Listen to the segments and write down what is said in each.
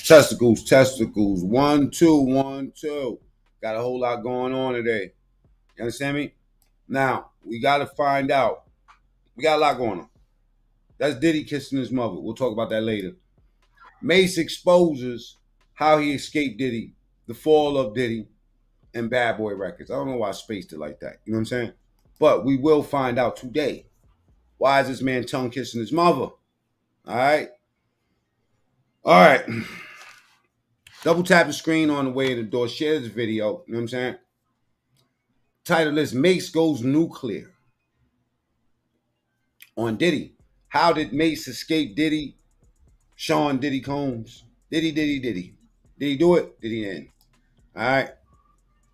Testicles, testicles. 1, 2, 1, 2. Got a whole lot going on today. You understand me? Now, we got to find out. We got a lot going on. That's Diddy kissing his mother. We'll talk about that later. Mase exposes how he escaped Diddy, the fall of Diddy, and Bad Boy Records. I don't know why I spaced it like that. You know what I'm saying? But we will find out today. Why is this man tongue kissing his mother? All right. All right. Double tap the screen on the way to the door. Share this video. You know what I'm saying? Title is Mase Goes Nuclear on Diddy. How did Mase escape Diddy? Sean Diddy Combs. Diddy. Did he do it? Did he end? All right.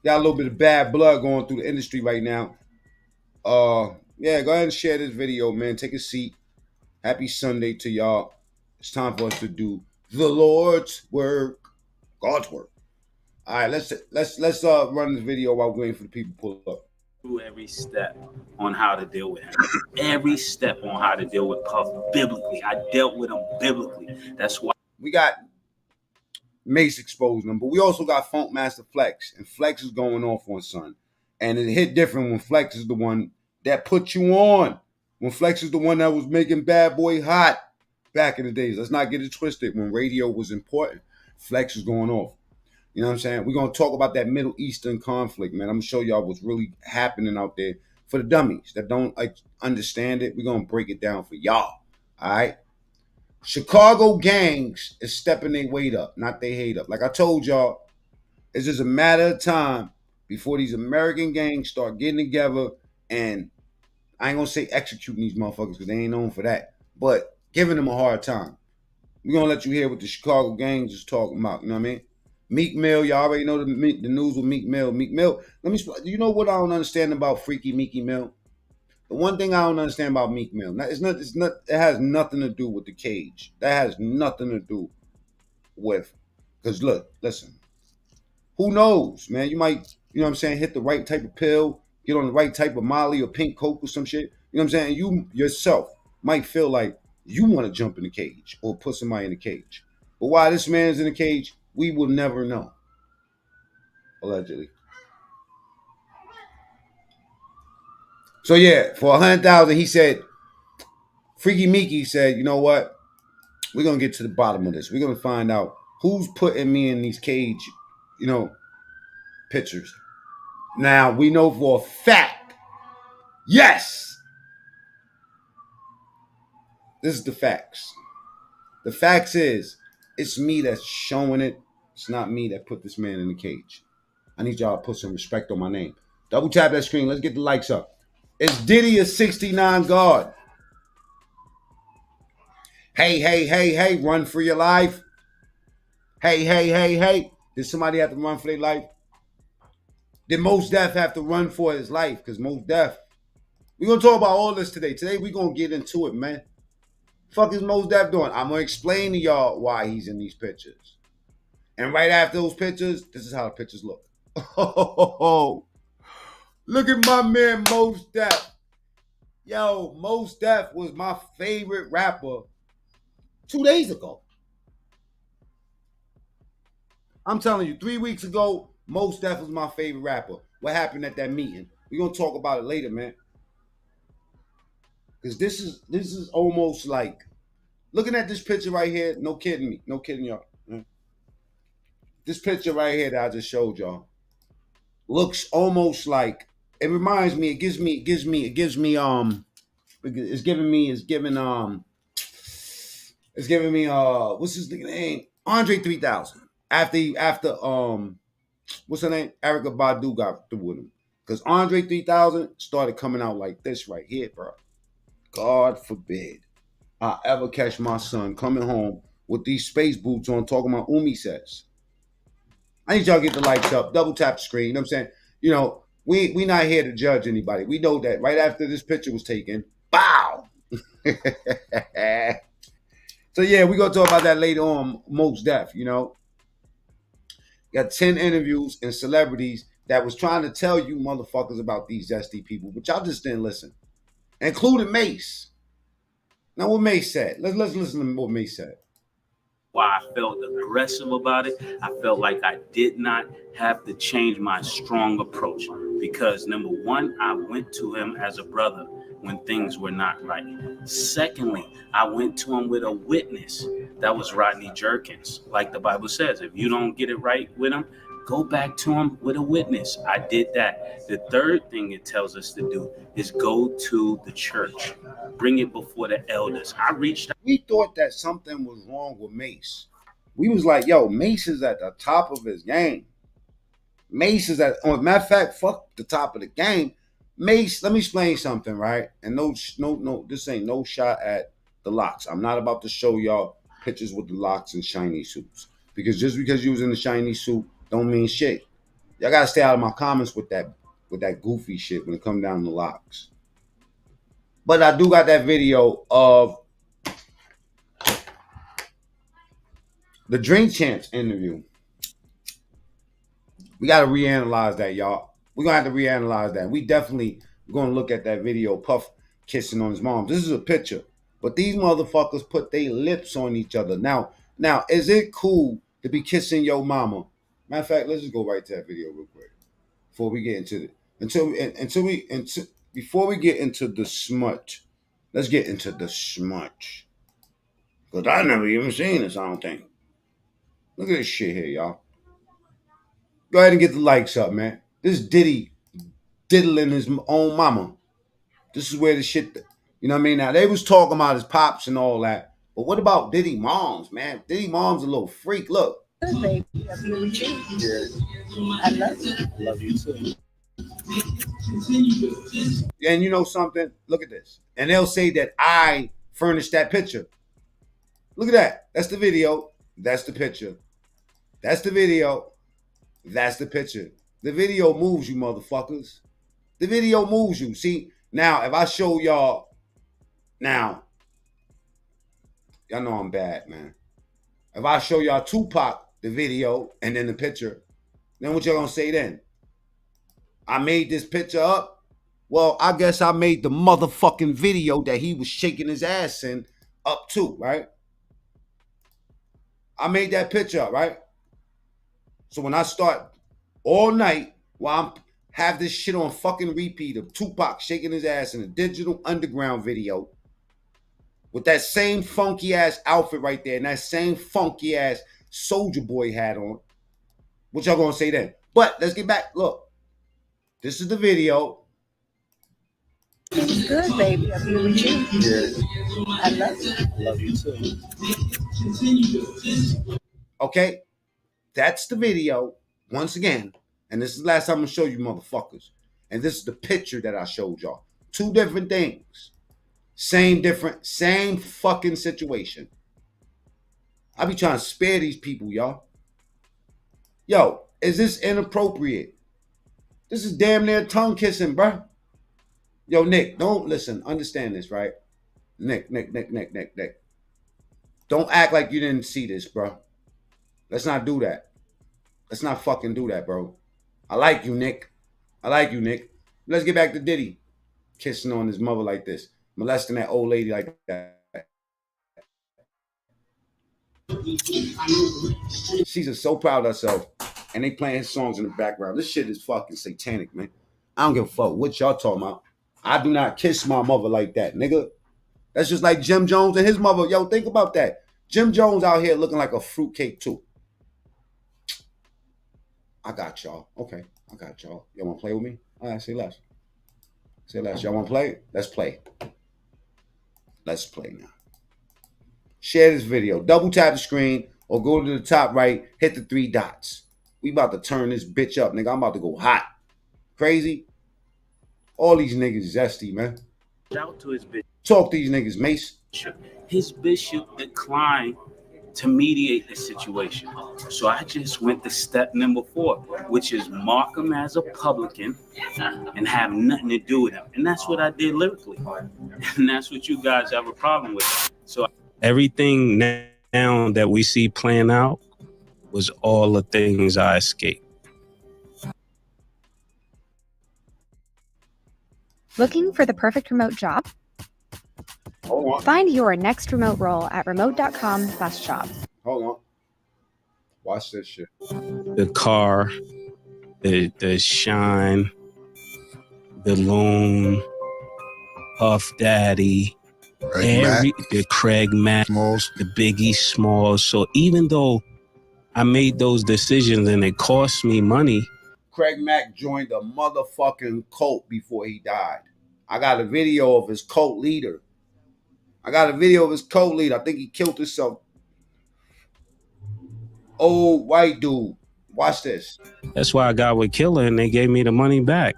Got a little bit of bad blood going through the industry right now. Yeah, go ahead and share this video, man. Take a seat. Happy Sunday to y'all. It's time for us to do the Lord's work. God's work. All right, let's run this video while we're waiting for the people to pull up. Every step on how to deal with him. Every step on how to deal with Puff biblically. I dealt with him biblically. That's why we got Mase exposing him, but we also got Funk Master Flex, and Flex is going off on son. And it hit different when Flex is the one that put you on. When Flex is the one that was making Bad Boy hot back in the days. Let's not get it twisted. When radio was important, Flex is going off. You know what I'm saying? We're going to talk about that Middle Eastern conflict, man. I'm going to show y'all what's really happening out there for the dummies that don't understand it. We're going to break it down for y'all. All right? Chicago gangs is stepping their weight up, not their hate up. Like I told y'all, it's just a matter of time before these American gangs start getting together and I ain't going to say executing these motherfuckers because they ain't known for that, but giving them a hard time. We're going to let you hear what the Chicago gangs is talking about. You know what I mean? Meek Mill, y'all already know the news with Meek Mill. Meek Mill, you know what I don't understand about freaky Meeky Mill? The one thing I don't understand about Meek Mill, it has nothing to do with the cage. That has nothing to do with, because look, listen, who knows, man? You might, you know what I'm saying, hit the right type of pill, get on the right type of Molly or pink coke or some shit. You know what I'm saying? You yourself might feel like you want to jump in the cage or put somebody in the cage. But why this man's in the cage, we will never know. Allegedly. So yeah, for 100,000, he said, Freaky Meeky said, you know what? We're gonna get to the bottom of this. We're gonna find out who's putting me in these cage, you know, pictures. Now we know for a fact, yes. This is the facts. The facts is, it's me that's showing it. It's not me that put this man in the cage. I need y'all to put some respect on my name. Double tap that screen. Let's get the likes up. Is Diddy a 69 guard? Hey, run for your life. Hey. Did somebody have to run for their life? Did Mos Def have to run for his life? Because Mos Def. We're going to talk about all this today. Today we're going to get into it, man. Fuck is Mos Def doing? I'm going to explain to y'all why he's in these pictures. And right after those pictures, this is how the pictures look. Oh, look at my man Mos Def. Yo, Mos Def was my favorite rapper 2 days ago. I'm telling you, 3 weeks ago, Mos Def was my favorite rapper. What happened at that meeting? We're going to talk about it later, man. Because this is almost like, looking at this picture right here, no kidding y'all. This picture right here that I just showed y'all looks almost like, it reminds me, it's giving me what's his name? Andre 3000. After what's her name? Erykah Badu got through with him. Because Andre 3000 started coming out like this right here, bro. God forbid I ever catch my son coming home with these space boots on talking about Umi says. I need y'all to get the lights up, double tap the screen. You know what I'm saying? You know, we not here to judge anybody. We know that right after this picture was taken, bow. So yeah, we're gonna talk about that later on. Mos Def, you know. Got 10 interviews and celebrities that was trying to tell you motherfuckers about these SD people, but y'all just didn't listen. Including Mase. Now what Mase said. Let's listen to what Mase said. why I felt aggressive about it. I felt like I did not have to change my strong approach because number one, I went to him as a brother when things were not right. Secondly, I went to him with a witness that was Rodney Jerkins. Like the Bible says, if you don't get it right with him, go back to him with a witness. I did that. The third thing it tells us to do is go to the church, bring it before the elders. I reached out. We thought that something was wrong with Mase. We was like, yo, Mase is at the top of his game. Mase is at, matter of fact, fuck the top of the game. Mase, let me explain something, right? And no, this ain't no shot at the locks. I'm not about to show y'all pictures with the locks and shiny suits. Because just because you was in the shiny suit don't mean shit. Y'all gotta stay out of my comments with that goofy shit when it comes down to locks. But I do got that video of the Drink Champs interview. We got to reanalyze that, y'all. We're going to have to reanalyze that. We definitely going to look at that video, Puff kissing on his mom. This is a picture. But these motherfuckers put their lips on each other. Now, is it cool to be kissing your mama? Matter of fact, let's just go right to that video real quick before we get into it. Before we get into the smut, let's get into the smudge. Because I never even seen this, I don't think. Look at this shit here, y'all. Go ahead and get the likes up, man. This Diddy diddling his own mama. This is where the shit, you know what I mean? Now, they was talking about his pops and all that. But what about Diddy moms, man? Diddy mom's a little freak. Look. Good, baby. I love you. I love you. Love you too. And you know something? Look at this. And they'll say that I furnished that picture. Look at that. That's the video. That's the picture. That's the video. That's the picture. The video moves you, motherfuckers. The video moves you. See, now, if I show y'all, now, y'all know I'm bad, man. If I show y'all Tupac, the video, and then the picture, then what y'all gonna say then? I made this picture up? Well, I guess I made the motherfucking video that he was shaking his ass in up too, right? I made that picture up, right? So when I start all night while I'm have this shit on fucking repeat of Tupac shaking his ass in a Digital Underground video with that same funky ass outfit right there and that same funky ass Soulja Boy hat on, what y'all gonna say then? But let's get back. Look, this is the video. It's good, baby. I love you. I love you. Love you too. Okay, that's the video once again. And this is the last time I'm gonna show you motherfuckers. And this is the picture that I showed y'all. Two different things. Same fucking situation. I be trying to spare these people, y'all. Yo, is this inappropriate? This is damn near tongue kissing, bruh. Yo, Nick, don't listen. Understand this, right? Nick. Don't act like you didn't see this, bro. Let's not do that. Let's not fucking do that, bro. I like you, Nick. Let's get back to Diddy. Kissing on his mother like this. Molesting that old lady like that. She's just so proud of herself. And they playing his songs in the background. This shit is fucking satanic, man. I don't give a fuck what y'all talking about. I do not kiss my mother like that, nigga. That's just like Jim Jones and his mother. Yo, think about that. Jim Jones out here looking like a fruitcake too. I got y'all. Okay, I got y'all. Y'all want to play with me? All right, say less. Say less. Y'all want to play? Let's play. Let's play now. Share this video. Double tap the screen or go to the top right. Hit the 3 dots. We about to turn this bitch up, nigga. I'm about to go hot. Crazy? All these niggas zesty, man. Shout to his bishop. Talk to these niggas, Mase. His bishop declined to mediate the situation. So I just went to step number 4, which is mark him as a publican and have nothing to do with him. And that's what I did lyrically. And that's what you guys have a problem with. So everything now that we see playing out was all the things I escaped. Looking for the perfect remote job? Find your next remote role at remote.com/jobs. Hold on. Watch this shit. The car, the Shine, the Loon, Puff Daddy, the Craig Mack, the Biggie Smalls. So even though I made those decisions and it cost me money. Craig Mack joined a motherfucking cult before he died. I got a video of his cult leader. I think he killed himself. Old white dude. Watch this. That's why I got with Killer and they gave me the money back.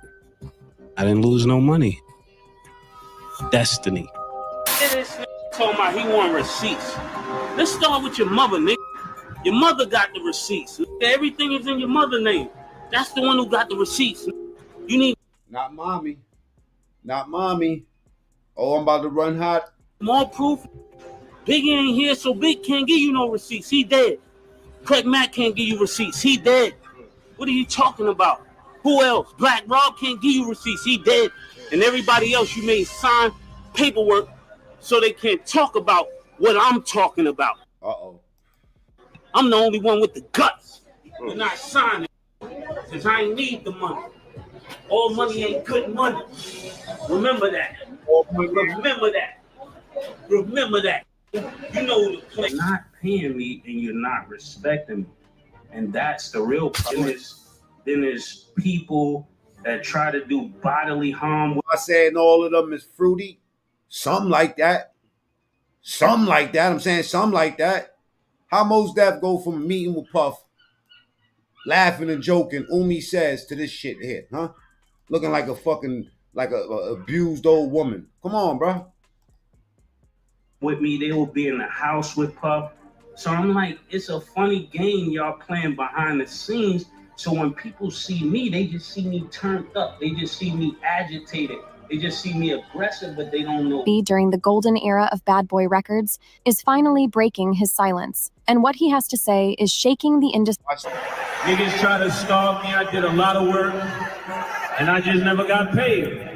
I didn't lose no money. Destiny. This talking about he want receipts. Let's start with your mother, nigga. Your mother got the receipts. Everything is in your mother's name. That's the one who got the receipts. You need not mommy. Oh, I'm about to run hot. More proof. Biggie ain't here, so Big can't give you no receipts. He dead. Craig Mack can't give you receipts. He dead. What are you talking about? Who else? Black Rob can't give you receipts. He dead. And everybody else you made sign paperwork so they can't talk about what I'm talking about. Uh-oh. I'm the only one with the guts. You're not signing. Because I ain't need the money. All money ain't good money. Remember that. Remember that. You know the play. You're not paying me and you're not respecting me. And that's the real problem. Then there's people that try to do bodily harm. I'm saying all of them is fruity. Something like that. I'm saying something like that. How Mos Def go from a meeting with Puff, laughing and joking, Umi says, to this shit here, huh? Looking like a fucking, like a abused old woman. Come on, bro. With me, they will be in the house with Puff. So I'm like, it's a funny game y'all playing behind the scenes. So when people see me, they just see me turned up. They just see me agitated. They just see me aggressive, but they don't know. During the golden era of Bad Boy Records, is finally breaking his silence. And what he has to say is shaking the industry. Niggas try to starve me. I did a lot of work, and I just never got paid.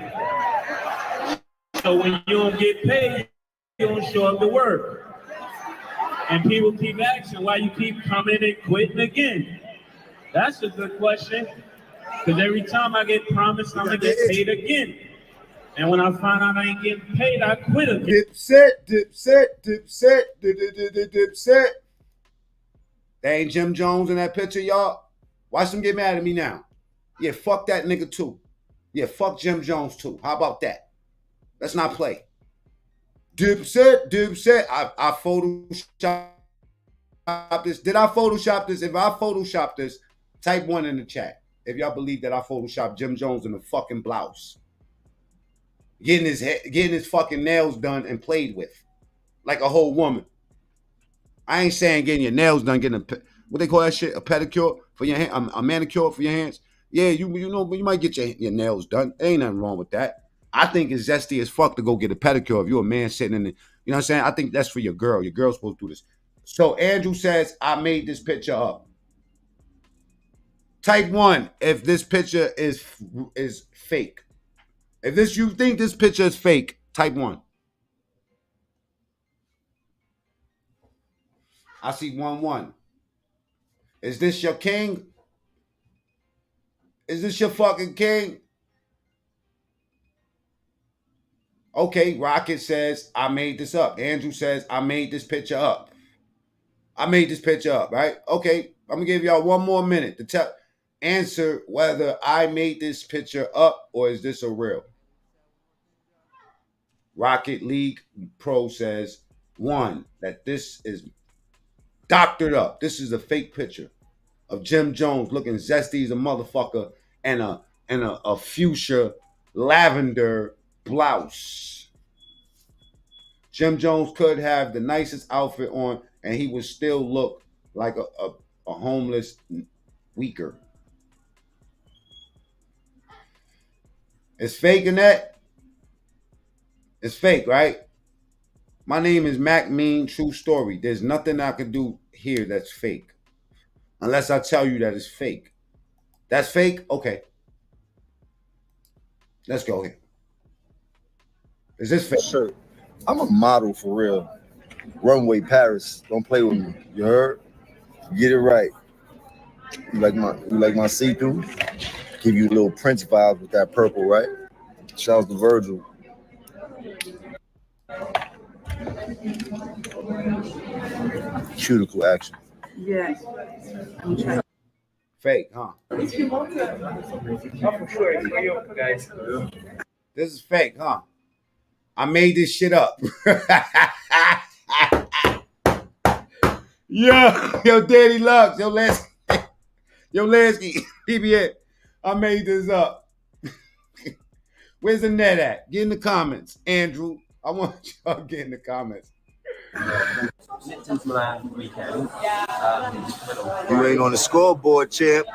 So when you don't get paid, you don't show up to work. And people keep asking why you keep coming and quitting again. That's a good question. Because every time I get promised I'm going to get paid again. And when I find out I ain't getting paid, I quit again. Dipset. That ain't Jim Jones in that picture, y'all. Watch them get mad at me now. Yeah, fuck that nigga too. Yeah, fuck Jim Jones too. How about that? Let's not play. Dipset. I photoshopped this. Did I photoshop this? If I photoshopped this, type 1 in the chat. If y'all believe that I photoshopped Jim Jones in a fucking blouse. Getting his fucking nails done and played with. Like a whole woman. I ain't saying getting your nails done, getting what they call that shit? A pedicure for your hand, a manicure for your hands. Yeah, you know, you might get your nails done. There ain't nothing wrong with that. I think it's zesty as fuck to go get a pedicure if you're a man sitting in it. You know what I'm saying? I think that's for your girl. Your girl's supposed to do this. So Andrew says, I made this picture up. Type 1 if this picture is fake. If you think this picture is fake, type 1. I see 1-1. Is this your king? Is this your fucking king? Okay, Rocket says, I made this up. Andrew says, I made this picture up. Right? Okay, I'm going to give y'all one more minute to answer whether I made this picture up or is this a real. Rocket League Pro says, 1, that this is doctored up. This is a fake picture of Jim Jones looking zesty as a motherfucker and a fuchsia lavender blouse. Jim Jones could have the nicest outfit on and he would still look like a homeless weaker. It's fake in that. It's fake, right? My name is Mac Mean, true story. There's nothing I can do here that's fake. Unless I tell you that it's fake. That's fake? Okay. Let's go here. Is this fake? Sure. I'm a model for real. Runway Paris, don't play with me. You heard? Get it right. You like my see-through? Give you a little Prince vibes with that purple, right? Shouts to Virgil. Cuticle action. Yes. I'm trying. Fake, huh? If you want to. Oh, for sure. It's for you guys. This is fake, huh? I made this shit up. Yo, Daddy Lux, yo, Lansky, PBA. I made this up. Where's the net at? Get in the comments, Andrew. I want y'all to get in the comments. You ain't on the scoreboard, champ.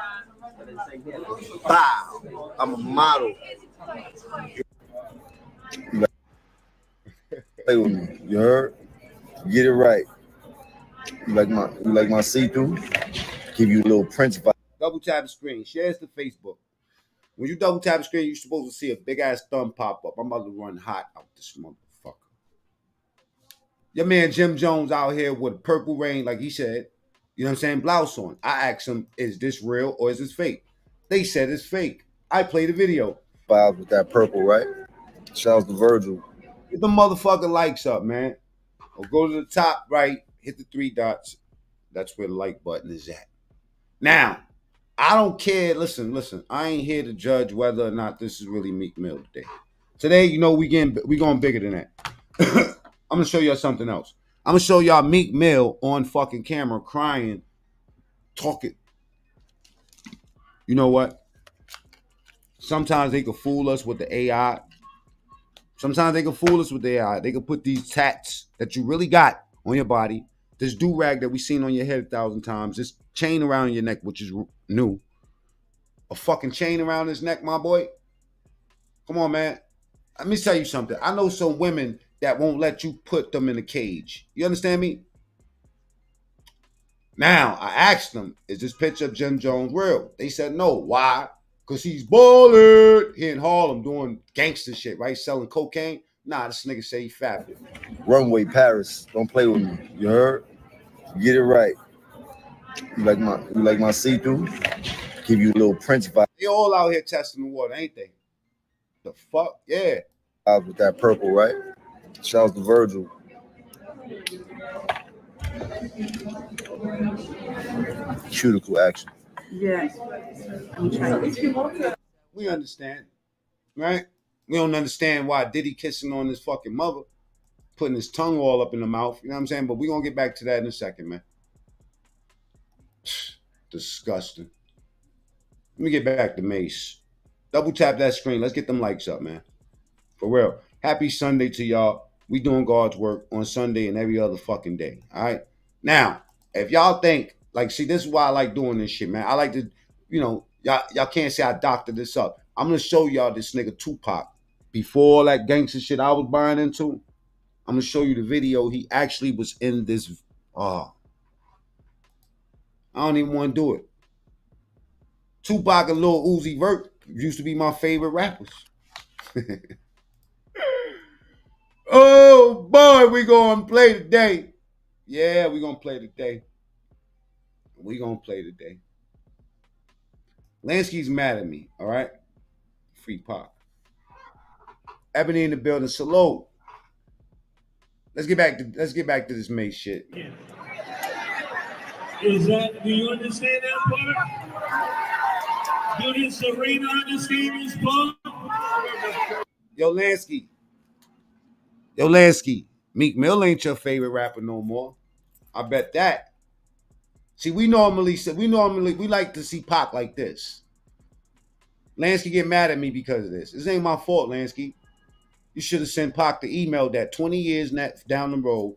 Bow. I'm a model. Play with me. You heard? Get it right. You like my see-through? Give you a little Prince vibe. Double tap the screen. Share to Facebook. When you double tap the screen, you're supposed to see a big ass thumb pop up. I'm about to run hot out this motherfucker. Your man Jim Jones out here with purple rain, like he said. You know what I'm saying? Blouse on. I asked him, is this real or is this fake? They said it's fake. I played the video. Vibes with that purple, right? Shouts to Virgil. Get the motherfucking likes up, man. Or go to the top right, hit the 3 dots. That's where the like button is at. Now, I don't care. Listen. I ain't here to judge whether or not this is really Meek Mill today. Today, you know, we going bigger than that. I'm gonna show y'all something else. I'm gonna show y'all Meek Mill on fucking camera crying, talking. You know what? Sometimes they can fool us with the AI. Sometimes they can fool us with the AI. They can put these tats that you really got on your body. This do-rag that we seen on your head 1,000 times. This chain around your neck, which is new. A fucking chain around his neck, my boy. Come on, man. Let me tell you something. I know some women that won't let you put them in a cage. You understand me? Now, I asked them, is this picture of Jim Jones real? They said no. Why? Because he's balling here in Harlem doing gangster shit, right? Selling cocaine. Nah, this nigga say he fapped. Runway Paris, don't play with me. You heard? Get it right. You like my see-through? Give you a little Prince vibe. They all out here testing the water, ain't they? The fuck? Yeah. With that purple, right? Shouts to Virgil. Cuticle action. Yes. I'm trying. If you want to. We understand, right? We don't understand why Diddy kissing on his fucking mother, putting his tongue all up in the mouth. You know what I'm saying? But we're going to get back to that in a second, man. Disgusting. Let me get back to Mase. Double tap that screen. Let's get them likes up, man. For real. Happy Sunday to y'all. We doing God's work on Sunday and every other fucking day. All right? Now, if y'all think, like, see, this is why I like doing this shit, man. I like to, you know, y'all can't say I doctored this up. I'm going to show y'all this nigga Tupac. Before all that gangster shit I was buying into, I'm going to show you the video. He actually was in this. I don't even want to do it. Tupac and Lil Uzi Vert used to be my favorite rappers. Oh, boy, we going to play today. Yeah, we going to play today. We going to play today. Lansky's mad at me, all right? Free Pop. Ebony in the building. Salute. Let's get back to this Mase shit. Yeah. Is that, do you understand that part? Do this Serena understand this part? Yo, Lansky. Meek Mill ain't your favorite rapper no more. I bet that. See, we like to see Pac like this. Lansky get mad at me because of this. This ain't my fault, Lansky. You should have sent Pac the email that 20 years down the road,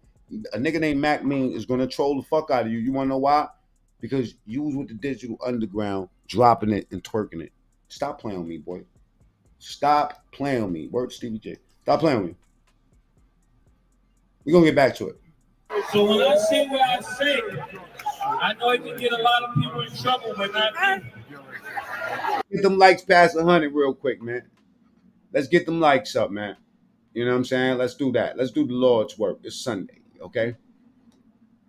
a nigga named Mac Mean is gonna troll the fuck out of you. You wanna know why? Because you was with the digital underground, dropping it and twerking it. Stop playing with me, boy. Stop playing with me. Word Stevie J. Stop playing with me. We're gonna get back to it. So when I say what I say, I know it can get a lot of people in trouble, but not me. Get them likes past 100 real quick, man. Let's get them likes up, man. You know what I'm saying? Let's do that. Let's do the Lord's work. It's Sunday, okay?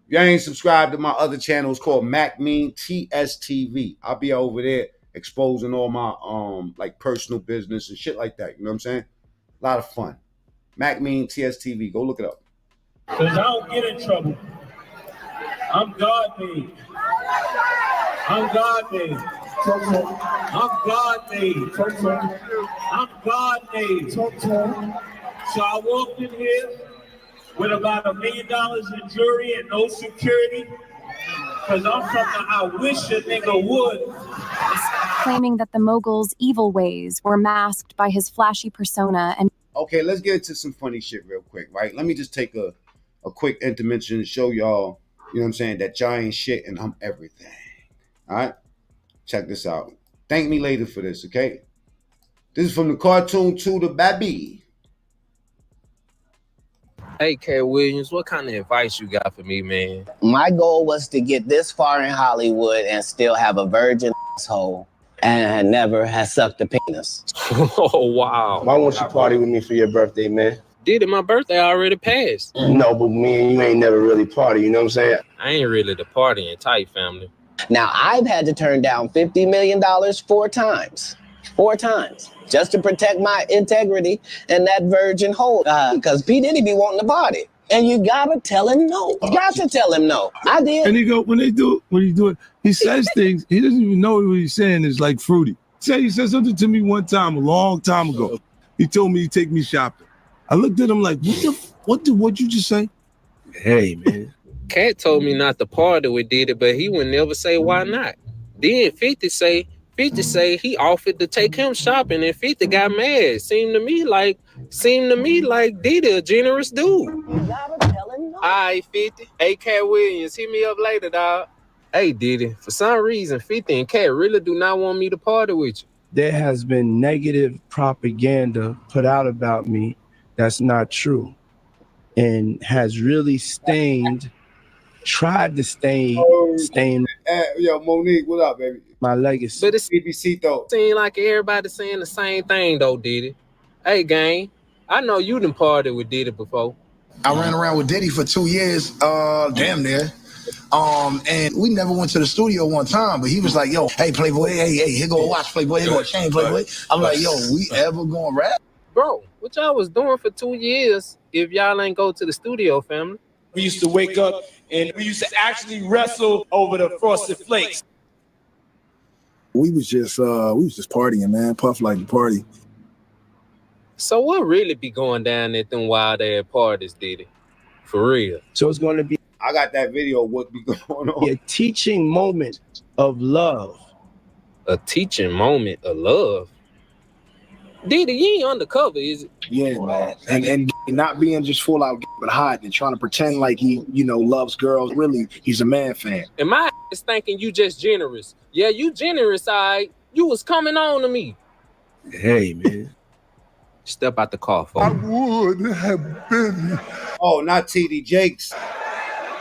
If y'all ain't subscribed to my other channel, it's called Mac Mean TSTV. I'll be over there exposing all my like personal business and shit like that. You know what I'm saying? A lot of fun. Mac Mean TSTV. Go look it up. Because I don't get in trouble. I'm God-made. I'm God-made. I'm God-made. I'm God-made. So I walked in here with about $1 million in jewelry and no security. Because I'm from the I wish a nigga would. Claiming that the mogul's evil ways were masked by his flashy persona and... Okay, let's get into some funny shit real quick, right? Let me just take a quick intervention and show y'all, you know what I'm saying, that y'all ain't shit and I'm everything. All right? Check this out. Thank me later for this, okay? This is from the cartoon to the baby. Hey, Cat Williams, what kind of advice you got for me, man? My goal was to get this far in Hollywood and still have a virgin asshole and never have sucked a penis. Oh, wow. Why won't you party with me for your birthday, man? Diddy, my birthday already passed. No, but me and you ain't never really party, you know what I'm saying? I ain't really the partying type, family. Now, I've had to turn down $50 million 4 times. 4 times. Just to protect my integrity and that virgin hole. Because P. Diddy be wanting to party. And you gotta tell him no. You got to tell him no. I did. And he go, when he do it, he says things, he doesn't even know what he's saying is like fruity. He said something to me one time, a long time ago. He told me he'd take me shopping. I looked at him like, what'd you just say? Hey, man. Cat told me not to party with Diddy, but he would never say why not. Then 50 say he offered to take him shopping, and 50 got mad. Seemed to me like Diddy a generous dude. You gotta tell him no. All right, 50. Hey, Cat Williams, hit me up later, dog. Hey, Diddy, for some reason, 50 and Cat really do not want me to party with you. There has been negative propaganda put out about me that's not true and has really tried to stain Yo, Monique, what up, baby? my legacy. But it's BBC though. seem like everybody saying the same thing, though, Diddy. Hey, gang, I know you done partied with Diddy before. I ran around with Diddy for 2 years, damn near. And we never went to the studio one time, but he was like, yo, hey, Playboy, hey, here go a watch, Playboy, here go a chain, Playboy. I'm like, yo, we ever gonna rap? Bro, what y'all was doing for 2 years if y'all ain't go to the studio, family? We used to wake up and we used to actually wrestle over the Frosted Flakes. We was just partying, man. Puff like the party. So what really be going down at them wild ass parties, Diddy? For real. So it's going to be I got that video of what be going on. a teaching moment of love. A teaching moment of love. Diddy, you ain't undercover, is it? Yeah, man. And not being just full out but hiding and trying to pretend like he, loves girls. Really, he's a man fan. And my is thinking you just generous. Yeah, you generous, all right. You was coming on to me. Hey, man. Step out the car, I folks. would have been Oh, not TD Jakes.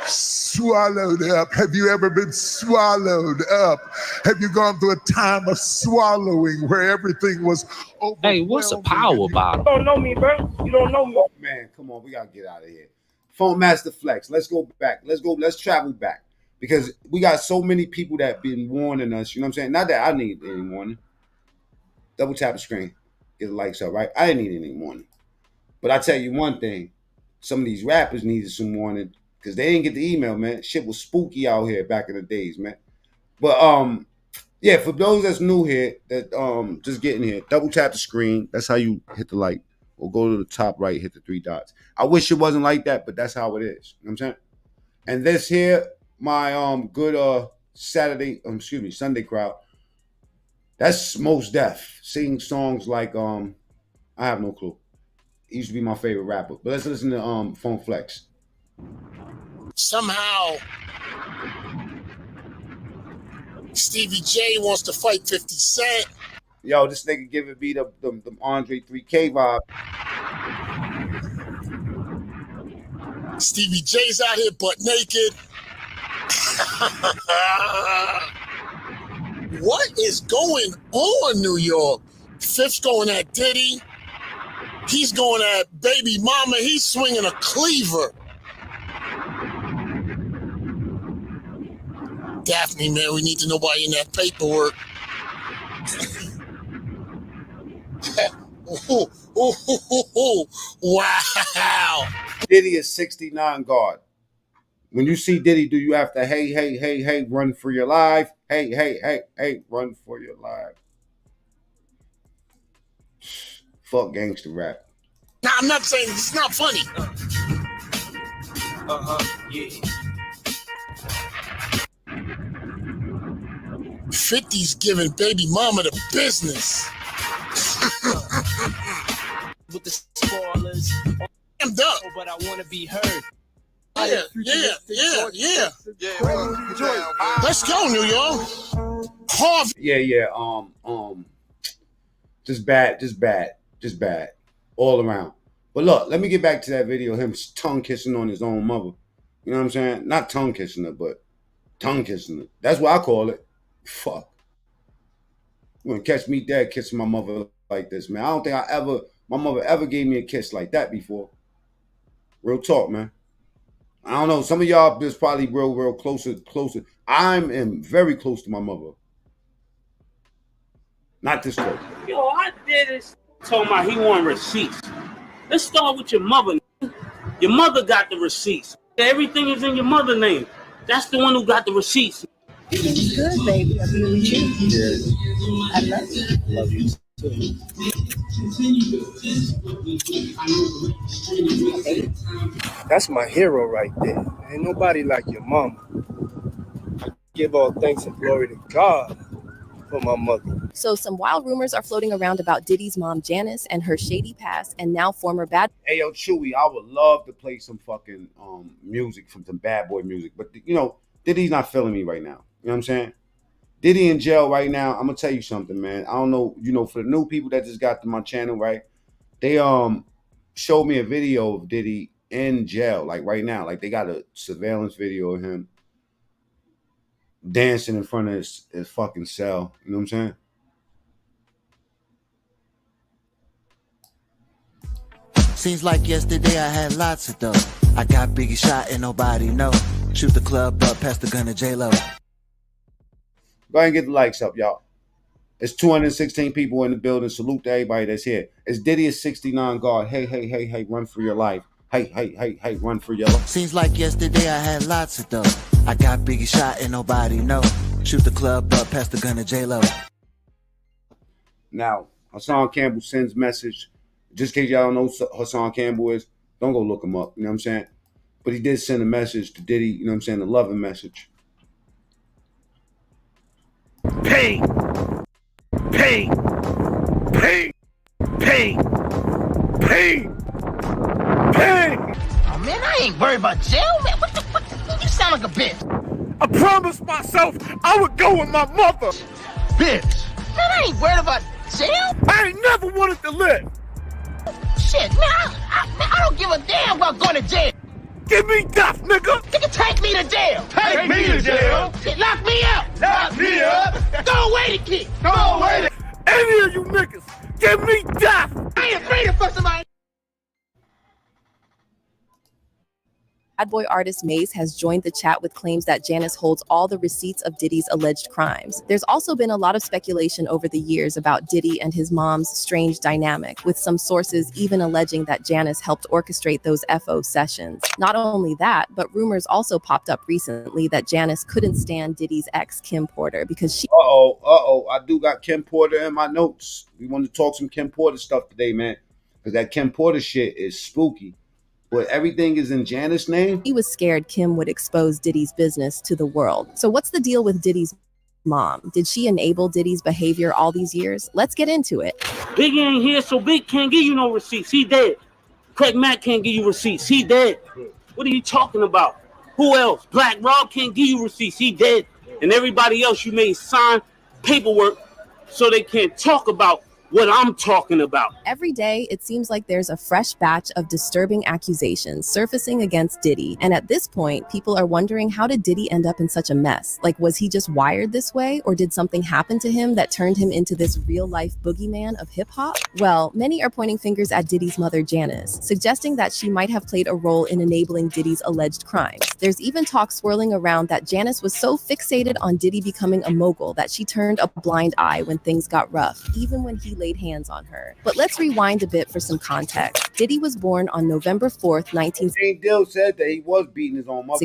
swallowed up. Have you ever been swallowed up? Have you gone through a time of swallowing where everything was overwhelming? Hey, what's a power bottle? You don't know me, bro. You don't know me. Man, come on, we gotta get out of here. Phone Master Flex. Let's go back. Let's travel back. Because we got so many people that been warning us, you know what I'm saying? Not that I need any warning. Double tap the screen. Get the likes up, right? I didn't need any warning. But I tell you one thing, some of these rappers needed some warning because they didn't get the email, man. Shit was spooky out here back in the days, man. But yeah, for those that's new here, that just getting here, double tap the screen. That's how you hit the like. Or go to the top right, hit the 3 dots. I wish it wasn't like that, but that's how it is. You know what I'm saying? And this here, my good Sunday crowd. That's Mos Def singing songs like I have no clue. He used to be my favorite rapper. But let's listen to Phone Flex. Somehow, Stevie J wants to fight 50 Cent. Yo, this nigga giving me the Andre 3K vibe. Stevie J's out here butt naked. What is going on, New York? Fifth's going at Diddy. He's going at Baby Mama. He's swinging a cleaver. Daphne, man, we need to know why in that paperwork. Wow. Diddy is 69 guard. When you see Diddy, do you have to hey, run for your life? Hey, run for your life. Fuck gangster rap. Now, I'm not saying it's not funny. Yeah. 50's giving baby mama the business. With the spoilers. I'm done. But I want to be heard. Yeah. Let's go, New York. Harvey. Yeah. Just bad. All around. But look, let me get back to that video of him tongue kissing on his own mother. You know what I'm saying? Not tongue kissing her, but tongue kissing her. That's what I call it. Fuck. You gonna catch me dead kissing my mother like this, man. I don't think my mother ever gave me a kiss like that before. Real talk, man. I don't know. Some of y'all is probably real closer. I am very close to my mother. Not this close. Yo, I did this. Told my he want receipts. Let's start with your mother. Your mother got the receipts. Everything is in your mother's name. That's the one who got the receipts. Good, baby. I really do. I love you. Love you too. That's my hero right there. Ain't nobody like your mama. I give all thanks and glory to God for my mother. So some wild rumors are floating around about Diddy's mom, Janice, and her shady past, and now former bad... Hey, yo, Chewy, I would love to play some fucking music from some bad boy music. But, Diddy's not feeling me right now. You know what I'm saying? Diddy in jail right now. I'm going to tell you something, man. I don't know, for the new people that just got to my channel, right? They showed me a video of Diddy in jail, like right now. Like they got a surveillance video of him dancing in front of his fucking cell. You know what I'm saying? Seems like yesterday I had lots of dough. I got Biggie shot and nobody know. Shoot the club up, pass the gun to J-Lo. Go ahead and get the likes up, y'all. It's 216 people in the building. Salute to everybody that's here. It's Diddy is 69 guard. Hey, run for your life. Hey, run for your life. Seems like yesterday I had lots of dough. I got Biggie shot and nobody know. Shoot the club up, pass the gun to J-Lo. Now, Hassan Campbell sends message. Just in case y'all don't know who Hassan Campbell is, don't go look him up. You know what I'm saying? But he did send a message to Diddy, you know what I'm saying, a loving message. Pain. Oh, man, I ain't worried about jail, man. What you sound like a bitch. I promised myself I would go with my mother. Bitch. Man, I ain't worried about jail. I ain't never wanted to live. Shit, man, I don't give a damn about going to jail. Give me death, nigga. Nigga, take me to jail. Take me to jail. Shit, lock me up. Lock me up. Throw away the kid. Throw away the... Any of you niggas, give me death. I ain't afraid to fuck somebody. Bad boy artist Mase has joined the chat with claims that Janice holds all the receipts of Diddy's alleged crimes. There's also been a lot of speculation over the years about Diddy and his mom's strange dynamic, with some sources even alleging that Janice helped orchestrate those FO sessions. Not only that, but rumors also popped up recently that Janice couldn't stand Diddy's ex, Kim Porter, because she... I do got Kim Porter in my notes. We want to talk some Kim Porter stuff today, man, because that Kim Porter shit is spooky. But everything is in Janice's name? He was scared Kim would expose Diddy's business to the world. So what's the deal with Diddy's mom? Did she enable Diddy's behavior all these years? Let's get into it. Big ain't here, so Big can't give you no receipts. He dead. Craig Mack can't give you receipts. He dead. What are you talking about? Who else? Black Rob can't give you receipts. He dead. And everybody else you made sign paperwork so they can't talk about what I'm talking about. Every day, it seems like there's a fresh batch of disturbing accusations surfacing against Diddy. And at this point, people are wondering, how did Diddy end up in such a mess? Like, was he just wired this way? Or did something happen to him that turned him into this real-life boogeyman of hip-hop? Well, many are pointing fingers at Diddy's mother, Janice, suggesting that she might have played a role in enabling Diddy's alleged crimes. There's even talk swirling around that Janice was so fixated on Diddy becoming a mogul that she turned a blind eye when things got rough, even when he laid hands on her. But let's rewind a bit for some context. Diddy was born on November 4th, 1969 said that he was beating his own mother.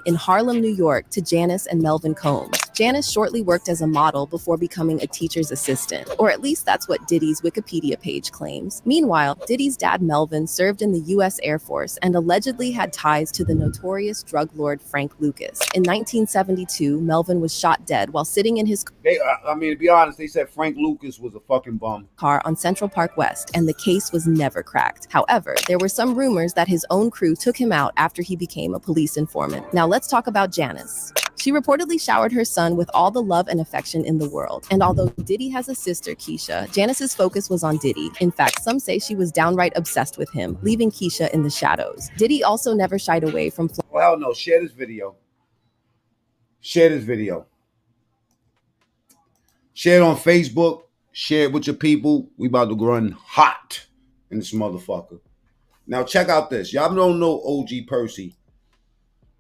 In Harlem, New York, to Janice and Melvin Combs. Janice shortly worked as a model before becoming a teacher's assistant, or at least that's what Diddy's Wikipedia page claims. Meanwhile, Diddy's dad Melvin served in the U.S. Air Force and allegedly had ties to the notorious drug lord Frank Lucas. In 1972, Melvin was shot dead while sitting in his to be honest, they said Frank Lucas was a fucking bum. Car on Central Park West, and the case was never cracked. However, there were some rumors that his own crew took him out after he became a police informant. Now let's talk about Janice. She reportedly showered her son with all the love and affection in the world. And although Diddy has a sister, Keisha, Janice's focus was on Diddy. In fact, some say she was downright obsessed with him, leaving Keisha in the shadows. Diddy also never shied away from... Well, no, share this video. Share this video. Share it on Facebook. Share it with your people. We about to run hot in this motherfucker. Now check out this. Y'all don't know OG Percy.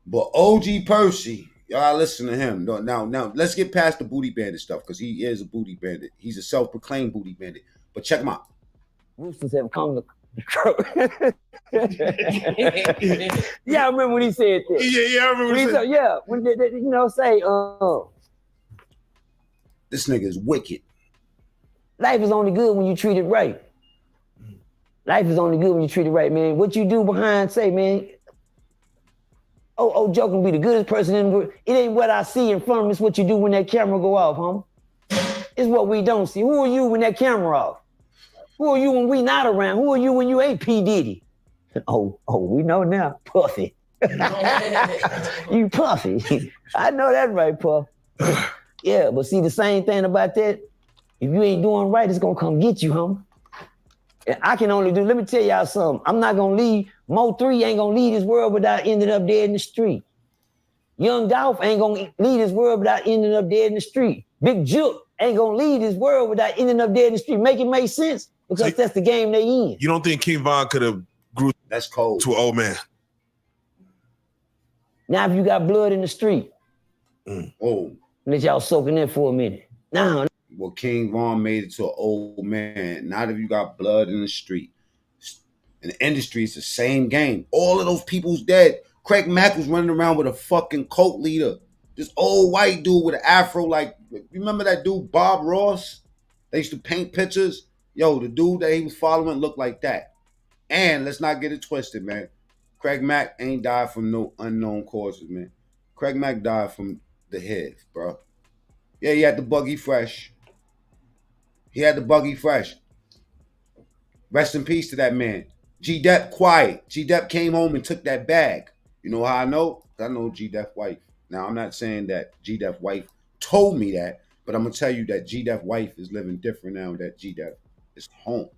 But OG Percy, y'all listen to him. Now let's get past the booty bandit stuff, because he is a booty bandit. He's a self-proclaimed booty bandit. But check him out. Roosters have come to yeah, I remember when he said that. Yeah, I remember when he said yeah, when they, say, this nigga is wicked. Life is only good when you treat it right. Life is only good when you treat it right, man. What you do behind, say, man, Joe can be the goodest person in the world. It ain't what I see in front of me, it's what you do when that camera go off, homie. It's what we don't see. Who are you when that camera off? Who are you when we not around? Who are you when you ain't P. Diddy? Oh, we know now. Puffy. You Puffy. I know that right, Puff. Yeah, but see the same thing about that, if you ain't doing right, it's gonna come get you, homie. And I can only do, let me tell y'all something. I'm not gonna leave, Mo 3 ain't gonna leave this world without ending up dead in the street. Young Dolph ain't gonna leave this world without ending up dead in the street. Big Juke ain't gonna leave this world without ending up dead in the street. Make it make sense? Because that's the game they in. You don't think King Von could have grew that's cold to an old man? Now if you got blood in the street, oh, let y'all soaking in for a minute. Now, well, King Von made it to an old man. Not if you got blood in the street. In the industry, it's the same game. All of those people's dead. Craig Mack was running around with a fucking cult leader. This old white dude with an afro, like, you remember that dude, Bob Ross? They used to paint pictures. Yo, the dude that he was following looked like that. And let's not get it twisted, man. Craig Mack ain't died from no unknown causes, man. Craig Mack died from the head, bro. Yeah, he had the buggy fresh. He had the buggy fresh. Rest in peace to that man. G-Dep quiet. G-Dep came home and took that bag. You know how I know? I know G-Dep wife. Now, I'm not saying that G-Dep wife told me that, but I'm going to tell you that G-Dep wife is living different now that G-Dep is home.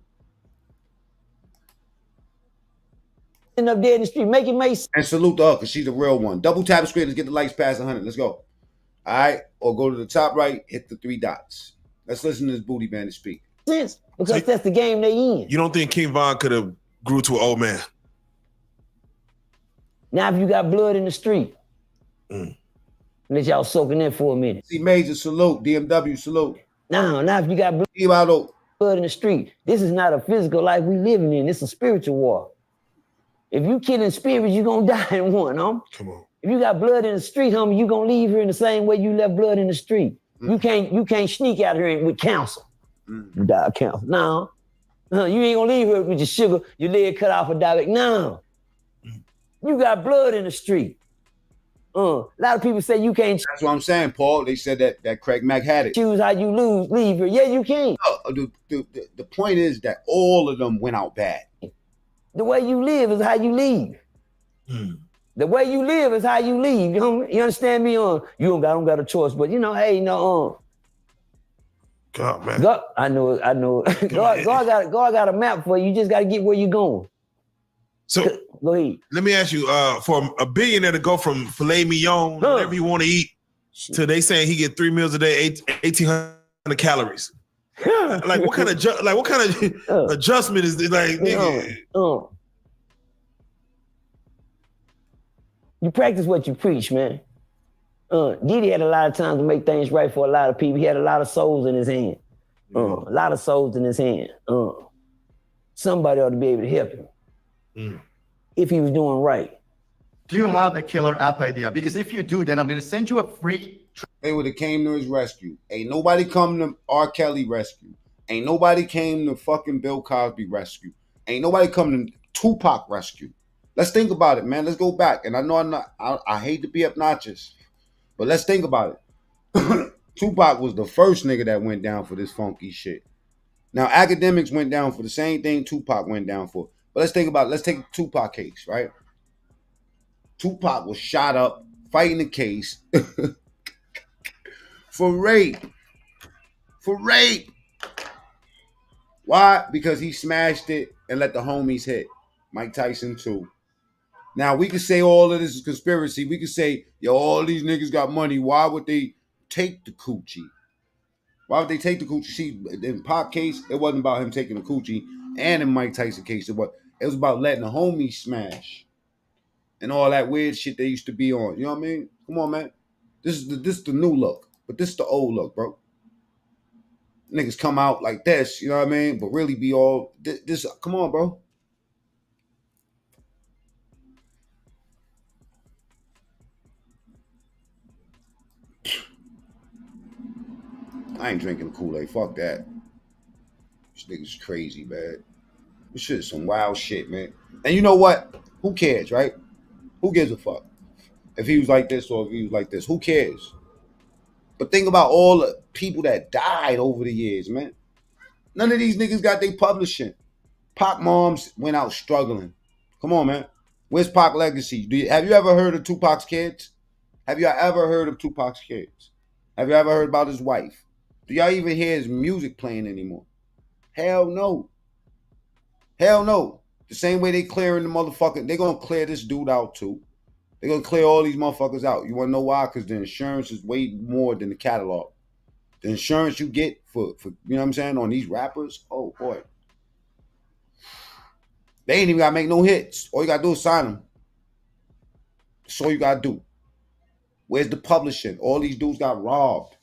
End up dead in the street, make it make sense. And salute to her, because she's the real one. Double tap the screen, let's get the lights past 100. Let's go. All right? Or go to the top right, hit the 3 dots. Let's listen to this booty bandit speak. Sense, because that's the game they in. You don't think King Von could have grew to an old man? Now if you got blood in the street, let y'all soaking in for a minute. See, Major, salute. DMW, salute. Now if you got blood in the street, this is not a physical life we living in. It's a spiritual war. If you killing spirits, you gonna die in one, huh? Come on. If you got blood in the street, homie, you gonna leave here in the same way you left blood in the street. You can't sneak out here with counsel. You die of counsel. No. You ain't gonna leave here with your sugar, your leg cut off a diabetic. No. You got blood in the street. A lot of people say you can't. That's what I'm saying, Paul. They said that Craig Mack had it. Choose how you leave here. Yeah, you can. The point is that all of them went out bad. The way you live is how you leave. The way you live is how you leave. You understand me? You don't got a choice, but hey, God, man. God, I know. God got a map for you. You just got to get where you going. So go ahead. Let me ask you, for a billionaire to go from filet mignon, whatever you want to eat, to they saying he get 3 meals a day, 1,800 calories. Like what kind of adjustment is this? Like, nigga. You practice what you preach, man. Diddy had a lot of time to make things right for a lot of people. He had a lot of souls in his hand. A lot of souls in his hand. Somebody ought to be able to help him if he was doing right. Do you have a killer app idea? Because if you do, then I'm going to send you a free. They would have came to his rescue. Ain't nobody come to R. Kelly rescue. Ain't nobody came to fucking Bill Cosby rescue. Ain't nobody come to Tupac rescue. Let's think about it, man. Let's go back. And I know I hate to be obnoxious, but let's think about it. Tupac was the first nigga that went down for this funky shit. Now, academics went down for the same thing Tupac went down for. But let's think about it. Let's take the Tupac case, right? Tupac was shot up fighting the case for rape. For rape. Why? Because he smashed it and let the homies hit. Mike Tyson too. Now, we could say all of this is conspiracy. We could say, yo, all these niggas got money. Why would they take the coochie? Why would they take the coochie? See, in Pop case, it wasn't about him taking the coochie. And in Mike Tyson case, it was about letting the homies smash. And all that weird shit they used to be on. You know what I mean? Come on, man. This is the new look. But this is the old look, bro. Niggas come out like this, you know what I mean? But really be all this. Come on, bro. I ain't drinking Kool-Aid. Fuck that. This nigga's crazy, man. This shit is some wild shit, man. And you know what? Who cares, right? Who gives a fuck? If he was like this or if he was like this, who cares? But think about all the people that died over the years, man. None of these niggas got their publishing. Pac moms went out struggling. Come on, man. Where's Pac legacy? Have you ever heard of Tupac's kids? Have you ever heard of Tupac's kids? Have you ever heard about his wife? Do y'all even hear his music playing anymore? Hell no. Hell no. The same way they clearing the motherfucker, they gonna clear this dude out too. They're gonna clear all these motherfuckers out. You wanna know why? Because the insurance is way more than the catalog. The insurance you get for you know what I'm saying, on these rappers, oh boy. They ain't even gotta make no hits. All you gotta do is sign them. That's all you gotta do. Where's the publishing? All these dudes got robbed.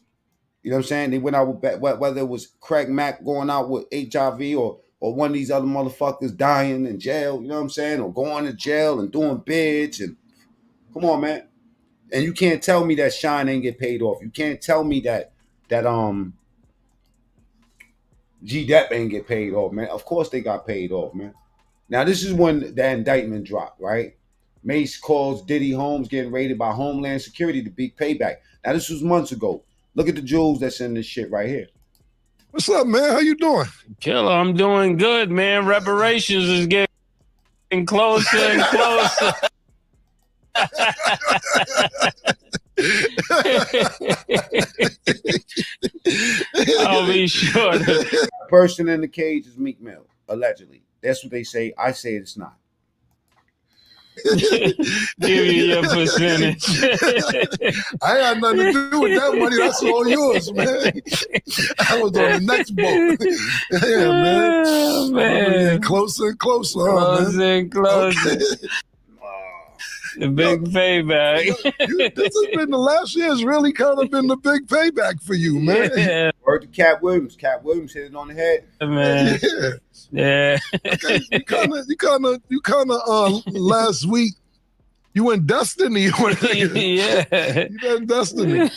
You know what I'm saying? They went out with, whether it was Craig Mack going out with HIV or one of these other motherfuckers dying in jail, you know what I'm saying? Or going to jail and doing bids. And come on, man. And you can't tell me that Shine ain't get paid off. You can't tell me that G Dep ain't get paid off, man. Of course they got paid off, man. Now this is when the indictment dropped, right? Mase calls Diddy Homes getting raided by Homeland Security to beat payback. Now this was months ago. Look at the jewels that's in this shit right here. What's up, man? How you doing? Killer, I'm doing good, man. Reparations is getting closer and closer. I'll be sure. The person in the cage is Meek Mill, allegedly. That's what they say. I say it's not. Give you your percentage. I ain't had nothing to do with that money. That's all yours, man. I was on the next boat. Yeah, man. Oh, man. Closer and closer. Closer and closer. Okay. The big payback. This has been the last year. Has really kind of been the big payback for you, man. Yeah. Word to Cat Williams. Cat Williams hit it on the head. Man. Yeah. Okay. You kind of last week you went Destiny. Yeah. You went Destiny.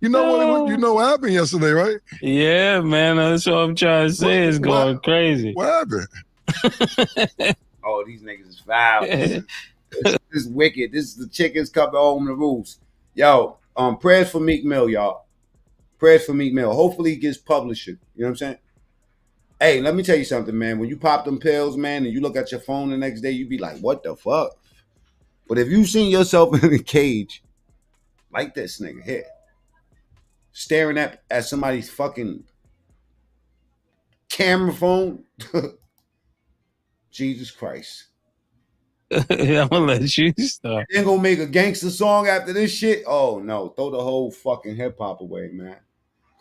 You know what happened yesterday, right? Yeah, man. That's what I'm trying to say. It's going crazy. What happened? Oh, these niggas is foul. This is wicked. This is the chickens coming home to roost. Yo, prayers for Meek Mill, y'all. Prayers for Meek Mill. Hopefully he gets publishing. You know what I'm saying? Hey, let me tell you something, man. When you pop them pills, man, and you look at your phone the next day, you be like, what the fuck? But if you seen yourself in a cage like this nigga here, staring at somebody's fucking camera phone. Jesus Christ. I'm gonna let you start. Then gonna make a gangster song after this shit? Oh no, throw the whole fucking hip hop away, man.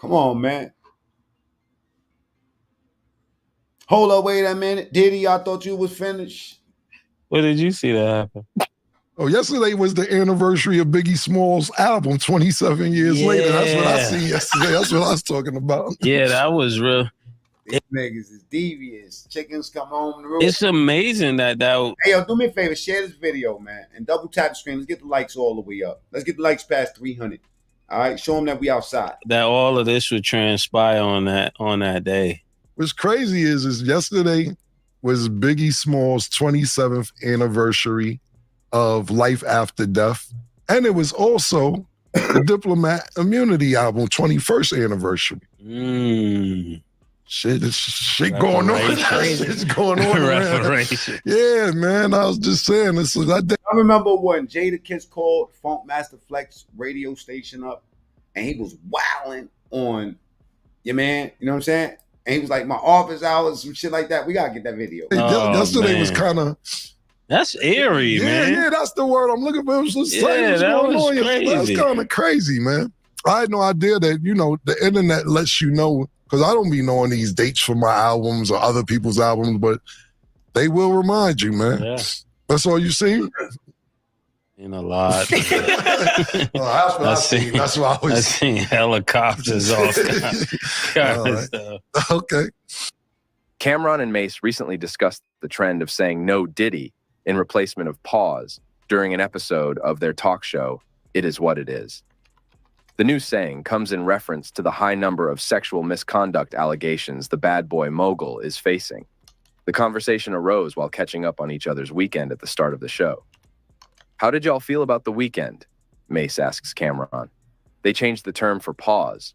Come on, man. Hold up, wait a minute. Diddy, I thought you was finished. What did you see that happen? Oh, yesterday was the anniversary of Biggie Smalls' album, 27 years later. That's what I see yesterday. That's what I was talking about. Yeah, that was real. These niggas is devious. Chickens come home the roof. It's amazing that Hey, yo, do me a favor. Share this video, man. And double tap the screen. Let's get the likes all the way up. Let's get the likes past 300. All right? Show them that we outside. that all of this would transpire on that day. What's crazy is yesterday was Biggie Smalls' 27th anniversary of Life After Death. And it was also the Diplomat Immunity album, 21st anniversary. Shit, it's shit going on. It's going on around. Yeah, man. I was just saying this. I remember when Jadakiss called Funk Master Flex radio station up, and he was wilding on your man. You know what I'm saying? And he was like, my office hours, some shit like that. We gotta get that video. Yesterday was kind of. That's eerie, man. Yeah, that's the word I'm looking for. It was that was crazy. That's kind of crazy, man. I had no idea that, the internet lets you know, because I don't be knowing these dates for my albums or other people's albums, but they will remind you, man. Yeah. That's all you see? In a lot. That's what I seen. That's what I was. I seen helicopters off. Right. Okay. Cameron and Mase recently discussed the trend of saying no Diddy in replacement of pause during an episode of their talk show, It Is What It Is. The new saying comes in reference to the high number of sexual misconduct allegations the bad boy mogul is facing. The conversation arose while catching up on each other's weekend at the start of the show. How did y'all feel about the weekend? Mase asks Cameron. They changed the term for pause.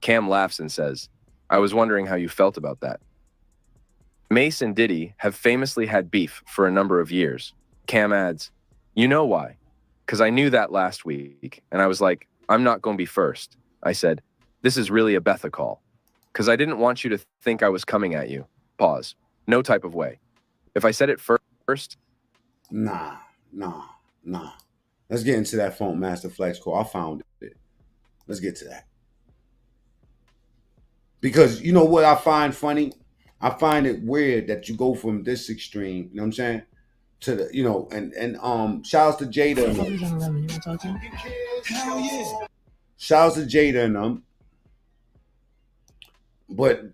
Cam laughs and says, I was wondering how you felt about that. Mase and Diddy have famously had beef for a number of years. Cam adds, you know why? Because I knew that last week, and I was like, I'm not going to be first. I said, this is really a Betha call. Because I didn't want you to think I was coming at you. Pause. No type of way. If I said it first. Nah. Let's get into that Funk Master Flex call. I found it. Let's get to that. Because you know what I find funny? I find it weird that you go from this extreme, you know what I'm saying? To the, and shout outs to Jada and them. Shout outs to Jada and them. But,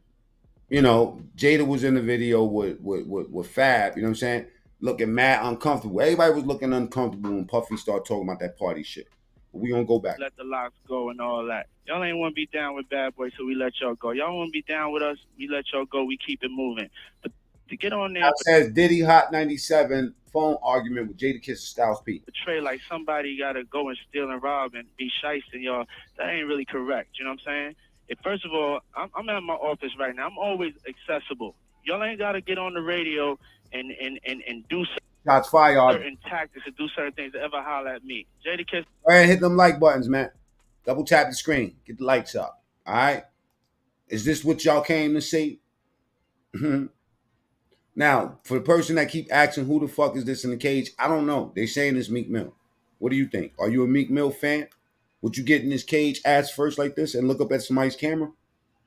Jada was in the video with Fab, you know what I'm saying? Looking mad uncomfortable. Everybody was looking uncomfortable when Puffy started talking about that party shit. But we gonna go back. Let the locks go and all that. Y'all ain't want to be down with Bad Boy, so we let y'all go. Y'all want to be down with us, we let y'all go. We keep it moving. But to get on there, says Diddy Hot 97 phone argument with Jadakiss and Styles P. Portray like somebody got to go and steal and rob and be shysting y'all. That ain't really correct. You know what I'm saying? First of all, I'm at my office right now. I'm always accessible. Y'all ain't got to get on the radio and do shots fired. Certain tactics and do certain things to ever holler at me. Jadakiss. All right, hit them like buttons, man. Double tap the screen. Get the lights up. All right. Is this what y'all came to see? Now, for the person that keep asking who the fuck is this in the cage, I don't know. They saying it's Meek Mill. What do you think? Are you a Meek Mill fan? Would you get in this cage ass first like this and look up at somebody's camera?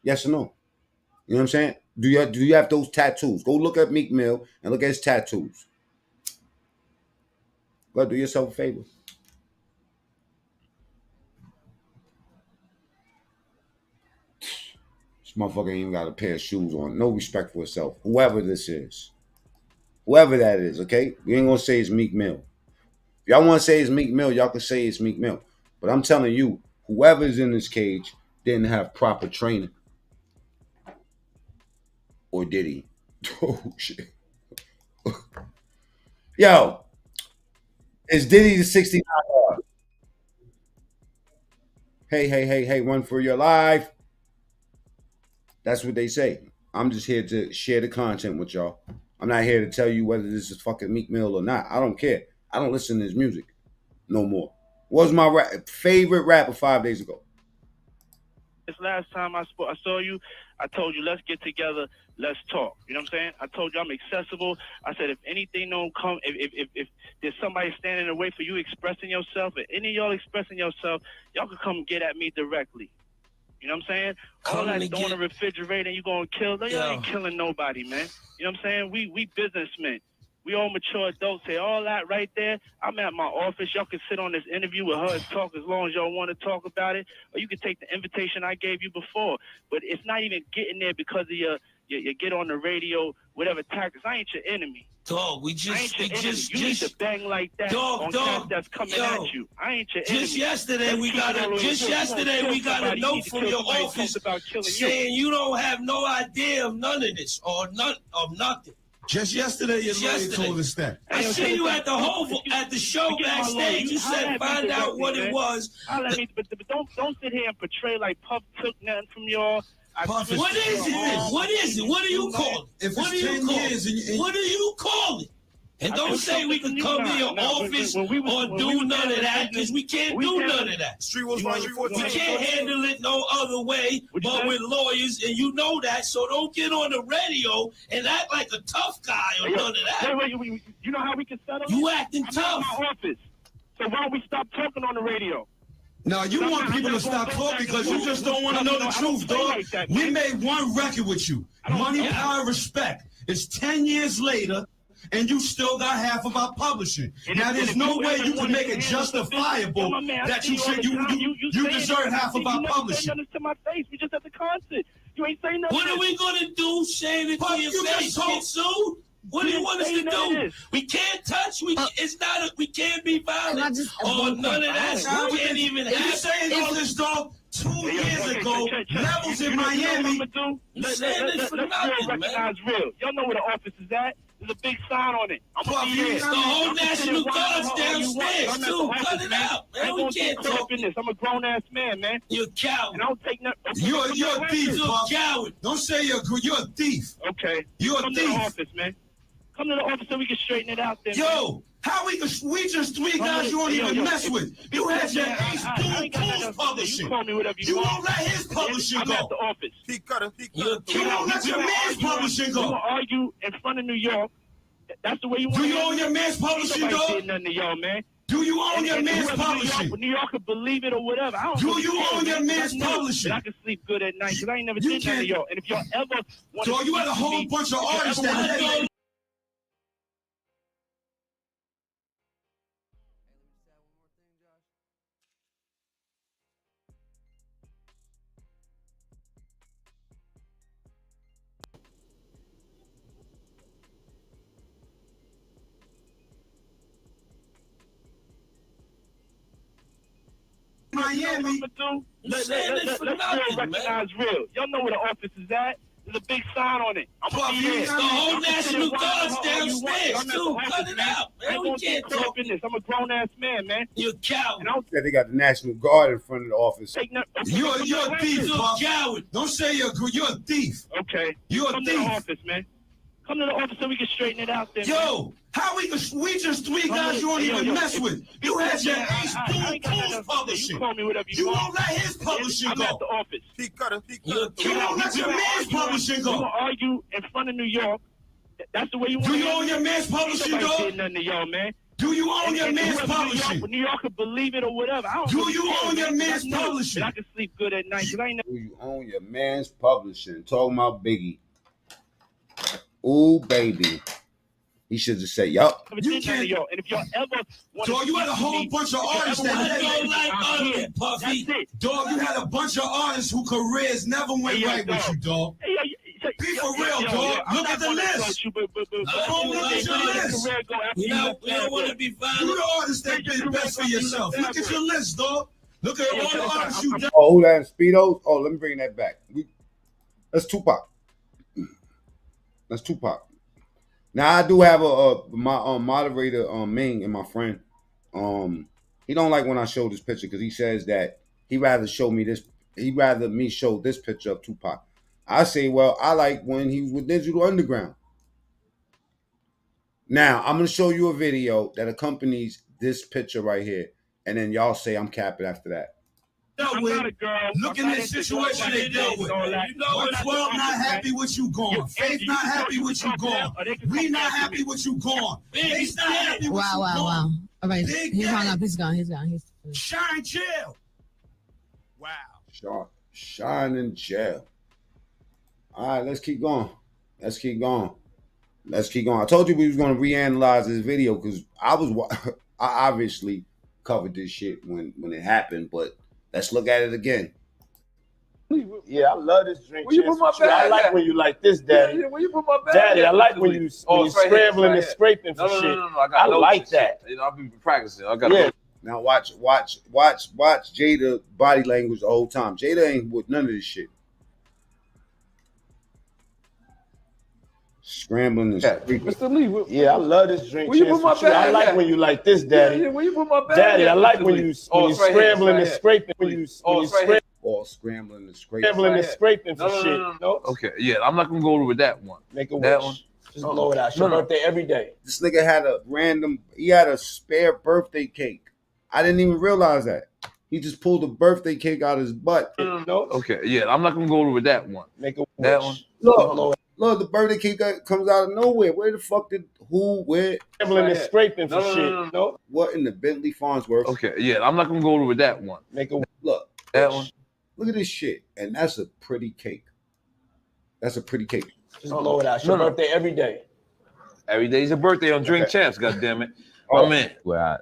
Yes or no? You know what I'm saying? Do you have those tattoos? Go look at Meek Mill and look at his tattoos. Go ahead, do yourself a favor. This motherfucker ain't even got a pair of shoes on. No respect for himself. Whoever this is. Whoever that is, okay? We ain't gonna say it's Meek Mill. If y'all want to say it's Meek Mill, y'all can say it's Meek Mill. But I'm telling you, whoever's in this cage didn't have proper training. Or did he? Oh, shit. Yo. Is Diddy the 69 hard? Hey, run for your life. That's what they say. I'm just here to share the content with y'all. I'm not here to tell you whether this is fucking Meek Mill or not. I don't care. I don't listen to his music no more. What was my favorite rapper 5 days ago? This last time I saw you, I told you, let's get together, let's talk. You know what I'm saying? I told you I'm accessible. I said, if anything don't come, if there's somebody standing in the way for you expressing yourself, or any of y'all expressing yourself, y'all can come get at me directly. You know what I'm saying? All that throwing the refrigerator and you gonna kill, y'all ain't killing nobody, man. You know what I'm saying? We businessmen. We all mature adults here. All that right there, I'm at my office. Y'all can sit on this interview with her and talk as long as y'all want to talk about it. Or you can take the invitation I gave you before. But it's not even getting there because of your get on the radio, whatever tactics. I ain't your enemy. Dog, we just need to bang like that on cats that's coming at you. I ain't your enemy. Just yesterday we got a note from your office saying you don't have no idea of none of this or nothing. Just yesterday, your lawyer told us that. I see you at the show backstage. You said find out what it was. But don't sit here and portray like Puff took nothing from y'all. What is it? What is it? What do you call it? What do you call it? What do you call it? And don't say we can come to your office or do none of that, because we can't do none of that. We can't handle it no other way but with lawyers, and you know that, so don't get on the radio and act like a tough guy or none of that. Wait, you know how we can settle You it? acting tough. I'm in my office, so why don't we stop talking on the radio? No, you want people to stop talking because you just don't want to know the truth, dog. We made one record with you, Money, Power, Respect. It's 10 years later, and you still got half of our publishing. Now, there's no way you can make it justifiable that you deserve half of our publishing. To my face, we just at the concert. You ain't saying nothing. What are we gonna do? Saying it to your face? Get sued? What do you want us to do? We can't touch. We can't be violent or none of that. We can't even have. You saying all this, dog? 2 years ago, Levels in Miami. You saying this for nothing, recognize real. Y'all know where the office is at. There's a big sign on it. I'm gonna be there. The whole National Guard's downstairs too. Cut it out, man. We can't talk in this. I'm a grown ass man, man. You're a coward. And I don't take nothing. You're a thief, You're a coward. Don't say you're a thief. Okay. You're a thief. Come to the office, man. Come to the office so we can straighten it out then. Yo, how we just three guys you won't even mess with. You had your Ace Boom publishing. You won't let his publishing go. I'm at the office. You won't let your man's publishing go. You will argue in front of New York. That's the way you want to. Do you own your man's publishing, dog? Ain't nothing to y'all, man. Do you own your man's publishing? New York could believe it or whatever. I don't Do you own your man's publishing? I can sleep good at night because I ain't never did nothing to y'all. And if y'all ever want to, you had a whole bunch of artists that. Miami. Let's recognize real. Y'all know where the office is at. There's a big sign on it. I'm gonna be there. The whole National Guard's downstairs too. Cut it out, man. We can't talk in this. I'm a grown ass man, man. You're a coward. Yeah, they got the National Guard in front of the office. You're a thief, You're a coward. Don't say you're a thief. Okay. You're a thief. Come to the office, man. Come to the office so we can straighten it out then. Yo, how we just three guys you won't even mess with. You had your Ace Boom publishing. You won't let his publishing go. I'm at the office. You won't let your man's publishing go. You will argue in front of New York. That's the way you want to. Do you own your man's publishing, dog? Ain't nothing to y'all, man. Do you own your man's publishing? New York could believe it or whatever. Do you own your man's publishing? I can sleep good at night because I ain't never. Do you own your man's publishing? Talking about Biggie. Ooh, baby. He should just say, yup. You can't. And if y'all ever dog, you had a whole bunch of artists that Puffy. Dog, you had a bunch of artists whose careers never went right with you, dog. Be for real, dog. Look at the list. Look at your list. We don't want to be violent. You the artist that did best for yourself. Look at your list, dog. Look at all the artists you done. Oh, who that? Speedos? Oh, let me bring that back. That's Tupac. That's Tupac. Now I do have my moderator Ming and my friend. He don't like when I show this picture because he says that he'd rather me show this picture of Tupac. I say, well, I like when he was with Digital Underground. Now I'm gonna show you a video that accompanies this picture right here, and then y'all say I'm capping after that. dealt with. Look in this situation they dealt with. You know what? 12 not happy with you gone. Faith not happy with you gone. We not happy with you gone. Big's not happy with you gone. Wow. All right, he's hung up. He's gone. Shine jail. Wow. Shine in jail. All right, let's keep going. I told you we was going to reanalyze this video because I obviously covered this shit when it happened, but let's look at it again. Yeah, I love this drink. Where you put my bag I like at? when you like this, Daddy. Yeah, where you put my bag Daddy, at? I like when you scrambling and scraping for shit. No. I like that. You know, I've been practicing. I got Now watch Jada body language the whole time. Jada ain't with none of this shit. Scrambling and scraping. Mr. Lee, yeah, I love this drink. Where you put my bag I like at? when you like this, Daddy. Yeah, where you put my bag Daddy, at, I like Mr. when Lee? you It's right scrambling here, and scraping. All scrambling and scraping. Scraping for shit. No. Okay, yeah, I'm not gonna go with that one. Make a wish. That one. Just blow it out. It's your birthday every day. This nigga had a spare birthday cake. I didn't even realize that. He just pulled a birthday cake out of his butt. No. Okay, yeah, I'm not gonna go with that one. Make a wish. That one. Look, the birthday cake that comes out of nowhere. Where the fuck where? Scrambling and scraping for shit. No. What in the Bentley Farnsworth? Okay, yeah, I'm not gonna go with that one. Make a look. That one. Look at this shit, and that's a pretty cake. Just blow it out. It's your birthday every day. Every day's a birthday on Drink Champs. God damn it. Oh. My man. Where I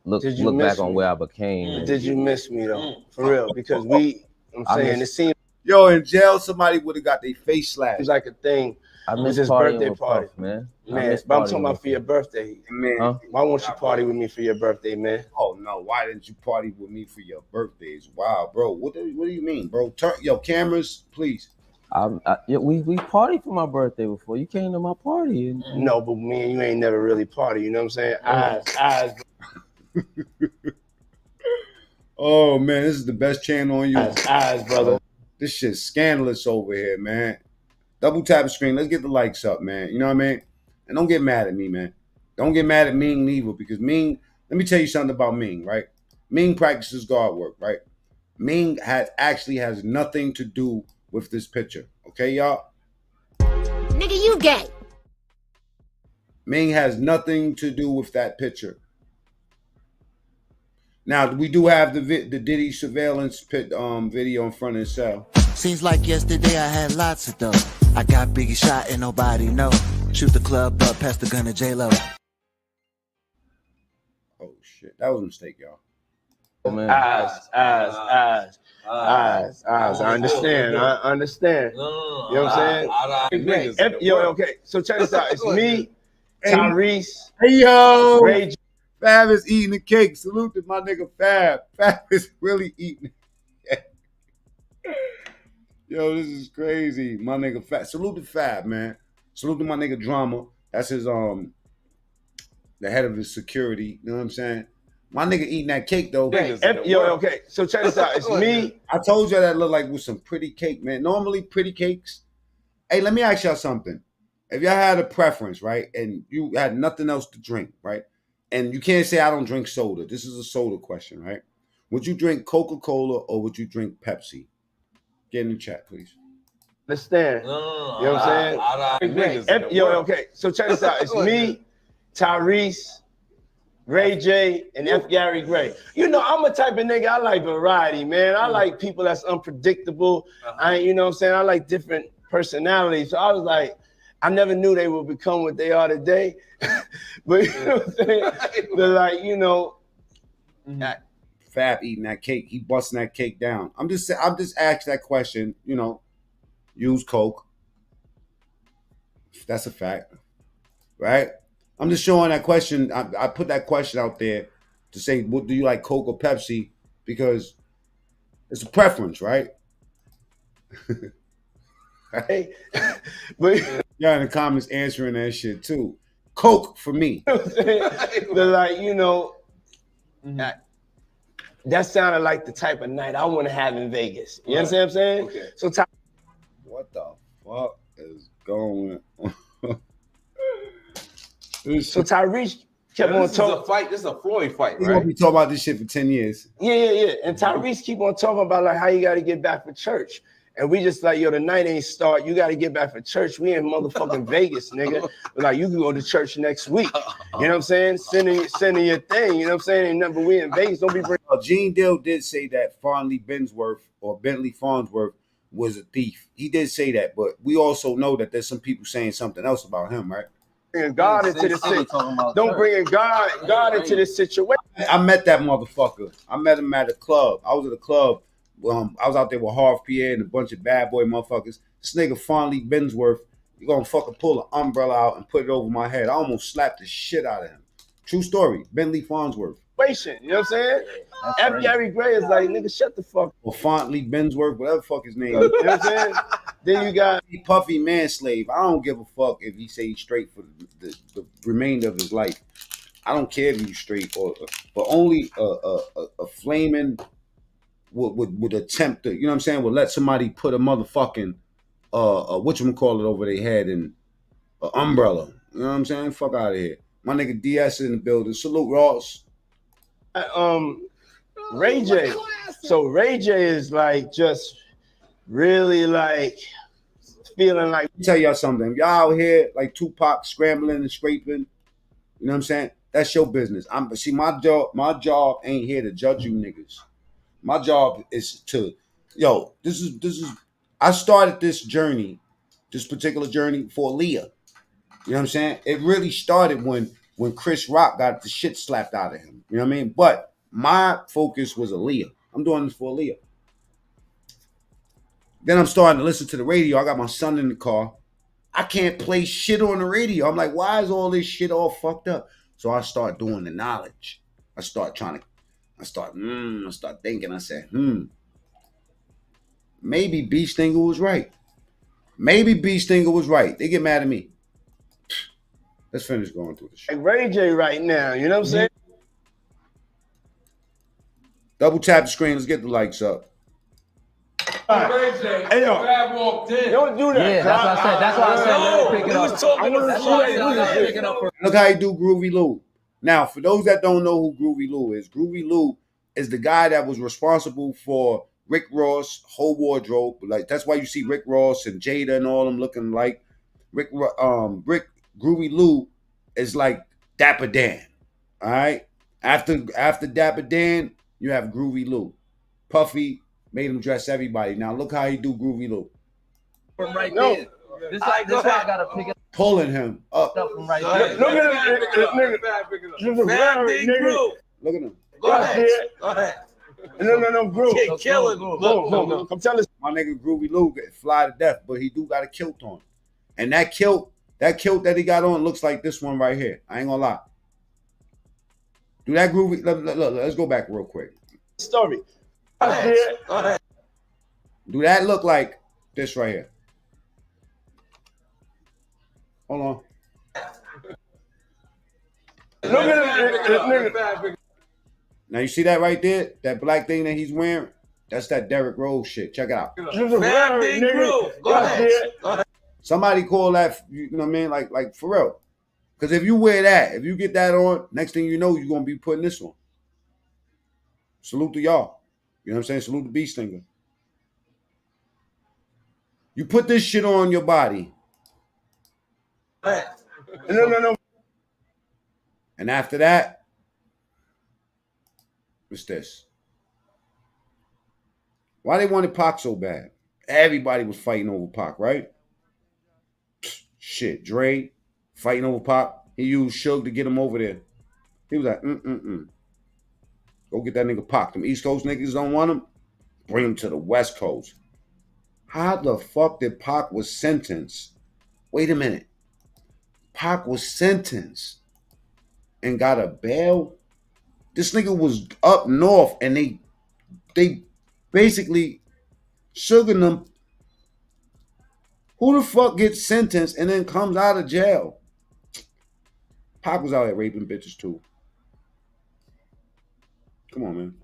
look miss back on me? where I became. Did you miss me though? For real? Because it seems Yo, in jail, somebody would have got their face slashed. like a thing. I It was miss his partying birthday with party, Puff, man. Man, but I'm talking about for your birthday. Man, Why won't you party with me for your birthday, man? Oh no! Why didn't you party with me for your birthdays? Wow, bro. What do you mean, bro? Turn your cameras, please. We partied for my birthday before. You came to my party. No, but me and you ain't never really party. You know what I'm saying? Eyes. Oh man, this is the best channel on you. Eyes, brother. This shit's scandalous over here, man. Double tap the screen. Let's get the likes up, man. You know what I mean? And don't get mad at me, man. Don't get mad at Ming neither, because Ming, let me tell you something about Ming, right? Ming practices guard work, right? Ming actually has nothing to do with this picture. Okay, y'all? Nigga, you gay. Ming has nothing to do with that picture. Now, we do have the Diddy surveillance video in front of the cell. Seems like yesterday I had lots of dough. I got Biggie shot and nobody know. Shoot the club up, pass the gun to J-Lo. Oh shit, that was a mistake, y'all. Oh, man. Eyes. I understand. You know what I'm saying? Okay. So check this out. It's me, Tyrese. Hey, yo. Ray J. Fab is eating the cake. Salute to my nigga Fab. Fab is really eating it. Yo, this is crazy. My nigga Fab. Salute to Fab, man. Salute to my nigga Drama. That's his the head of his security. You know what I'm saying? My nigga eating that cake though. Okay. So check this out. It's me. I told you that looked like with some pretty cake, man. Normally pretty cakes. Hey, let me ask y'all something. If y'all had a preference, right, and you had nothing else to drink, right, and you can't say I don't drink soda. This is a soda question, right? Would you drink Coca-Cola or would you drink Pepsi? Get in the chat, please. Understand? You know what I'm saying? Okay. So check this out. It's me, Tyrese, Ray J, and F. Gary Gray. You know, I'm a type of nigga, I like variety, man. I like people that's unpredictable. You know what I'm saying? I like different personalities. So I was like, I never knew they would become what they are today. But you know what I'm saying? They're like, you know. Fab eating that cake. He busting that cake down. I'm just asking that question, you know. Use Coke. That's a fact. Right? I'm just showing that question. I put that question out there to say, what do you like, Coke or Pepsi? Because it's a preference, right? Hey, but y'all in the comments answering that shit too. Coke for me. They're like, you know, that sounded like the type of night I want to have in Vegas. You understand what I'm saying? Okay. So what the fuck is going on? So Tyrese kept on This is talking. a fight. This is a Floyd fight, We're gonna right? be talking about this shit for 10 years. Yeah. And Tyrese keep on talking about like how you got to get back for church. And we just like, yo, the night ain't start. You got to get back for church. We in motherfucking Vegas, nigga. Like, you can go to church next week. You know what I'm saying? Sending your thing. You know what I'm saying? Ain't nothing. We in Vegas. Don't be bringing. Gene Dill did say that Bentley Farnsworth was a thief. He did say that, but we also know that there's some people saying something else about him, right? Bringing God into this situation. Don't bring God into this situation. I met that motherfucker. I met him at a club. I was at a club. I was out there with Harv Pierre and a bunch of bad boy motherfuckers. This nigga Fonley Bensworth, you gonna fucking pull an umbrella out and put it over my head. I almost slapped the shit out of him. True story. Bentley Farnsworth. You know what I'm saying? F. Gary Gray is like, nigga, shut the fuck up. Or Fontley Bensworth, whatever the fuck his name You know what I'm saying? Then you got Puffy Manslave. I don't give a fuck if he say he's straight for the remainder of his life. I don't care if he's straight, but only a flaming would attempt to, you know what I'm saying, would let somebody put a motherfucking whatchamacallit over their head and an umbrella. You know what I'm saying? Fuck out of here. My nigga DS in the building. Salute Ross. Ray J. So Ray J is like just really like feeling like. Let me tell y'all something. If y'all out here like Tupac scrambling and scraping, you know what I'm saying? That's your business. See, my job ain't here to judge you niggas. My job is to, this is I started this journey, this particular journey for Aaliyah. You know what I'm saying? It really started when Chris Rock got the shit slapped out of him. You know what I mean? But my focus was Aaliyah. I'm doing this for Aaliyah. Then I'm starting to listen to the radio. I got my son in the car. I can't play shit on the radio. I'm like, why is all this shit all fucked up? So I start doing the knowledge. I start thinking. I said, maybe Bee Stinger was right. They get mad at me. Let's finish going through this shit. Like Ray J right now, you know what I'm saying? Double tap the screen. Let's get the likes up. Hey, yo, don't do that. Yeah, that's why I said let me pick it up. Look how he do Groovy Lou. Now, for those that don't know who Groovy Lou is the guy that was responsible for Rick Ross' whole wardrobe. Like, that's why you see Rick Ross and Jada and all them looking like Groovy Lou is like Dapper Dan. All right. After Dapper Dan, you have Groovy Lou. Puffy made him dress everybody. Now look how he do Groovy Lou. From right there. This why I gotta pick it up. Pulling him up. From right there. Look at him. Go ahead. No, Groove. Kill it. No. I'm telling you. My nigga Groovy Lou get fly to death, but he do got a kilt on. And that kilt that he got on looks like this one right here. I ain't gonna lie. Do that Groovy. Look, let's go back real quick. Story. Go ahead. Do that look like this right here? Hold on. Now you see that right there? That black thing that he's wearing? That's that Derrick Rose shit. Check it out. Go ahead. Somebody call that, you know what I mean? Like for real. Because if you wear that, if you get that on, next thing you know, you're going to be putting this on. Salute to y'all. You know what I'm saying? Salute to Bee Stinger. You put this shit on your body. No. And after that, what's this? Why they wanted Pac so bad? Everybody was fighting over Pac, right? Shit, Dre fighting over Pac. He used Suge to get him over there. He was like, Go get that nigga Pac. Them East Coast niggas don't want him. Bring him to the West Coast. How the fuck did Pac was sentenced? Wait a minute. Pac was sentenced and got a bail? This nigga was up north and they basically sugared them. Who the fuck gets sentenced and then comes out of jail? Pac was out there raping bitches too. Come on, man.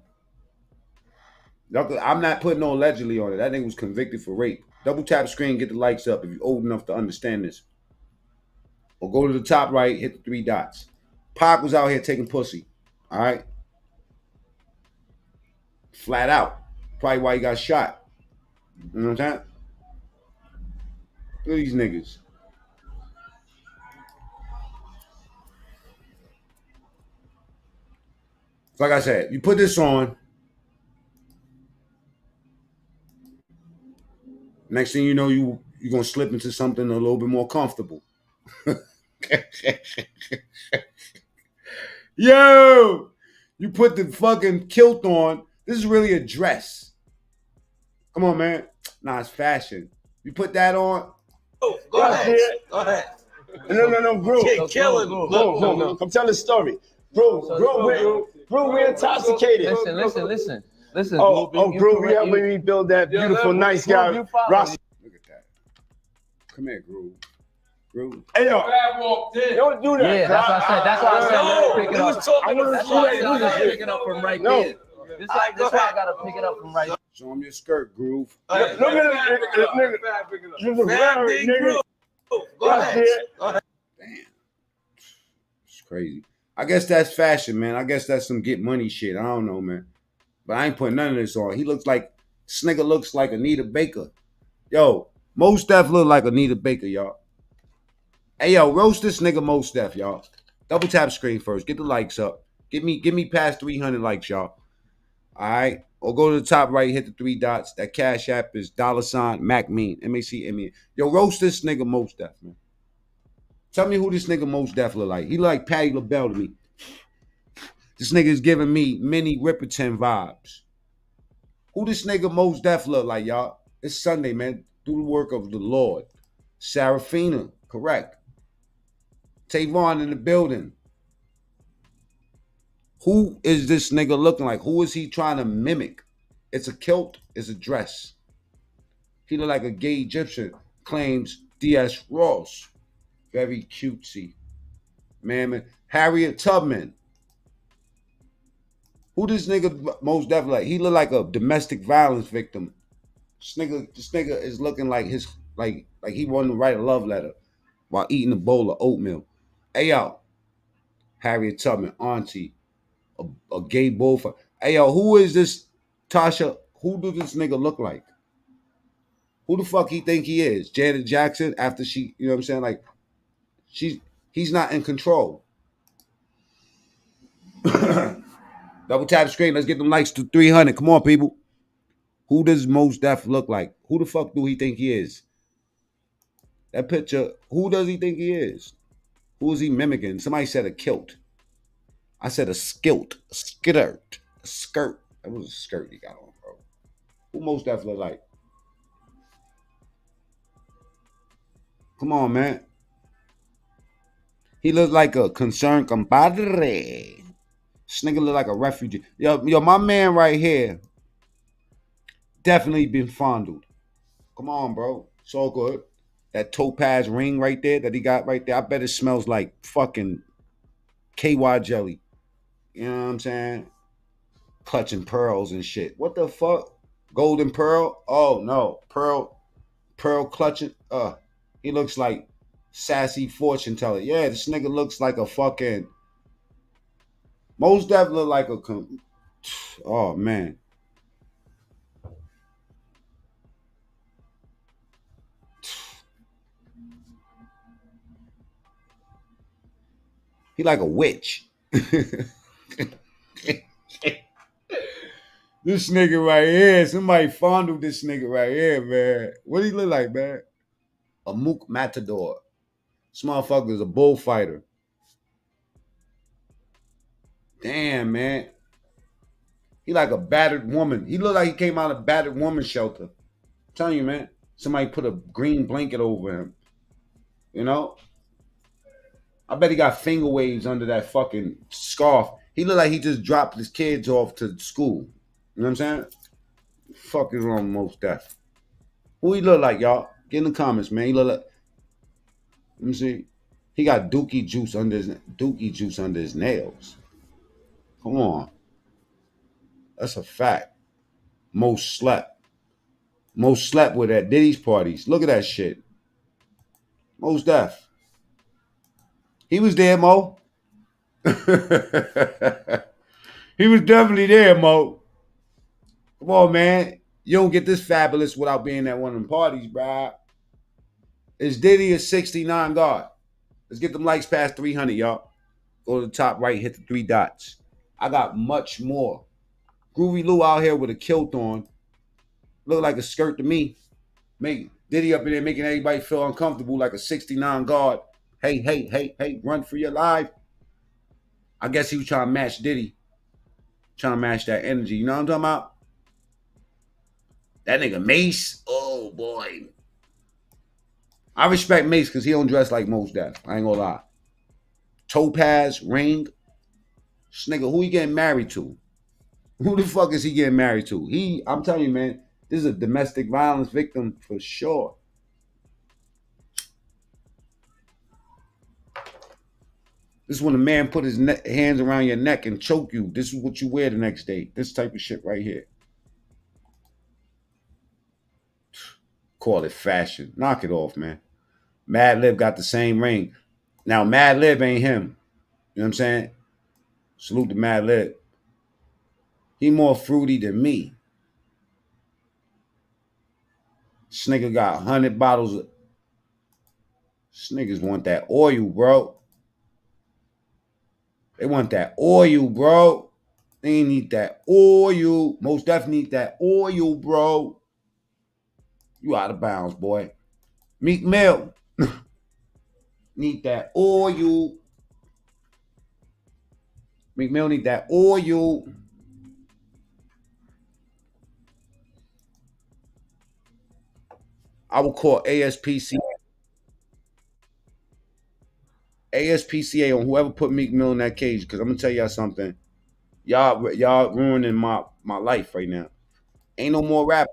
I'm not putting no allegedly on it. That nigga was convicted for rape. Double tap the screen, get the likes up if you're old enough to understand this. Or go to the top right, hit the 3 dots. Pac was out here taking pussy. All right? Flat out. Probably why he got shot. You know what I'm saying? Look at these niggas. Like I said, you put this on. Next thing you know, you're going to slip into something a little bit more comfortable. Yo! You put the fucking kilt on. This is really a dress. Come on, man. Nah, it's fashion. You put that on. Go ahead. Go ahead. No, bro. Kill him. Bro. Come tell the story. Bro, we're intoxicated. Listen. Oh, bro, we helping me build that beautiful, nice guy. Ross. Look at that. Come here, Groove. Hey, yo. Don't do that. Yeah, that's what I said. That's why I said let's pick it up. That's why I gotta pick it up from right there. This why I gotta pick it up from right there. Show him your skirt, Groove. Look at this nigga. Go ahead. Damn. It's crazy. I guess that's fashion, man. I guess that's some get money shit. I don't know, man. But I ain't putting none of this on. This nigga looks like Anita Baker. Yo, Mos Def look like Anita Baker, y'all. Hey, yo, roast this nigga Mos Def, y'all. Double tap screen first. Get the likes up. Give me past 300 likes, y'all. All right? Or go to the top right, hit the 3 dots. That Cash App is $MacMean. M-A-C-M-E-N. Yo, roast this nigga Mos Def, man. Tell me who this nigga Mos Def look like. He look like Patti LaBelle to me. This nigga is giving me Minnie Riperton vibes. Who this nigga Mos Def look like, y'all? It's Sunday, man. Do the work of the Lord. Sarafina, correct. Tavon in the building. Who is this nigga looking like? Who is he trying to mimic? It's a kilt. It's a dress. He look like a gay Egyptian, claims D.S. Ross. Very cutesy. Man. Harriet Tubman. Who this nigga Mos Def like? He look like a domestic violence victim. This nigga is looking like his like he wanted to write a love letter while eating a bowl of oatmeal. Hey yo, Harriet Tubman, auntie, a gay bullfighter. Hey yo, who is this Tasha? Who does this nigga look like? Who the fuck he think he is? Janet Jackson after she, you know what I'm saying? Like he's not in control. Double tap screen. Let's get them likes to 300. Come on, people. Who does Mos Def look like? Who the fuck do he think he is? That picture, who does he think he is? Who is he mimicking? Somebody said a kilt. I said a skirt. A skirt. A skirt. That was a skirt he got on, bro. Who Mos Def look like? Come on, man. He looks like a concerned compadre. This nigga look like a refugee. Yo, my man right here definitely been fondled. Come on, bro. It's all good. That topaz ring right there that he got right there, I bet it smells like fucking KY jelly. You know what I'm saying? Clutching pearls and shit. What the fuck? Golden pearl? Oh, no. Pearl clutching. He looks like sassy fortune teller. Yeah, this nigga looks like a fucking... Mos Def look like a... Oh, man. He like a witch. This nigga right here, somebody fondled this nigga right here, man. What do he look like, man? A mook matador. This motherfucker is a bullfighter. Damn, man. He like a battered woman. He look like he came out of a battered woman shelter. I'm telling you, man. Somebody put a green blanket over him. You know? I bet he got finger waves under that fucking scarf. He look like he just dropped his kids off to school. You know what I'm saying? Fuck is wrong with Mos Def? Who he look like, y'all? Get in the comments, man. He look like... Let me see. He got dookie juice under his nails. Come on. That's a fact. Mos slept with at Diddy's parties. Look at that shit. Mos Def. He was there, Mo. He was definitely there, Mo. Come on, man. You don't get this fabulous without being at one of them parties, bruh. Is Diddy a 69 guard? Let's get them likes past 300, y'all. Go to the top right, hit the 3 dots. I got much more. Groovy Lou out here with a kilt on. Look like a skirt to me. Make Diddy up in there making everybody feel uncomfortable like a 69 guard. Hey, hey, hey, hey, run for your life. I guess he was trying to match Diddy. Trying to match that energy. You know what I'm talking about? That nigga Mase. Oh, boy. I respect Mase because he don't dress like most Def. I ain't gonna lie. Topaz, ring. This nigga, who he getting married to? Who the fuck is he getting married to? I'm telling you, man, this is a domestic violence victim for sure. This is when a man put his hands around your neck and choke you. This is what you wear the next day. This type of shit right here. Call it fashion. Knock it off, man. Mad Lib got the same ring. Now, Mad Lib ain't him. You know what I'm saying? Salute to Mad Lib. He more fruity than me. This nigga got 100 bottles of... This niggas want that oil, bro. They want that oil, bro. They need that oil. Most definitely need that oil, bro. You out of bounds, boy. Meek Mill. Need that oil. Meek Mill need that oil. I will call ASPCA on whoever put Meek Mill in that cage, because I'm gonna tell y'all something. Y'all ruining my life right now. Ain't no more rap.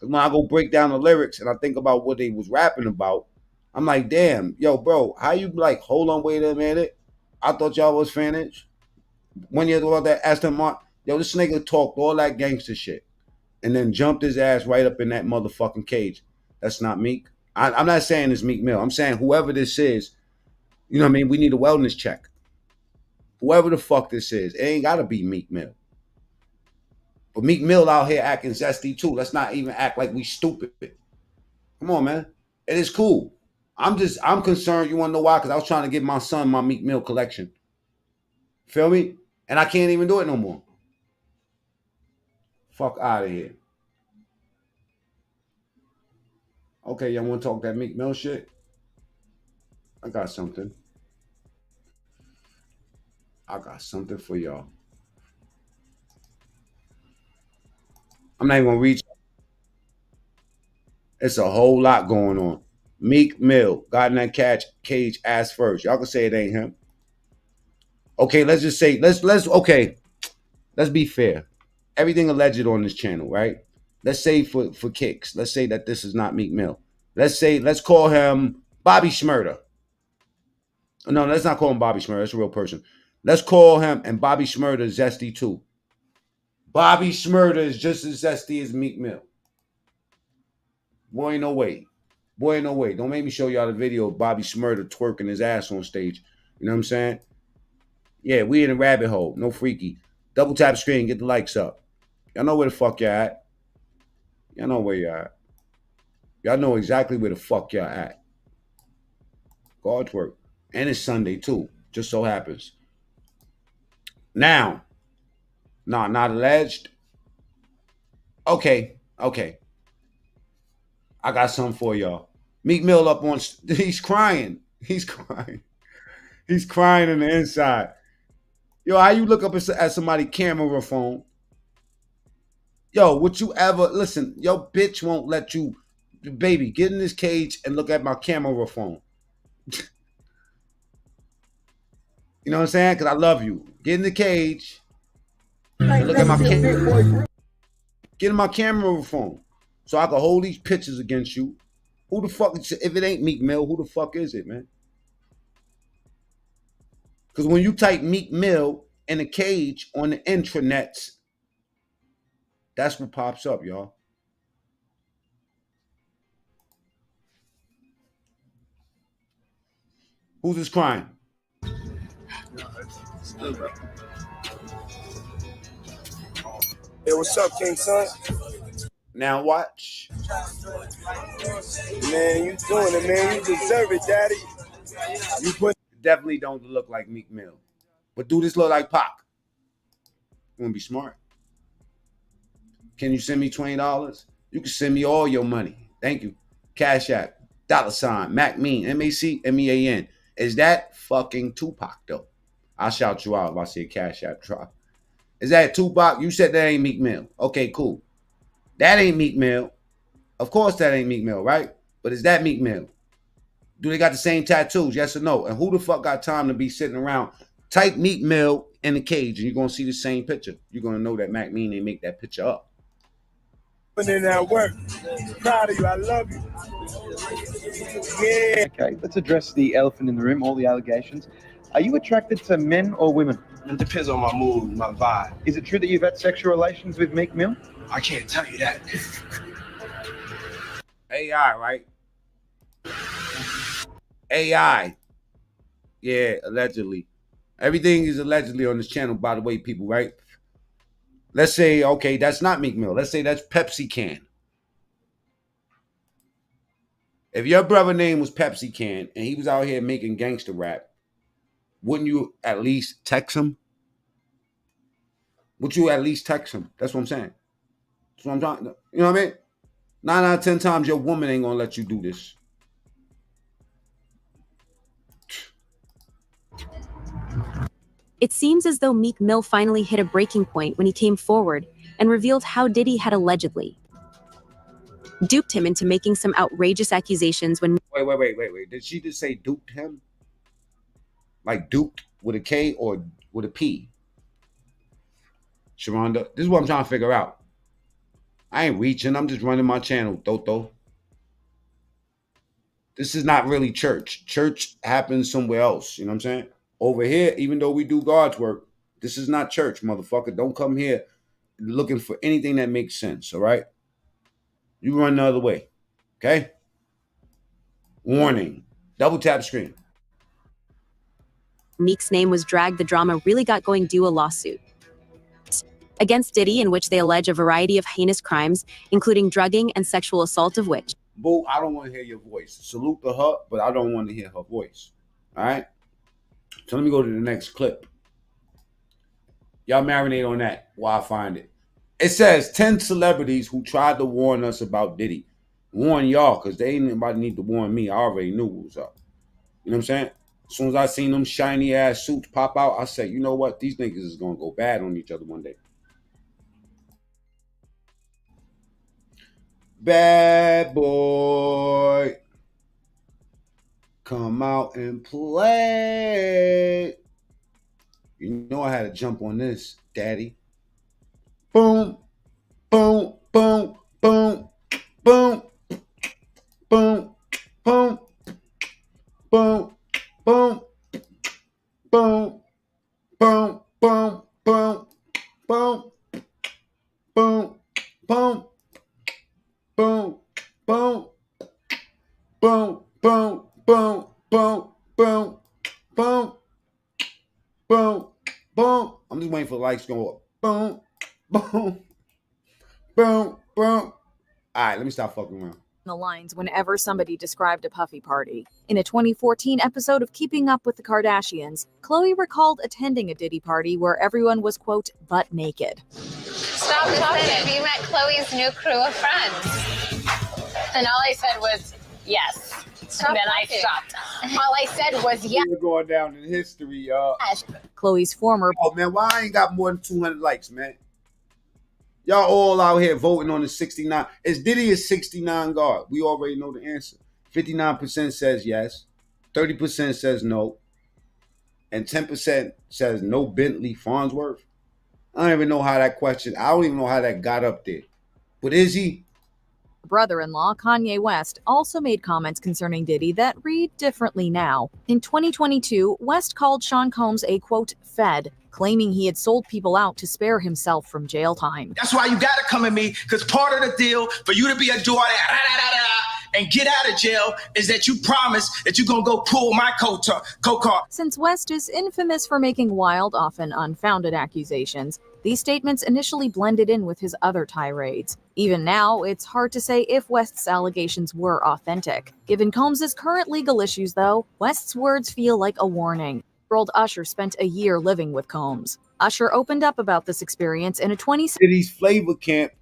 When I go break down the lyrics and I think about what they was rapping about, I'm like, damn, yo, bro, how you like, hold on, wait a minute. I thought y'all was finished. When you thought that Aston Martin, yo, this nigga talked all that gangster shit and then jumped his ass right up in that motherfucking cage. That's not Meek. I'm not saying it's Meek Mill. I'm saying whoever this is, you know what I mean? We need a wellness check. Whoever the fuck this is, it ain't gotta be Meek Mill. But Meek Mill out here acting zesty too. Let's not even act like we stupid. Come on, man. It is cool. I'm concerned. You want to know why? Because I was trying to give my son my Meek Mill collection. Feel me? And I can't even do it no more. Fuck out of here. Okay, y'all want to talk that Meek Mill shit? I got something. I got something for y'all. I'm not even going to reach. It's a whole lot going on. Meek Mill got in that cage ass first. Y'all can say it ain't him. Okay, let's just say, let's be fair. Everything alleged on this channel, right? Let's say for kicks, let's say that this is not Meek Mill. Let's call him Bobby Shmurda. No, let's not call him Bobby Shmurda. That's a real person. Let's call him, and Bobby Shmurda is zesty too. Bobby Shmurda is just as zesty as Meek Mill. Boy, no way. Boy, no way. Don't make me show y'all the video of Bobby Shmurda twerking his ass on stage. You know what I'm saying? Yeah, we in a rabbit hole. No freaky. Double tap screen, get the likes up. Y'all know where the fuck y'all at. Y'all know where y'all at. Y'all know exactly where the fuck y'all at. God's work. And it's Sunday too. Just so happens. Now, not alleged. Okay. I got something for y'all. Meek Mill up on, he's crying. He's crying. He's crying in the inside. Yo, how you look up at somebody's camera phone? Yo, would you ever, listen, your bitch won't let you, baby, get in this cage and look at my camera phone. You know what I'm saying? Because I love you. Get in the cage and look at my camera. Get in my camera phone so I can hold these pictures against you. Who the fuck, if it ain't Meek Mill, who the fuck is it, man? Because when you type Meek Mill in a cage on the intranets, that's what pops up, y'all. Who's this crying? Hey, what's up, King Son? Now watch. Man, you doing it, man. You deserve it, Daddy. You definitely don't look like Meek Mill. But do this look like Pac? You wanna be smart? Can you send me $20? You can send me all your money. Thank you. Cash App, $ Mac Mean, MAC, MEAN. Is that fucking Tupac though? I'll shout you out if I see a Cash App drop. Is that Tupac? You said that ain't Meek Mill. Okay, cool. That ain't Meek Mill. Of course that ain't Meek Mill, right? But is that Meek Mill? Do they got the same tattoos? Yes or no? And who the fuck got time to be sitting around? Type Meek Mill in the cage and you're going to see the same picture. You're going to know that Mac Mean ain't make that picture up. Putting in that work. Proud of you. I love you. Yeah. Okay, let's address the elephant in the room, all the allegations. Are you attracted to men or women? It depends on my mood, my vibe. Is it true that you've had sexual relations with Meek Mill? I can't tell you that. AI, right? AI. Yeah, allegedly. Everything is allegedly on this channel, by the way, people, right? Let's say, okay, that's not Meek Mill. Let's say that's Pepsi Can. If your brother name was Pepsi Can and he was out here making gangster rap, wouldn't you at least text him? Would you at least text him? That's what I'm saying. That's what I'm trying to, you know what I mean? 9 out of 10 times your woman ain't gonna let you do this. It seems as though Meek Mill finally hit a breaking point when he came forward and revealed how Diddy had allegedly duped him into making some outrageous accusations when— Wait. Did she just say duped him? Like duped with a K or with a P? Sharonda, this is what I'm trying to figure out. I ain't reaching. I'm just running my channel, Toto. This is not really church. Church happens somewhere else. You know what I'm saying? Over here, even though we do God's work, this is not church, motherfucker. Don't come here looking for anything that makes sense, all right? You run the other way, okay? Warning. Double tap screen. Meek's name was dragged, the drama really got going due a lawsuit against Diddy in which they allege a variety of heinous crimes, including drugging and sexual assault, of which— Boo, I don't want to hear your voice. Salute to her, but I don't want to hear her voice. All right? So let me go to the next clip. Y'all marinate on that while I find it. It says 10 celebrities who tried to warn us about Diddy. Warn y'all, because they ain't nobody need to warn me. I already knew what was up. You know what I'm saying? As soon as I seen them shiny ass suits pop out, I said, you know what? These niggas is going to go bad on each other one day. Bad boy, come out and play. You know I had to jump on this, daddy. Boom, boom, boom, boom, boom, boom, boom, boom, boom, boom, boom, boom, boom, boom, boom, boom. Boom, boom, boom, boom, boom, boom, boom, boom, boom, boom. I'm just waiting for the lights to go up. Boom, boom, boom, boom. All right, let me stop fucking around. The lines whenever somebody described a puffy party. In a 2014 episode of Keeping Up with the Kardashians, Khloe recalled attending a Diddy party where everyone was, quote, butt naked. Stop talking. We met Chloe's new crew of friends. And all I said was, yes. Stop and then talking. I stopped. All I said was, yes. We're going down in history, y'all. Chloe's former— Oh, man, why I ain't got more than 200 likes, man? Y'all all out here voting on the 69. Is Diddy a 69 guard? We already know the answer. 59% says yes. 30% says no. And 10% says no Bentley Farnsworth. I don't even know how that question, I don't even know how that got up there. But is he? brother-in-law, Kanye West, also made comments concerning Diddy that read differently now. In 2022, West called Sean Combs a, quote, fed, claiming he had sold people out to spare himself from jail time. That's why you gotta come at me, because part of the deal for you to be a do all that, and get out of jail is that you promise that you're going to go pull my co-car. Since West is infamous for making wild, often unfounded accusations, these statements initially blended in with his other tirades. Even now, it's hard to say if West's allegations were authentic. Given Combs' current legal issues, though, West's words feel like a warning. Old Usher spent a year living with Combs. Usher opened up about this experience in a 2016 Flavor Camp.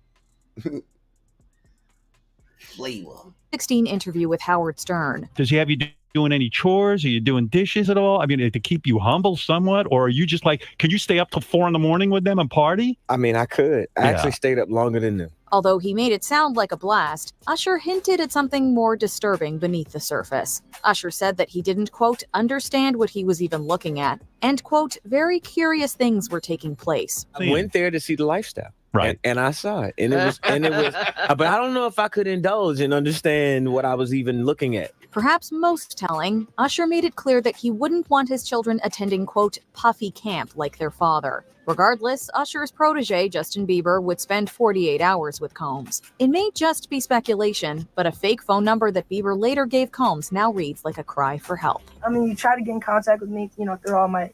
Flavor. 2016 interview with Howard Stern. Does he have you doing any chores? Are you doing dishes at all? I mean, to keep you humble somewhat? Or are you just like, can you stay up till 4 a.m. with them and party? I mean, I could. I actually stayed up longer than them. Although he made it sound like a blast, Usher hinted at something more disturbing beneath the surface. Usher said that he didn't, quote, understand what he was even looking at, and, quote, very curious things were taking place. I went there to see the lifestyle. Right. And I saw it. And it was, but I don't know if I could indulge and understand what I was even looking at. Perhaps most telling, Usher made it clear that he wouldn't want his children attending, quote, puffy camp like their father. Regardless, Usher's protege, Justin Bieber, would spend 48 hours with Combs. It may just be speculation, but a fake phone number that Bieber later gave Combs now reads like a cry for help. I mean, you try to get in contact with me, through all my,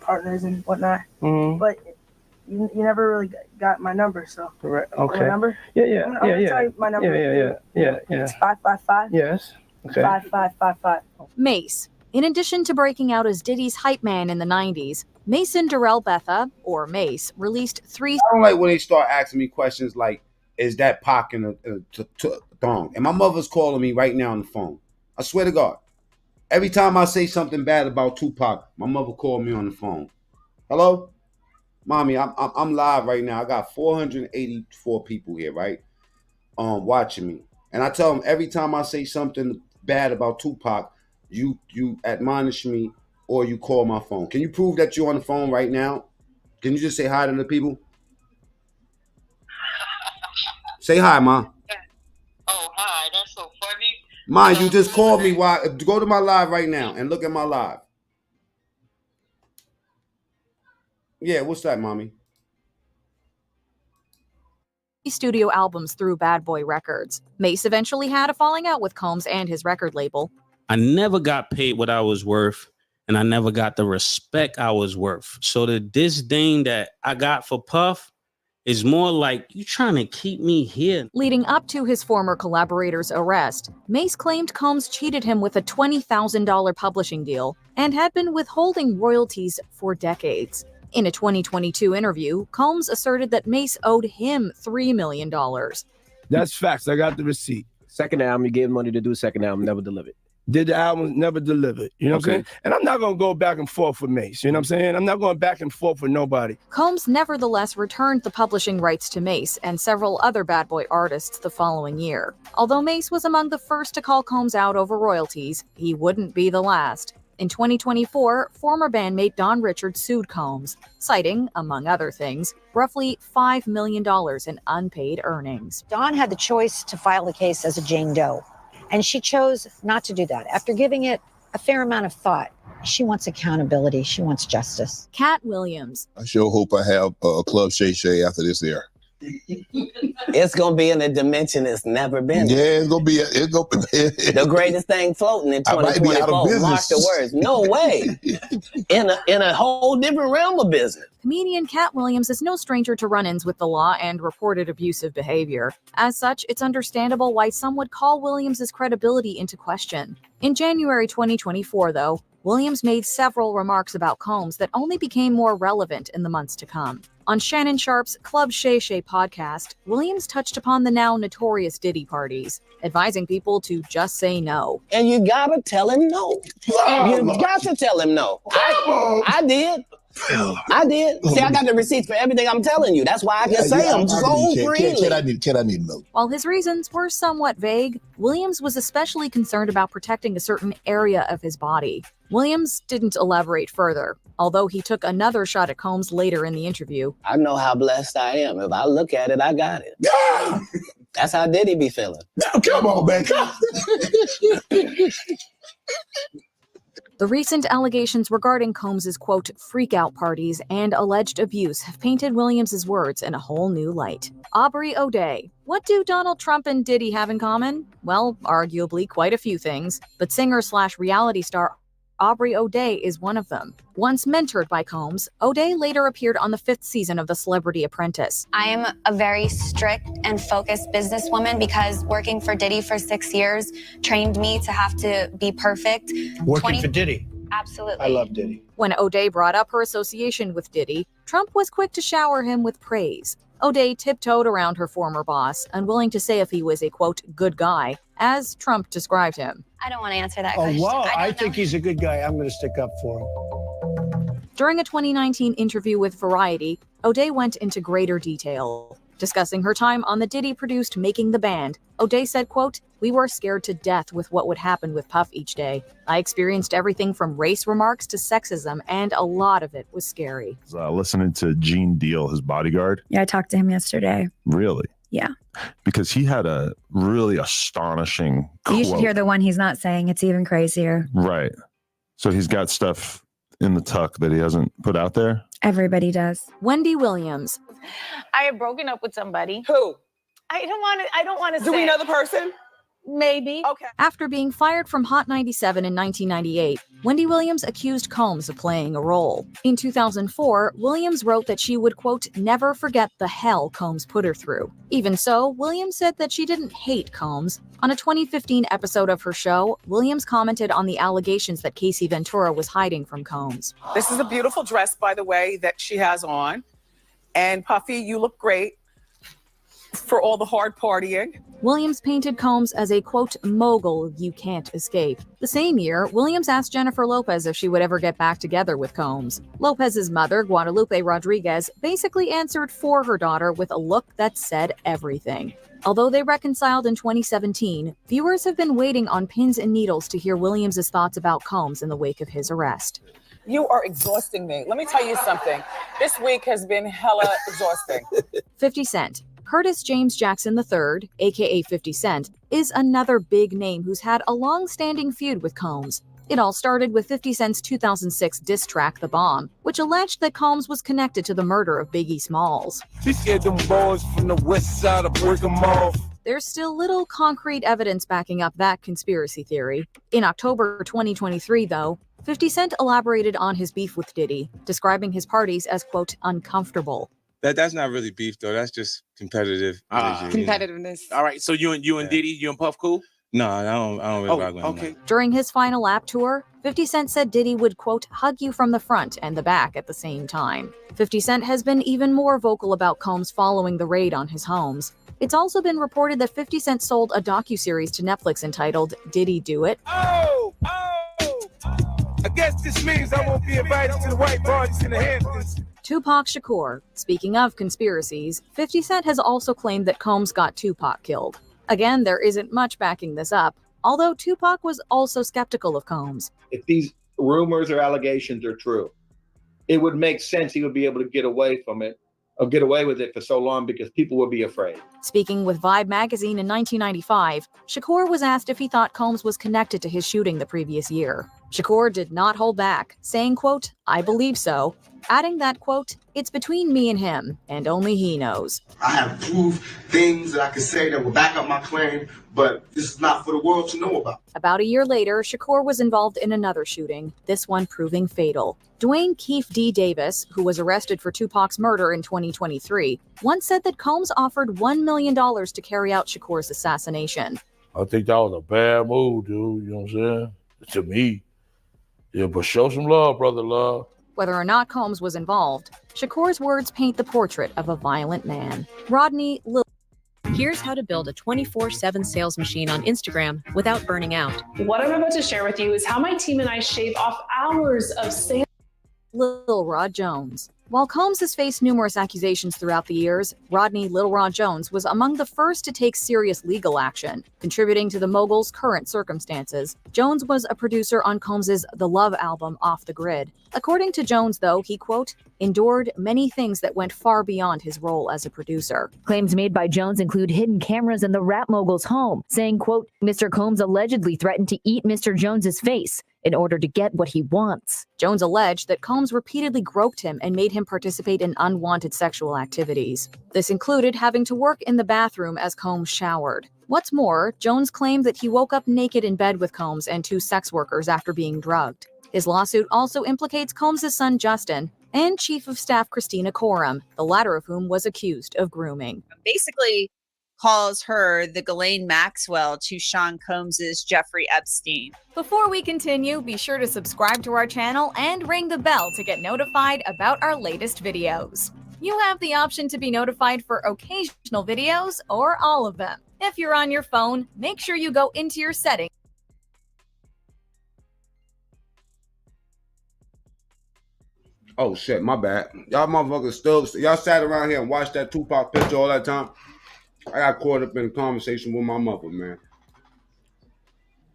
partners and whatnot, but you never really got my number, so. Correct. My number? Yeah. I'm gonna tell you my number. Yeah. It's 555. Yes. Okay. 5555. Mase. In addition to breaking out as Diddy's hype man in the 90s, Mason Darrell Betha, or Mase, released 3... I don't like when they start asking me questions like, is that Pac in a thong? And my mother's calling me right now on the phone. I swear to God. Every time I say something bad about Tupac, my mother called me on the phone. Hello? Mommy, I'm live right now. I got 484 people here, right? Watching me. And I tell them every time I say something bad about Tupac, you admonish me or you call my phone. Can you prove that you're on the phone right now? Can you just say hi to the people? Say hi, Ma. Oh, hi. That's so funny. Ma, you just called me. Go to my live right now and look at my live. Yeah, what's that, Mommy? Studio albums through Bad Boy Records. Mase eventually had a falling out with Combs and his record label. I never got paid what I was worth, and I never got the respect I was worth. So the disdain that I got for Puff is more like, you trying to keep me here. Leading up to his former collaborator's arrest, Mase claimed Combs cheated him with a $20,000 publishing deal and had been withholding royalties for decades. In a 2022 interview, Combs asserted that Mase owed him $3 million. That's facts. I got the receipt. Second album, you gave money to do a second album, never delivered. Did the album, never delivered. You know what I'm saying? And I'm not going to go back and forth with Mase. You know what I'm saying? I'm not going back and forth with nobody. Combs nevertheless returned the publishing rights to Mase and several other Bad Boy artists the following year. Although Mase was among the first to call Combs out over royalties, he wouldn't be the last. In 2024, former bandmate Don Richards sued Combs, citing, among other things, roughly $5 million in unpaid earnings. Dawn had the choice to file the case as a Jane Doe, and she chose not to do that. After giving it a fair amount of thought, she wants accountability. She wants justice. Cat Williams. I sure hope I have a Club Shay Shay after this air. It's gonna be in a dimension it's never been. Yeah, it's gonna be. The greatest thing floating in 2024. Mark the words. No way. in a whole different realm of business. Comedian Cat Williams is no stranger to run-ins with the law and reported abusive behavior. As such, it's understandable why some would call Williams' credibility into question. In January 2024, though, Williams made several remarks about Combs that only became more relevant in the months to come. On Shannon Sharp's Club Shay Shay podcast, Williams touched upon the now notorious Diddy parties, advising people to just say no. And you gotta tell him no. You got to tell him no. I did. I did. See, I got the receipts for everything I'm telling you. That's why I can say them so freely. Kid, I need to know. While his reasons were somewhat vague, Williams was especially concerned about protecting a certain area of his body. Williams didn't elaborate further, although he took another shot at Combs later in the interview. I know how blessed I am. If I look at it, I got it. That's how Diddy be feeling. No, come on, man. The recent allegations regarding Combs's quote, freak-out parties and alleged abuse have painted Williams' words in a whole new light. Aubrey O'Day. What do Donald Trump and Diddy have in common? Well, arguably quite a few things, but singer/reality star Aubrey O'Day is one of them. Once mentored by Combs, O'Day later appeared on the 5th season of The Celebrity Apprentice. I am a very strict and focused businesswoman because working for Diddy for 6 years trained me to have to be perfect. Working for Diddy. Absolutely. I love Diddy. When O'Day brought up her association with Diddy, Trump was quick to shower him with praise. O'Day tiptoed around her former boss, unwilling to say if he was a, quote, good guy, as Trump described him. I don't want to answer that Oh, question. wow. I think he's a good guy. I'm going to stick up for him. During a 2019 interview with Variety, O'Day went into greater detail. Discussing her time on the Diddy-produced Making the Band, O'Day said, quote, we were scared to death with what would happen with Puff each day. I experienced everything from race remarks to sexism, and a lot of it was scary. Listening to Gene Deal, his bodyguard. Yeah, I talked to him yesterday. Really? Yeah. Because he had a really astonishing quote. You should hear the one he's not saying. It's even crazier. Right. So he's got stuff in the tuck that he hasn't put out there? Everybody does. Wendy Williams. I have broken up with somebody. Who? I don't want to say. Do we know the person? Maybe. Okay. After being fired from Hot 97 in 1998, Wendy Williams accused Combs of playing a role. In 2004, Williams wrote that she would, quote, never forget the hell Combs put her through. Even so, Williams said that she didn't hate Combs. On a 2015 episode of her show, Williams commented on the allegations that Casey Ventura was hiding from Combs. This is a beautiful dress, by the way, that she has on. And Puffy, you look great for all the hard partying. Williams painted Combs as a, quote, mogul you can't escape. The same year, Williams asked Jennifer Lopez if she would ever get back together with Combs. Lopez's mother, Guadalupe Rodriguez, basically answered for her daughter with a look that said everything. Although they reconciled in 2017, viewers have been waiting on pins and needles to hear Williams' thoughts about Combs in the wake of his arrest. You are exhausting me. Let me tell you something. This week has been hella exhausting. 50 Cent. Curtis James Jackson III, aka 50 Cent, is another big name who's had a long-standing feud with Combs. It all started with 50 Cent's 2006 diss track, The Bomb, which alleged that Combs was connected to the murder of Biggie Smalls. She scared them boys from the west side of break them off. There's still little concrete evidence backing up that conspiracy theory. In October 2023, though, 50 Cent elaborated on his beef with Diddy, describing his parties as, quote, uncomfortable. That's not really beef, though. That's just competitive. Competitiveness. All right, so you and Diddy, you and Puff cool? No, I don't really rock with him. Okay. During his final lap tour, 50 Cent said Diddy would, quote, hug you from the front and the back at the same time. 50 Cent has been even more vocal about Combs following the raid on his homes. It's also been reported that 50 Cent sold a docuseries to Netflix entitled Diddy Do It? I guess this means I won't be invited to the white parties in the Hamptons. Tupac Shakur. Speaking of conspiracies, 50 Cent has also claimed that Combs got Tupac killed. Again, there isn't much backing this up, although Tupac was also skeptical of Combs. If these rumors or allegations are true, it would make sense he would be able to get away from it, or get away with it for so long because people would be afraid. Speaking with Vibe magazine in 1995, Shakur was asked if he thought Combs was connected to his shooting the previous year. Shakur did not hold back, saying, quote, I believe so, adding that, quote, it's between me and him, and only he knows. I have proved things that I can say that will back up my claim, but this is not for the world to know about. About a year later, Shakur was involved in another shooting, this one proving fatal. Dwayne Keefe D. Davis, who was arrested for Tupac's murder in 2023, once said that Combs offered $1 million to carry out Shakur's assassination. I think that was a bad move, dude. You know what I'm saying? To me. Yeah, but show some love, brother, love. Whether or not Combs was involved, Shakur's words paint the portrait of a violent man. Rodney Lil. Here's how to build a 24/7 sales machine on Instagram without burning out. What I'm about to share with you is how my team and I shave off hours of sales. Lil Rod Jones. While Combs has faced numerous accusations throughout the years, Rodney Lil Rod Jones was among the first to take serious legal action, contributing to the mogul's current circumstances. Jones was a producer on Combs's The Love album, Off the Grid. According to Jones, though, he, quote, endured many things that went far beyond his role as a producer. Claims made by Jones include hidden cameras in the rap mogul's home, saying, quote, Mr. Combs allegedly threatened to eat Mr. Jones's face in order to get what he wants. Jones alleged that Combs repeatedly groped him and made him participate in unwanted sexual activities. This included having to work in the bathroom as Combs showered. What's more, Jones claimed that he woke up naked in bed with Combs and 2 sex workers after being drugged. His lawsuit also implicates Combs' son Justin and Chief of Staff Christina Coram, the latter of whom was accused of grooming. Basically calls her the Ghislaine Maxwell to Sean Combs' Jeffrey Epstein. Before we continue, be sure to subscribe to our channel and ring the bell to get notified about our latest videos. You have the option to be notified for occasional videos or all of them. If you're on your phone, make sure you go into your settings. Oh shit, my bad. Y'all motherfuckers still, y'all sat around here and watched that Tupac picture all that time. I got caught up in a conversation with my mother, man.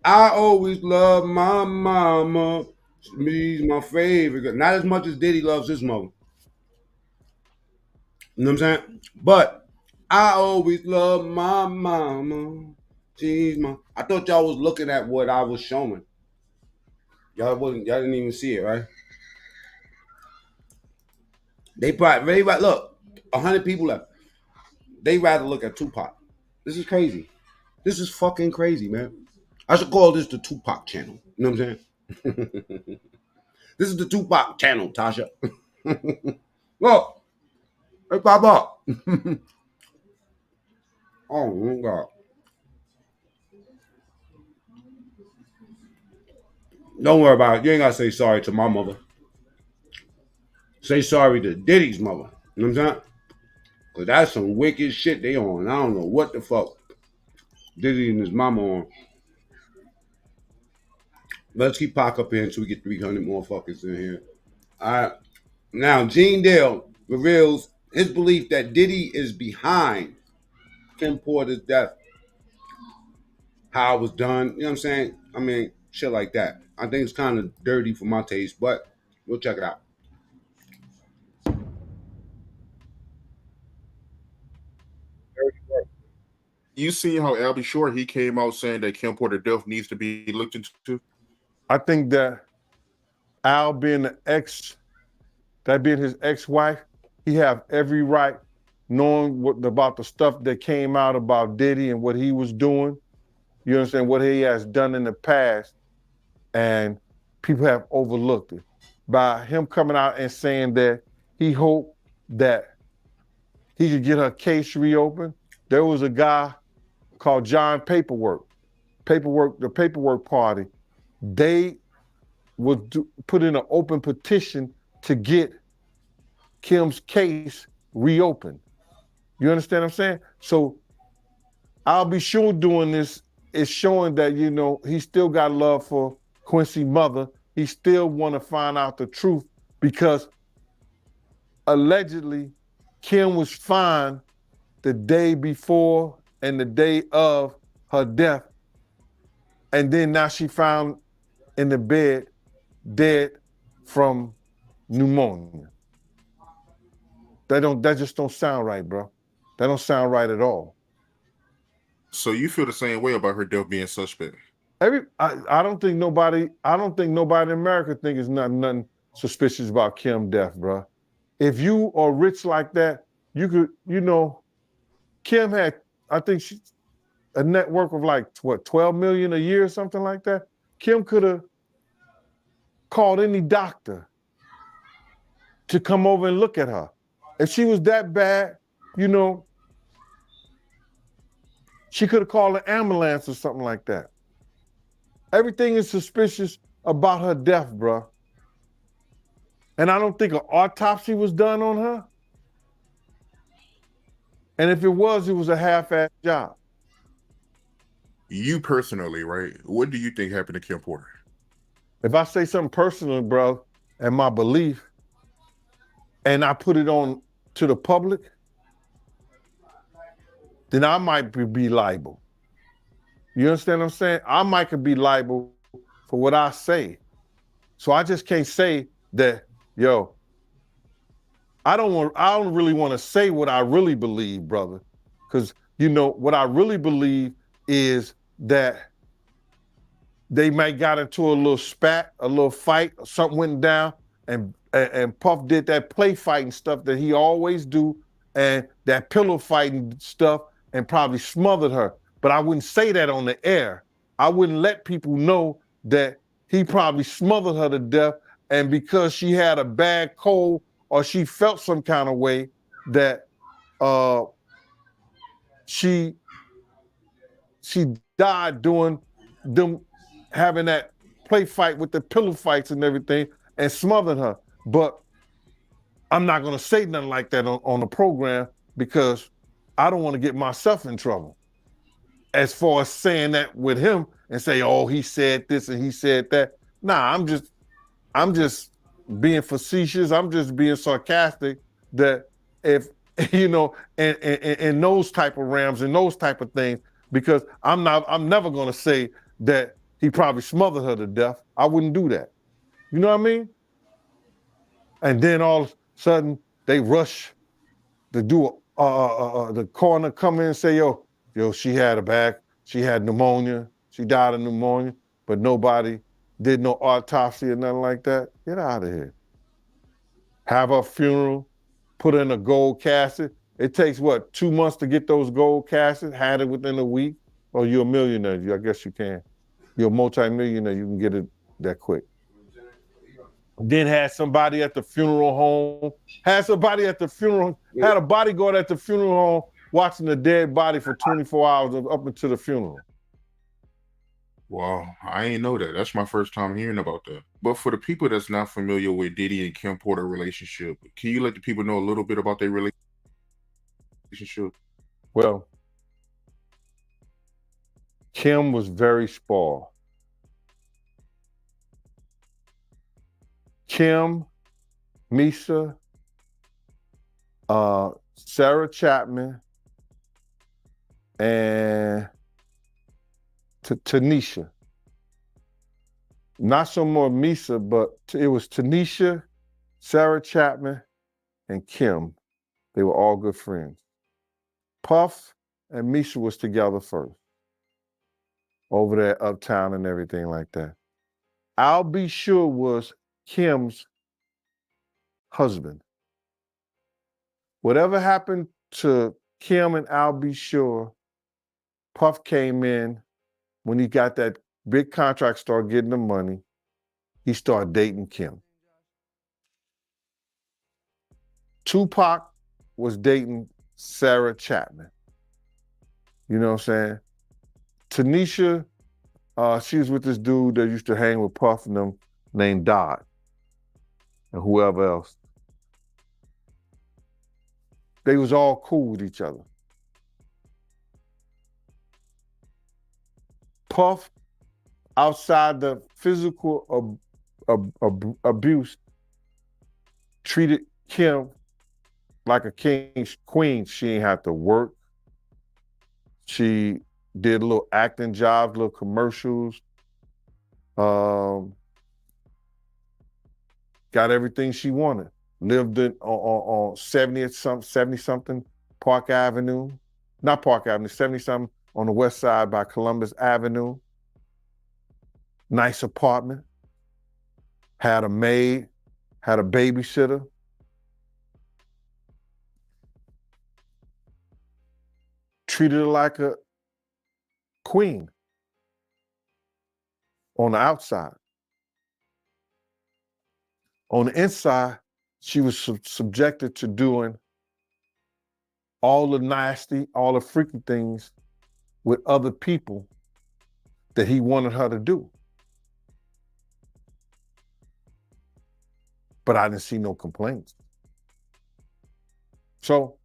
I always love my mama. She's my favorite. Not as much as Diddy loves his mother. You know what I'm saying? But I always love my mama. She's my. I thought y'all was looking at what I was showing. Y'all didn't even see it, right? They look, 100 people left. They rather look at Tupac. This is crazy. This is fucking crazy, man. I should call this the Tupac channel. You know what I'm saying? This is the Tupac channel, Tasha. Look. Hey, pop up. Oh, my God. Don't worry about it. You ain't got to say sorry to my mother. Say sorry to Diddy's mother. You know what I'm saying? Because that's some wicked shit they on. I don't know what the fuck Diddy and his mama on. Let's keep Pac up here until we get 300 more fuckers in here. All right. Now, Gene Dale reveals his belief that Diddy is behind Kim Porter's death. How it was done. You know what I'm saying? I mean, shit like that. I think it's kind of dirty for my taste, but we'll check it out. You see how Albie Shore, he came out saying that Kim Porter death needs to be looked into? I think that Al being his ex-wife, he have every right knowing about the stuff that came out about Diddy and what he was doing. You understand what he has done in the past, and people have overlooked it. By him coming out and saying that he hoped that he could get her case reopened. There was a guy called John the Paperwork Party. They would put in an open petition to get Kim's case reopened. You understand what I'm saying? So I'll be sure doing this is showing that, you know, he still got love for Quincy's mother. He still want to find out the truth because allegedly Kim was fine the day before and the day of her death. And then now she found in the bed dead from pneumonia. That just don't sound right, bro. That don't sound right at all. So you feel the same way about her death being suspect? I don't think nobody in America think it's nothing suspicious about Kim's death, bro. If you are rich like that, you could, you know, Kim had, I think a net worth of like, what, 12 million a year or something like that? Kim could have called any doctor to come over and look at her. If she was that bad, you know, she could have called an ambulance or something like that. Everything is suspicious about her death, bro. And I don't think an autopsy was done on her. And if it was a half-assed job. You personally, right? What do you think happened to Kim Porter? If I say something personal, bro, and my belief, and I put it on to the public, then I might be liable. You understand what I'm saying? I might could be liable for what I say. So I just can't say that, yo, I don't really want to say what I really believe, brother. Because, you know, what I really believe is that they might got into a little spat, a little fight, or something went down, and Puff did that play fighting stuff that he always do, and that pillow fighting stuff, and probably smothered her. But I wouldn't say that on the air. I wouldn't let people know that he probably smothered her to death, and because she had a bad cold or she felt some kind of way that she died doing them having that play fight with the pillow fights and everything and smothered her. But I'm not gonna say nothing like that on the program because I don't want to get myself in trouble. As far as saying that with him and say, oh, he said this and he said that. Nah, I'm just being facetious. I'm just being sarcastic that if, you know, in those type of realms and those type of things, because I'm never gonna say that he probably smothered her to death. I wouldn't do that. You know what I mean? And then all of a sudden they rush to do the coroner come in and say, yo, she had pneumonia. She died of pneumonia, but nobody did no autopsy or nothing like that. Get out of here. Have her funeral, put in a gold casket. It takes what, 2 months to get those gold caskets, had it within a week? Or you're a millionaire, I guess you can. You're a multi-millionaire, you can get it that quick. Then had somebody at the funeral home, had a bodyguard at the funeral home watching the dead body for 24 hours up until the funeral. Wow, I ain't know that. That's my first time hearing about that. But for the people that's not familiar with Diddy and Kim Porter relationship, can you let the people know a little bit about their relationship? Well, Kim was very spoiled. Kim, Mase, Sarah Chapman, and Tanisha. Not so more Mase, but it was Tanisha, Sarah Chapman, and Kim. They were all good friends. Puff and Mase was together first, over there uptown and everything like that. I'll Be Sure was Kim's husband. Whatever happened to Kim and I'll Be Sure, Puff came in when he got that big contract, started getting the money, he started dating Kim. Tupac was dating Sarah Chapman. You know what I'm saying? Tanisha, she was with this dude that used to hang with Puff and them named Dodd and whoever else. They was all cool with each other. Puff, outside the physical abuse, treated Kim like a king's queen. She ain't have to work. She did little acting jobs, little commercials. Got everything she wanted. Lived on 70-something Park Avenue. Not Park Avenue, 70-something on the west side by Columbus Avenue. Nice apartment. Had a maid, had a babysitter. Treated her like a queen on the outside. On the inside, she was subjected to doing all the nasty, all the freaky things with other people that he wanted her to do. But I didn't see no complaints. So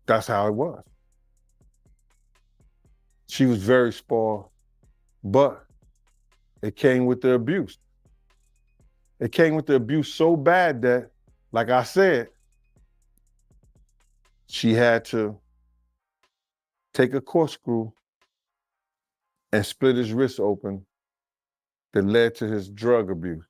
that's how it was. She was very spoiled, but it came with the abuse. It came with the abuse so bad that, like I said, she had to take a corkscrew and split his wrist open that led to his drug abuse.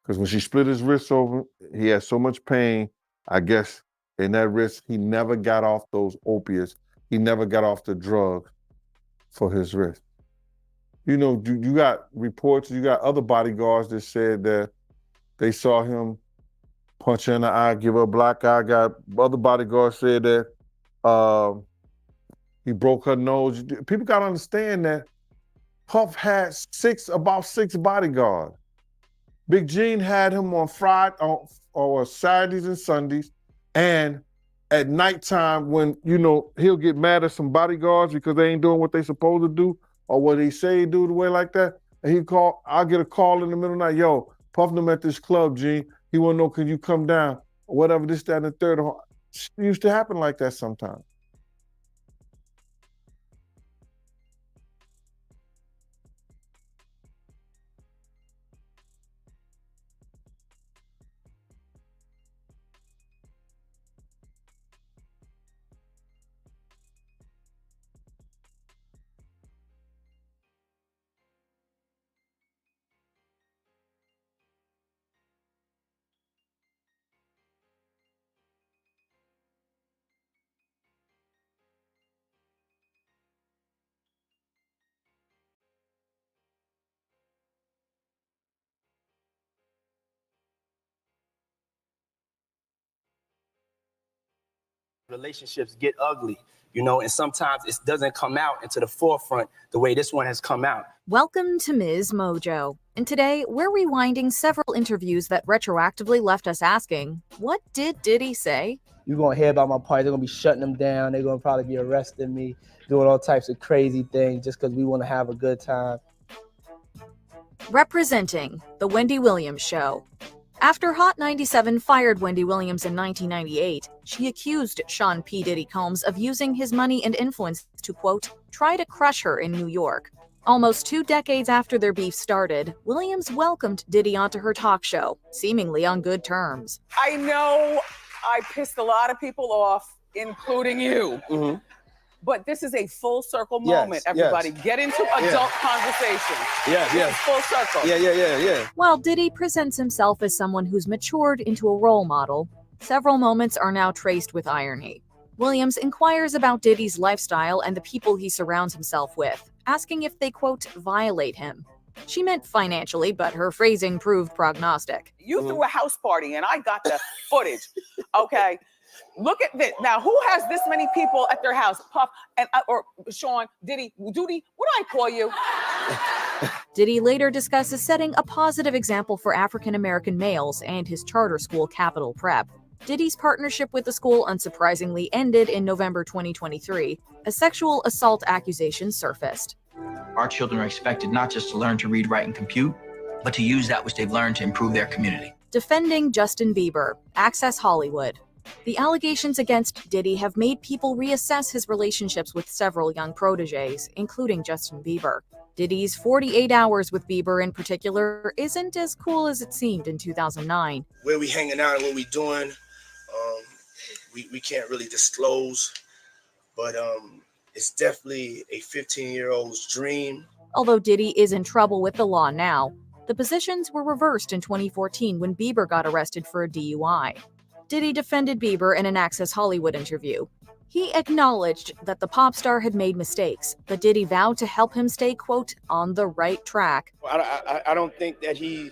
Because when she split his wrist open, he had so much pain. I guess in that wrist, he never got off those opiates. He never got off the drugs for his wrist. You know, you got reports, you got other bodyguards that said that they saw him punch her in the eye, give her a black eye. Got other bodyguards said that he broke her nose. People got to understand that Puff had about six bodyguards. Big Gene had him on Friday or Saturdays and Sundays, and at nighttime when, you know, he'll get mad at some bodyguards because they ain't doing what they supposed to do or what he say he do the way like that, and I'll get a call in the middle of the night, yo, Puff them at this club, Gene. He want to know, can you come down? Or whatever, this, that, and the third. It used to happen like that sometimes. Relationships get ugly, you know, and sometimes it doesn't come out into the forefront the way this one has come out. Welcome to Ms. Mojo. And today, we're rewinding several interviews that retroactively left us asking, what did Diddy say? You're going to hear about my party. They're going to be shutting them down. They're going to probably be arresting me, doing all types of crazy things just because we want to have a good time. Representing The Wendy Williams Show. After Hot 97 fired Wendy Williams in 1998, she accused Sean P. Diddy Combs of using his money and influence to, quote, try to crush her in New York. Almost 2 decades after their beef started, Williams welcomed Diddy onto her talk show, seemingly on good terms. I know I pissed a lot of people off, including you. Mm-hmm. But this is a full circle moment, everybody. Yes. Get into adult conversation. Yeah. Full circle. Yeah. While Diddy presents himself as someone who's matured into a role model, several moments are now traced with irony. Williams inquires about Diddy's lifestyle and the people he surrounds himself with, asking if they, quote, violate him. She meant financially, but her phrasing proved prognostic. You threw a house party and I got the footage, okay? Look at this. Now, who has this many people at their house? Puff and or Sean, Diddy, Doody, what do I call you? Diddy later discusses setting a positive example for African-American males and his charter school, Capital Prep. Diddy's partnership with the school unsurprisingly ended in November 2023. A sexual assault accusation surfaced. Our children are expected not just to learn to read, write, and compute, but to use that which they've learned to improve their community. Defending Justin Bieber. Access Hollywood. The allegations against Diddy have made people reassess his relationships with several young proteges, including Justin Bieber. Diddy's 48 hours with Bieber in particular isn't as cool as it seemed in 2009. Where we hanging out and what we doing, we can't really disclose, but it's definitely a 15-year-old's dream. Although Diddy is in trouble with the law now, the positions were reversed in 2014 when Bieber got arrested for a DUI. Diddy defended Bieber in an Access Hollywood interview. He acknowledged that the pop star had made mistakes, but Diddy vowed to help him stay, quote, on the right track. I don't think that he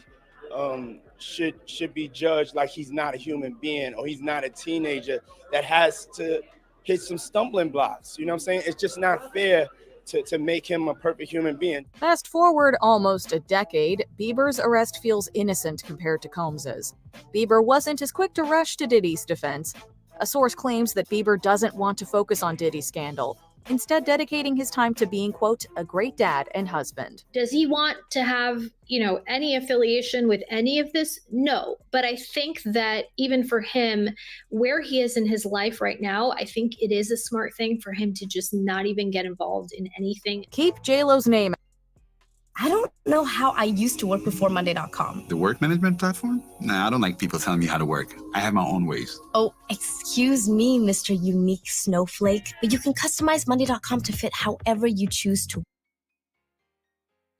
should be judged like he's not a human being or he's not a teenager that has to hit some stumbling blocks. You know what I'm saying? It's just not fair to make him a perfect human being. Fast forward almost a decade, Bieber's arrest feels innocent compared to Combs's. Bieber wasn't as quick to rush to Diddy's defense. A source claims that Bieber doesn't want to focus on Diddy's scandal, instead dedicating his time to being, quote, a great dad and husband. Does he want to have, any affiliation with any of this? No. But I think that even for him, where he is in his life right now, I think it is a smart thing for him to just not even get involved in anything. Keep J-Lo's name. I don't know how I used to work before Monday.com. The work management platform? Nah, I don't like people telling me how to work. I have my own ways. Oh, excuse me, Mr. Unique Snowflake, but you can customize Monday.com to fit however you choose to.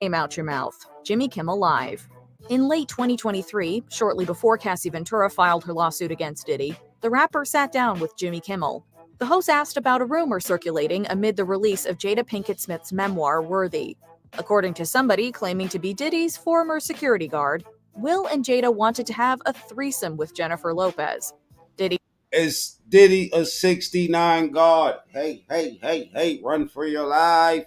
Name out your mouth. Jimmy Kimmel Live. In late 2023, shortly before Cassie Ventura filed her lawsuit against Diddy, the rapper sat down with Jimmy Kimmel. The host asked about a rumor circulating amid the release of Jada Pinkett Smith's memoir, Worthy. According to somebody claiming to be Diddy's former security guard, Will and Jada wanted to have a threesome with Jennifer Lopez. Is Diddy a 69 guard? Hey, run for your life.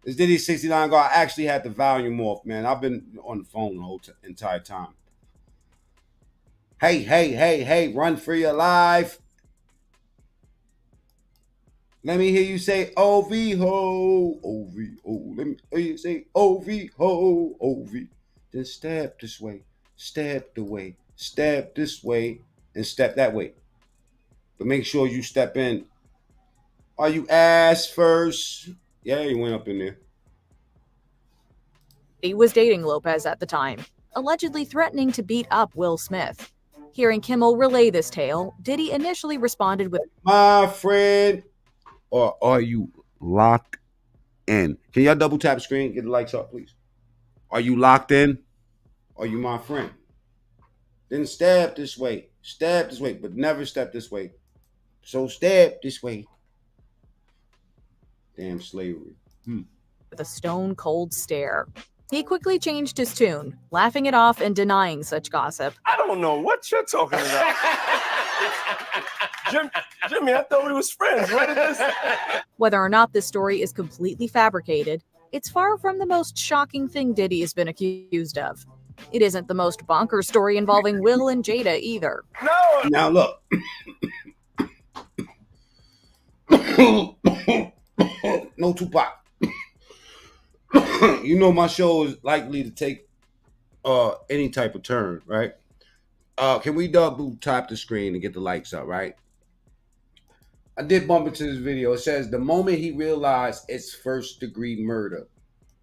Is Diddy 69 guard? I actually had the volume off, man. I've been on the phone the whole entire time. Hey, run for your life. Let me hear you say OV-ho, OV-ho. Let me hear you say OV-ho, OV. Then step this way, step the way, step this way, and step that way. But make sure you step in. Are you ass first? Yeah, you went up in there. He was dating Lopez at the time, allegedly threatening to beat up Will Smith. Hearing Kimmel relay this tale, Diddy initially responded with, "My friend," or "Are you locked in?" Can y'all double tap screen? Get the lights up, please. Are you locked in? Are you my friend? Then step this way, but never step this way. So step this way. Damn slavery. with a stone-cold stare. He quickly changed his tune, laughing it off and denying such gossip. I don't know what you're talking about. Jimmy, I thought we was friends. What is this? Whether or not this story is completely fabricated, it's far from the most shocking thing Diddy has been accused of. It isn't the most bonkers story involving Will and Jada either. No. Now look. No Tupac. You know my show is likely to take any type of turn, right? Can we double tap the screen and get the lights up, right? I did bump into this video. It says the moment he realized it's first-degree murder.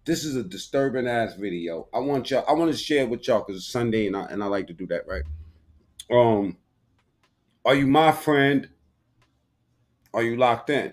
This is a disturbing ass video. I want to share it with y'all because it's Sunday and I like to do that, right? Are you my friend? Are you locked in?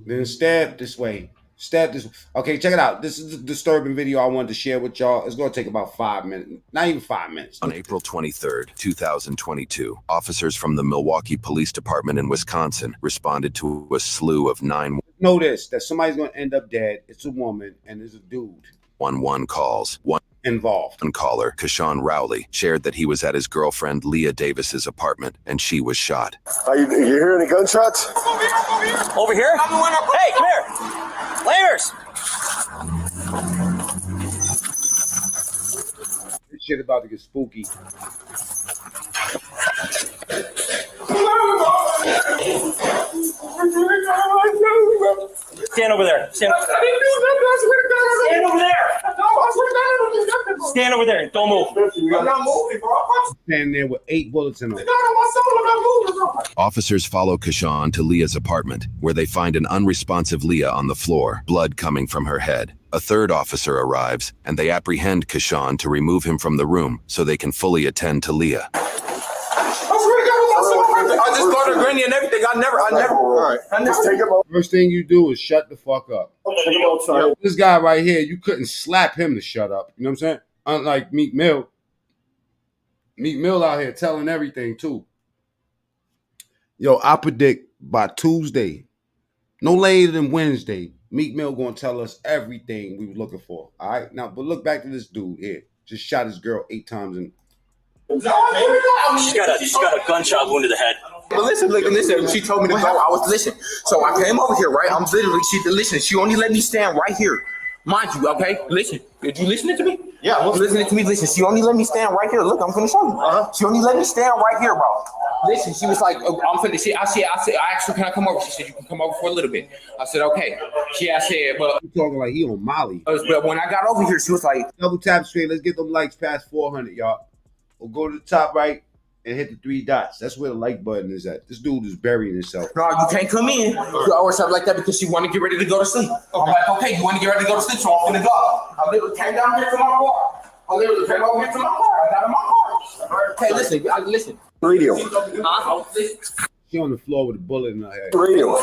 Then stab this way. Stab this way. Okay, check it out. This is a disturbing video I wanted to share with y'all. It's going to take about 5 minutes. Not even 5 minutes. On April 23rd, 2022, officers from the Milwaukee Police Department in Wisconsin responded to a slew of 911 Know this, that somebody's going to end up dead. It's a woman and there's a dude. 111 calls. One involved. One caller, Kashawn Rowley, shared that he was at his girlfriend Leah Davis's apartment and she was shot. You hear any gunshots? Over here? Hey, come here. Layers. This shit about to get spooky. Stand over there. Stand over there. Stand over there. Don't move. I'm not moving, bro. Standing there with 8 bullets in them. Officers follow Kashawn to Leah's apartment, where they find an unresponsive Leah on the floor, blood coming from her head. A third officer arrives, and they apprehend Kashawn to remove him from the room so they can fully attend to Leah. I just got her granny and everything. I never. All right. Just take him out. First thing you do is shut the fuck up. Yo, this guy right here, you couldn't slap him to shut up. You know what I'm saying? Unlike Meek Mill. Meek Mill out here telling everything too. Yo, I predict by Tuesday, no later than Wednesday, Meek Mill gonna tell us everything we were looking for. All right? Now, but look back to this dude here. Just shot his girl 8 times in. She's got a gunshot wound to the head. But listen, she told me to go. I was listening. So I came over here, right? I'm literally, she only let me stand right here. Mind you, okay? Listen. Did you listening to me? Yeah, I was listening to me. Listen, she only let me stand right here. Look, I'm finna show you. She only let me stand right here, bro. Listen, she was like, I'm finna see. I asked her, can I come over? She said, you can come over for a little bit. I said, okay. I said, but you talking like he on Molly. But when I got over here, she was like, double tap straight. Let's get them likes past 400, y'all. We'll go to the top right and hit the 3 dots. That's where the like button is at. This dude is burying himself. No, you can't come in. You always have like that because she want to get ready to go to sleep. I'm like, okay, you want to get ready to go to sleep, so I'm finna go. I literally came down here to my car. I literally came over here to my car. I got in my car. Okay, listen. Radio. She on the floor with a bullet in her head. Real.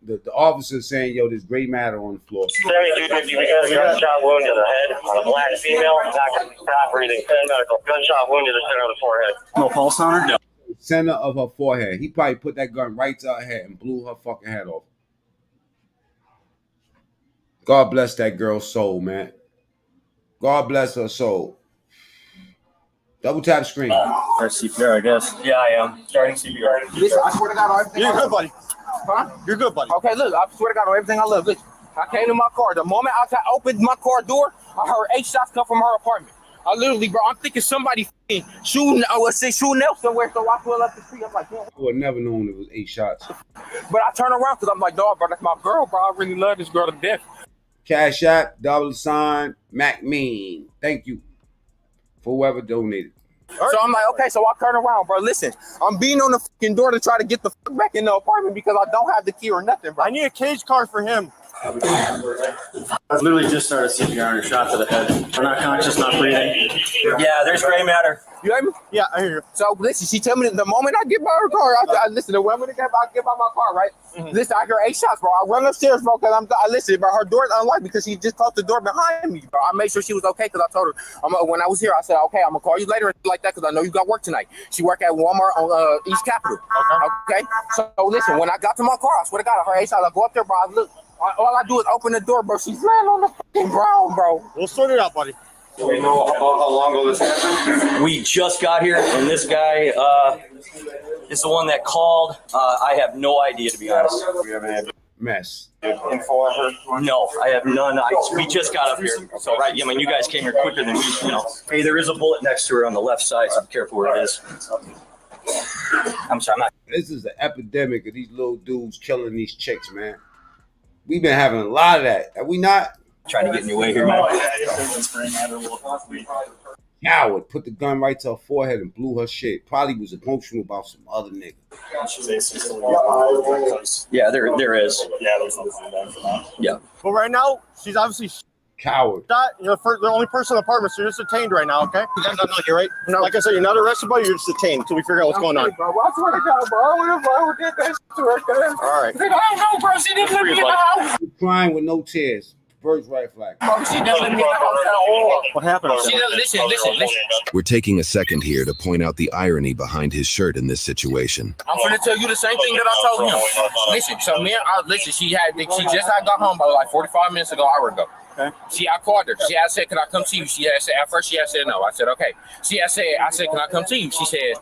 The officer saying, yo, there's gray matter on the floor. 7250, we got a gunshot wound to the head on a black female, not breathing, medical. Gunshot wound to the center of the forehead. No pulse on her? No. Center of her forehead. He probably put that gun right to her head and blew her fucking head off. God bless that girl's soul, man. God bless her soul. Double tap screen. CPR, I guess. Yeah, I am. Starting CPR. Listen, I swear to God on everything. You're I good, love. buddy. Huh? You're good, buddy. Okay, look, I swear to God on everything I love. Listen, I came to my car. The moment I opened my car door, I heard 8 shots come from her apartment. I literally, bro, I'm thinking somebody shooting, shooting else somewhere, so I pull up the street. I'm like, damn. I would have never known it was 8 shots. But I turn around because I'm like, dog, bro, that's my girl, bro. I really love this girl to death. Cash App, $ Mac Mean. Thank you for whoever donated. So I'm like, okay, so I turn around, bro. Listen, I'm beating on the fucking door to try to get the fuck back in the apartment because I don't have the key or nothing, bro. I need a cage card for him. I literally just started CPR and a shot to the head. We're not conscious, not breathing. Yeah, there's gray matter. You hear me? Yeah, I hear you. So listen, she tell me the moment I get by her car, I listen. The moment I get by my car, right? Listen, I hear 8 shots, bro. I run upstairs, bro, because I listen, but her door's unlocked because she just closed the door behind me, bro. I made sure she was okay because I told her when I was here, I said, okay, I'm gonna call you later like that because I know you got work tonight. She work at Walmart on East Capitol. Okay. So listen, when I got to my car, I swear to God, I heard 8 shots. I go up there, bro. I look. All I do is open the door, bro. She's laying on the fucking ground, bro. We'll sort it out, buddy. Do we know how long ago this happened? We just got here, and this guy is the one that called. I have no idea, to be honest. We haven't had Mess. Inform her? No, I have none. We just got up here. So, right, I mean, you guys came here quicker than we, Hey, there is a bullet next to her on the left side, so be careful where it is. I'm sorry, I'm not. This is an epidemic of these little dudes killing these chicks, man. We've been having a lot of that. Are we not? Trying to get in your way here, man. Coward put the gun right to her forehead and blew her shit. Probably was emotional about some other nigga. Yeah, there is. Yeah, there's nothing done for that. Yeah. But right now, she's obviously coward. You're the only person in the apartment, so you're just detained right now, okay? No, you're right. No. Like I said, you're not arrested, but you're just detained until we figure out what's going on. Bro, I swear to God, bro, I would get that shit to her, guys. All right. I don't know, bro. She didn't let me in the house. Crying with no tears. First right flag. Bro, she didn't let me in the house at all. What happened? Listen. We're taking a second here to point out the irony behind his shirt in this situation. I'm gonna tell you the same thing that I told him. Listen, so she just got home about like 45 minutes ago, hour ago. Okay. I called her. She had said, "Can I come see you?" She had said, at first she had said no. I said, "Okay." I said, "Can I come see you?" She said,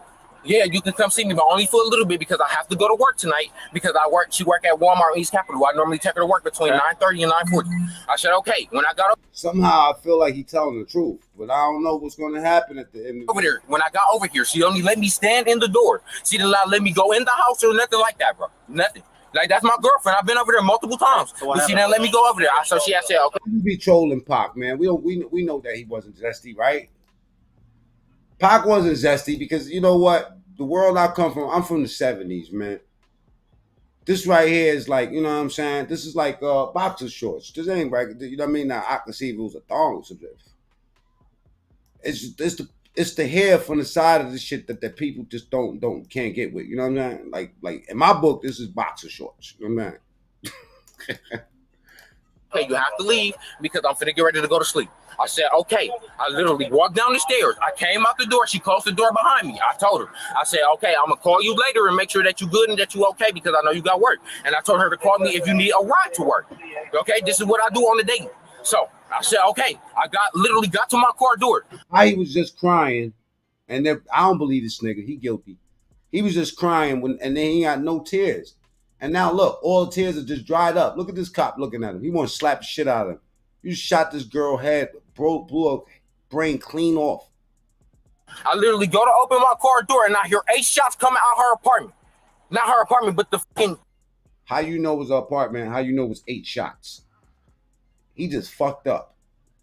"Yeah, you can come see me, but only for a little bit because I have to go to work tonight because she work at Walmart East Capitol. I normally take her to work between 9:30 and 9:40." I said, "Okay." When I got up, somehow I feel like he's telling the truth, but I don't know what's going to happen at the end. Over there, when I got over here, she only let me stand in the door. She didn't let me go in the house or nothing like that, bro. Nothing. Like, that's my girlfriend. I've been over there multiple times. So but she didn't let me go over there. So she had said, "Okay." You be trolling Pac, man. We know that he wasn't zesty, right? Pac wasn't zesty because you know what? The world I come from, I'm from the 70s, man. This right here is like, you know what I'm saying? This is like boxer shorts. This ain't right. You know what I mean? Now I can see if it was a thong or something. It's the hair from the side of the shit that people just can't get with. You know what I'm saying? Like in my book, this is boxer shorts. You know what I'm saying? "Hey, you have to leave because I'm finna get ready to go to sleep." I said, "Okay." I literally walked down the stairs. I came out the door. She closed the door behind me. I told her, I said, "Okay, I'm gonna call you later and make sure that you good and that you okay because I know you got work." And I told her to call me if you need a ride to work. Okay, this is what I do on the daily. So I said, "Okay." I literally got to my car door. He was just crying, and I don't believe this nigga. He guilty. He was just crying and then he got no tears. And now look, all the tears are just dried up. Look at this cop looking at him. He want to slap the shit out of him. You shot this girl head, blew her brain clean off. I literally go to open my car door and I hear 8 shots coming out her apartment. Not her apartment, but the fucking. How you know it was her apartment? How you know it was 8 shots? He just fucked up.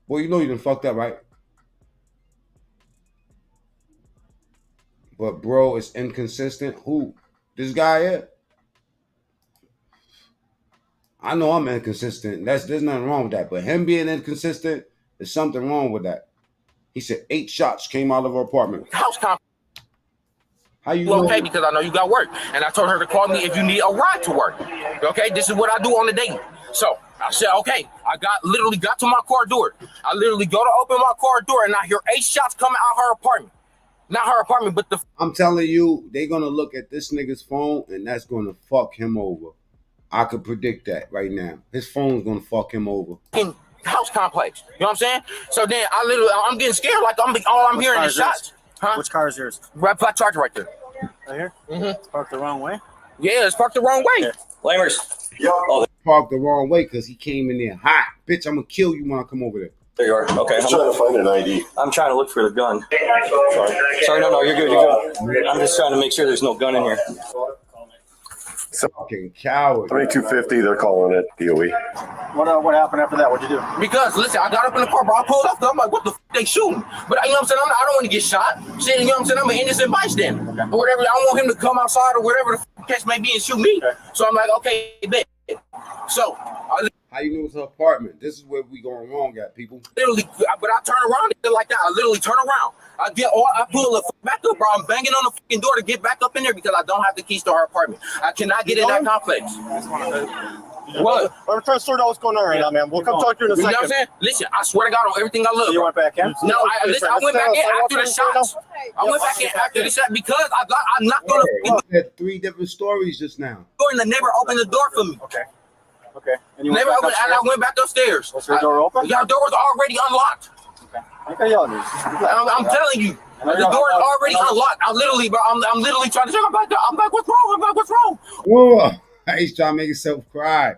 Boy, you know you done fucked up, right? But bro, it's inconsistent. Who? This guy here? I know I'm inconsistent. There's nothing wrong with that. But him being inconsistent, there's something wrong with that. He said 8 shots came out of her apartment. House comp. How you okay, know? because I know you got work. And I told her to call me if you need a ride to work. Okay, this is what I do on the daily. So I said, okay. I literally got to my car door. I literally go to open my car door and I hear 8 shots coming out her apartment. Not her apartment, but the. I'm telling you, they're gonna look at this nigga's phone and that's gonna fuck him over. I could predict that right now. His phone's gonna fuck him over. House complex. You know what I'm saying? So then I'm getting scared. Like all I'm hearing is shots. Huh? Which car is yours? Black Charger right there. Right here? It's parked the wrong way? Yeah, it's parked the wrong way. Lamers. Oh, parked the wrong way because he came in there hot. Bitch, I'm gonna kill you when I come over there. There you are. Okay. I'm trying to find an ID. I'm trying to look for the gun. Sorry, no, you're good. You're good. I'm just trying to make sure there's no gun in here. Fucking coward. 2250, they're calling it DOE. What happened after that? What'd you do? Because listen, I got up in the car, bro. I pulled up. I'm like, what the f*** they shooting? But you know what I'm saying? I don't want to get shot. Shit, you know what I'm saying? I'm an innocent bystander. Or whatever. I don't want him to come outside or whatever the case may be and shoot me. So I'm like, okay, bet. So how you know it's her apartment? This is where we going wrong at, people. Literally, but I turn around like that. I literally turn around. I pull the back up, bro. I'm banging on the fucking door to get back up in there because I don't have the keys to her apartment. I cannot get in that complex. What? I'm trying to sort out what's going on right now, man. We'll come talk to you in a second. You know what I'm saying? Listen, I swear to God on everything I love. So you went back in? No, I went back in after the shots. I went back in after the shot because I knocked on the. I had 3 different stories just now. And the neighbor opened the door for me. Okay. And you never opened, and I went back upstairs. Was your door open? Yeah, the door was already unlocked. Okay, yelling. I'm telling you, the door is already unlocked. I'm literally trying to check. I'm like, what's wrong? What's wrong? Whoa! He's trying to make himself cry.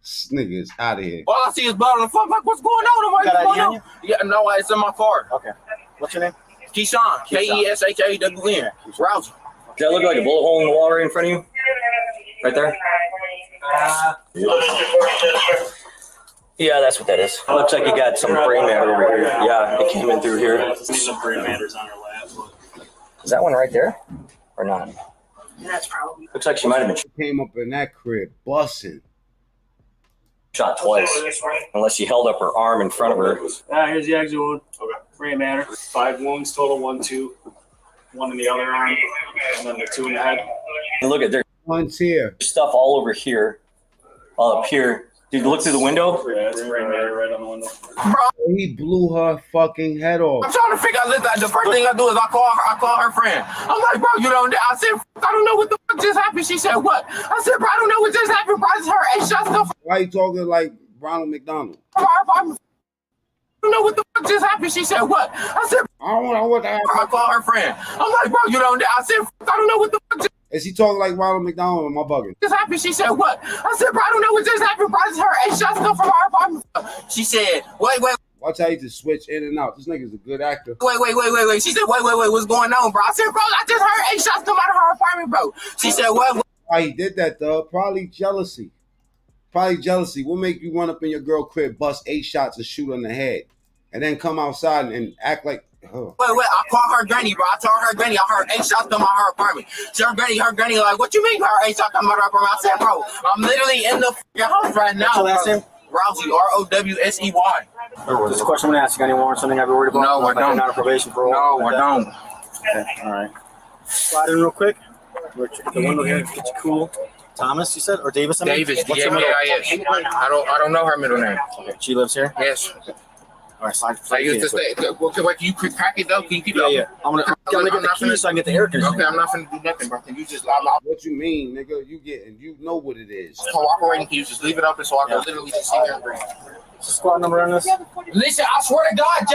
This nigga is out of here. All I see is blood on the floor. I'm like, what's going on? What's going on? Yeah, no, it's in my car. Okay. What's your name? Keyshawn. Keshawn. Rousey. Does that look like a bullet hole in the wall right in front of you? Right there? Yeah, that's what that is. Looks like you got some brain matter over here. Yeah, it came in through here. Some brain matter's on her lap. Is that one right there? Or not? That's probably. Looks like she might have been came up in that crib busting. Shot twice. Unless she held up her arm in front of her. Here's the exit wound. Okay. Brain matter. 5 wounds total. 1, 2. 1 in the other arm. And then the 2 in the head. And look at there's stuff all over here. All up here. Dude, look through the window. Yeah, it's brain matter right on the window. Bro, he blew her fucking head off. I'm trying to figure out. The first thing I do is I call her friend. I'm like, bro, you know, I said, I don't know what the fuck just happened. She said, what? I said, bro, I don't know what just happened. Bro, it's her 8 shots come. Why you talking like Ronald McDonald? I don't know what the fuck just happened. She said, what? I said, I don't know what happened. I call her friend. I'm like, bro, you know, I said, I don't know what the fuck just. Is he talking like Ronald McDonald or am I bugging? Just happened. She said, what? I said, bro, I don't know what just happened. Bro, it's her 8 shots come from her apartment. She said, wait. Watch how you just switch in and out. This nigga's a good actor. Wait. She said, wait, what's going on, bro? I said, bro, I just heard 8 shots come out of her apartment, bro. She said, what? Why he did that, though? Probably jealousy. What make you run up in your girl crib, bust 8 shots and shoot on the head, and then come outside and act like, oh. Wait, I called her granny, bro. I told her granny, I heard 8 shots come out of her apartment. So her granny like, what you mean you heard 8 shots come out of her apartment? I said, bro, I'm literally in the house right now. What's your last name? Rowsey, Rowsey. There's a question I'm gonna ask you. Any warrant, something I'd be worried about? No, I don't. Not a probation for No, I don't. Okay, all right. Slide in real quick. The window here, get you cool. Thomas, you said, or Davis? Davis, D-A-V-I-S. I don't know her middle name. Okay, she lives here. Yes. All right, slide. I used to stay. Wait, can you crack it though? Can you keep it Yeah. I'm gonna get the keys so I can get the air conditioner. Okay, I'm not finna do nothing, bro. Can you just? What you mean, nigga? You know what it is. Cooperating. Can you just leave it open so I can literally just sit here and breathe? What's the squad number on this? Listen, I swear to God,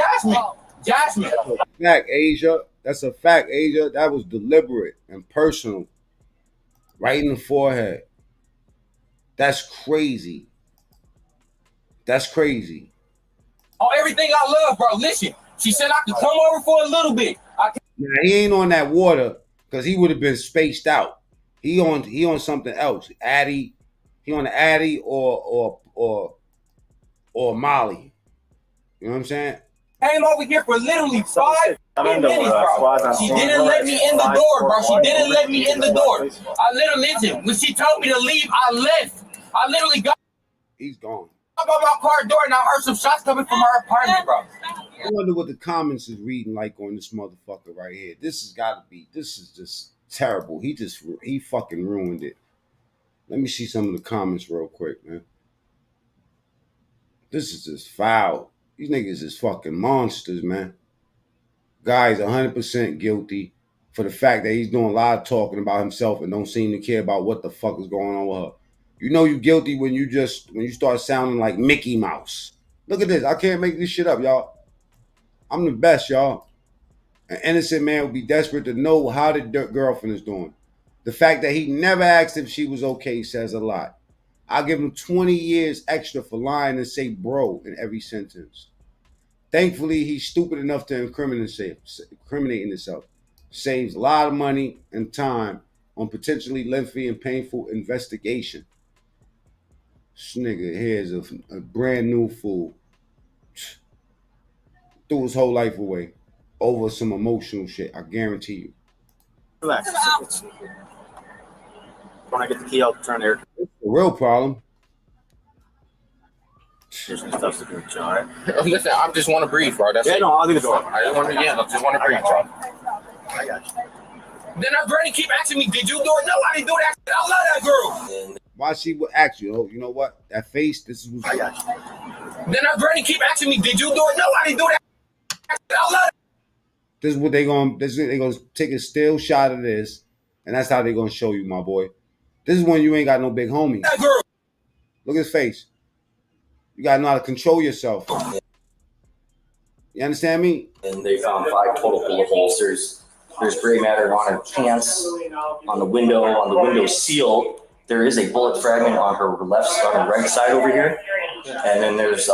Jasmine. Fact, Asia. That's a fact, Asia. That was deliberate and personal. Right in the forehead. That's crazy. Oh, everything I love, bro. Listen, she said I could come over for a little bit. Now, he ain't on that water because he would have been spaced out. He on something else. Addy. He on the Addy or Molly. You know what I'm saying? Came over here for literally 5 minutes, bro. She didn't let me in the door, bro. I literally, listen, when she told me to leave, I left. I literally got. He's gone. Up on my car door and I heard some shots coming from her apartment, bro. I wonder what the comments is reading like on this motherfucker right here. This has got to be. This is just terrible. He fucking ruined it. Let me see some of the comments real quick, man. This is just foul. These niggas is fucking monsters, man. Guy's 100% guilty for the fact that he's doing a lot of talking about himself and don't seem to care about what the fuck is going on with her. You know you guilty when you start sounding like Mickey Mouse. Look at this. I can't make this shit up, y'all. I'm the best, y'all. An innocent man would be desperate to know how the girlfriend is doing. The fact that he never asked if she was okay says a lot. I'll give him 20 years extra for lying and say bro in every sentence. Thankfully, he's stupid enough to incriminate himself. Saves a lot of money and time on potentially lengthy and painful investigation. This nigga here is a brand new fool. Threw his whole life away over some emotional shit, I guarantee you. Relax. When I get the key, I'll turn there. It's a real problem. There's some stuff to do, all right? Listen, I just want to breathe, bro. That's it. No, I'll leave the door. I just want to breathe, bro. I got you. Then her granny keep asking me, did you do it? No, I didn't do that. I love that girl. Why she would ask you? Oh, you know what? That face, this is what I got you. Then her granny keep asking me, did you do it? No, I didn't do that. I love it. This is what they're gonna take a still shot of this, and that's how they're gonna show you, my boy. This is when you ain't got no big homie. That girl. Look at his face. You gotta know how to control yourself. You understand me? And they found 5 total bullet holes. There's gray matter on her pants, on the window seal. There is a bullet fragment on her right side over here. And then there's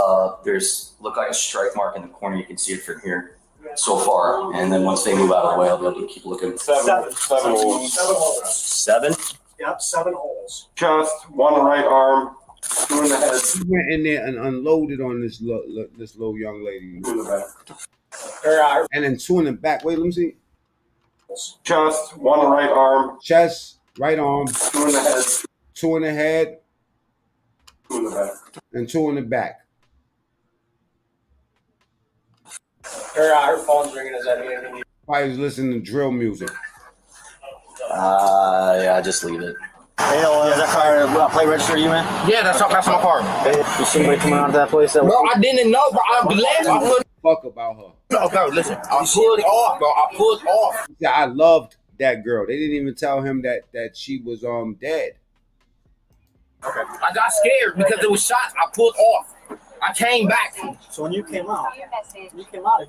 look like a strike mark in the corner. You can see it from here so far. And then once they move out of the way, I'll be able to keep looking. 7 holes. 7? Yep, 7 holes. Chest, 1 right arm, 2 in the head. He went in there and unloaded on this little young lady. And then 2 in the back. Wait, let me see. Chest, 1 right arm. Chest, right arm. 2 in the head. 2 in the head. 2 in the back. And 2 in the back. Her phone's ringing. Is that anything? Probably was listening to drill music. Yeah, just leave it. Hey, is that car plate register you, man? Yeah, that's my car. Hey, you see anybody coming out of that place? Bro, I didn't know, bro. I'm glad I put. Fuck about her. Okay, listen. I pulled off, bro. I pulled off. Yeah, I loved that girl. They didn't even tell him that she was dead. Okay. I got scared because it was shots. I pulled off. I came back. So when you came out of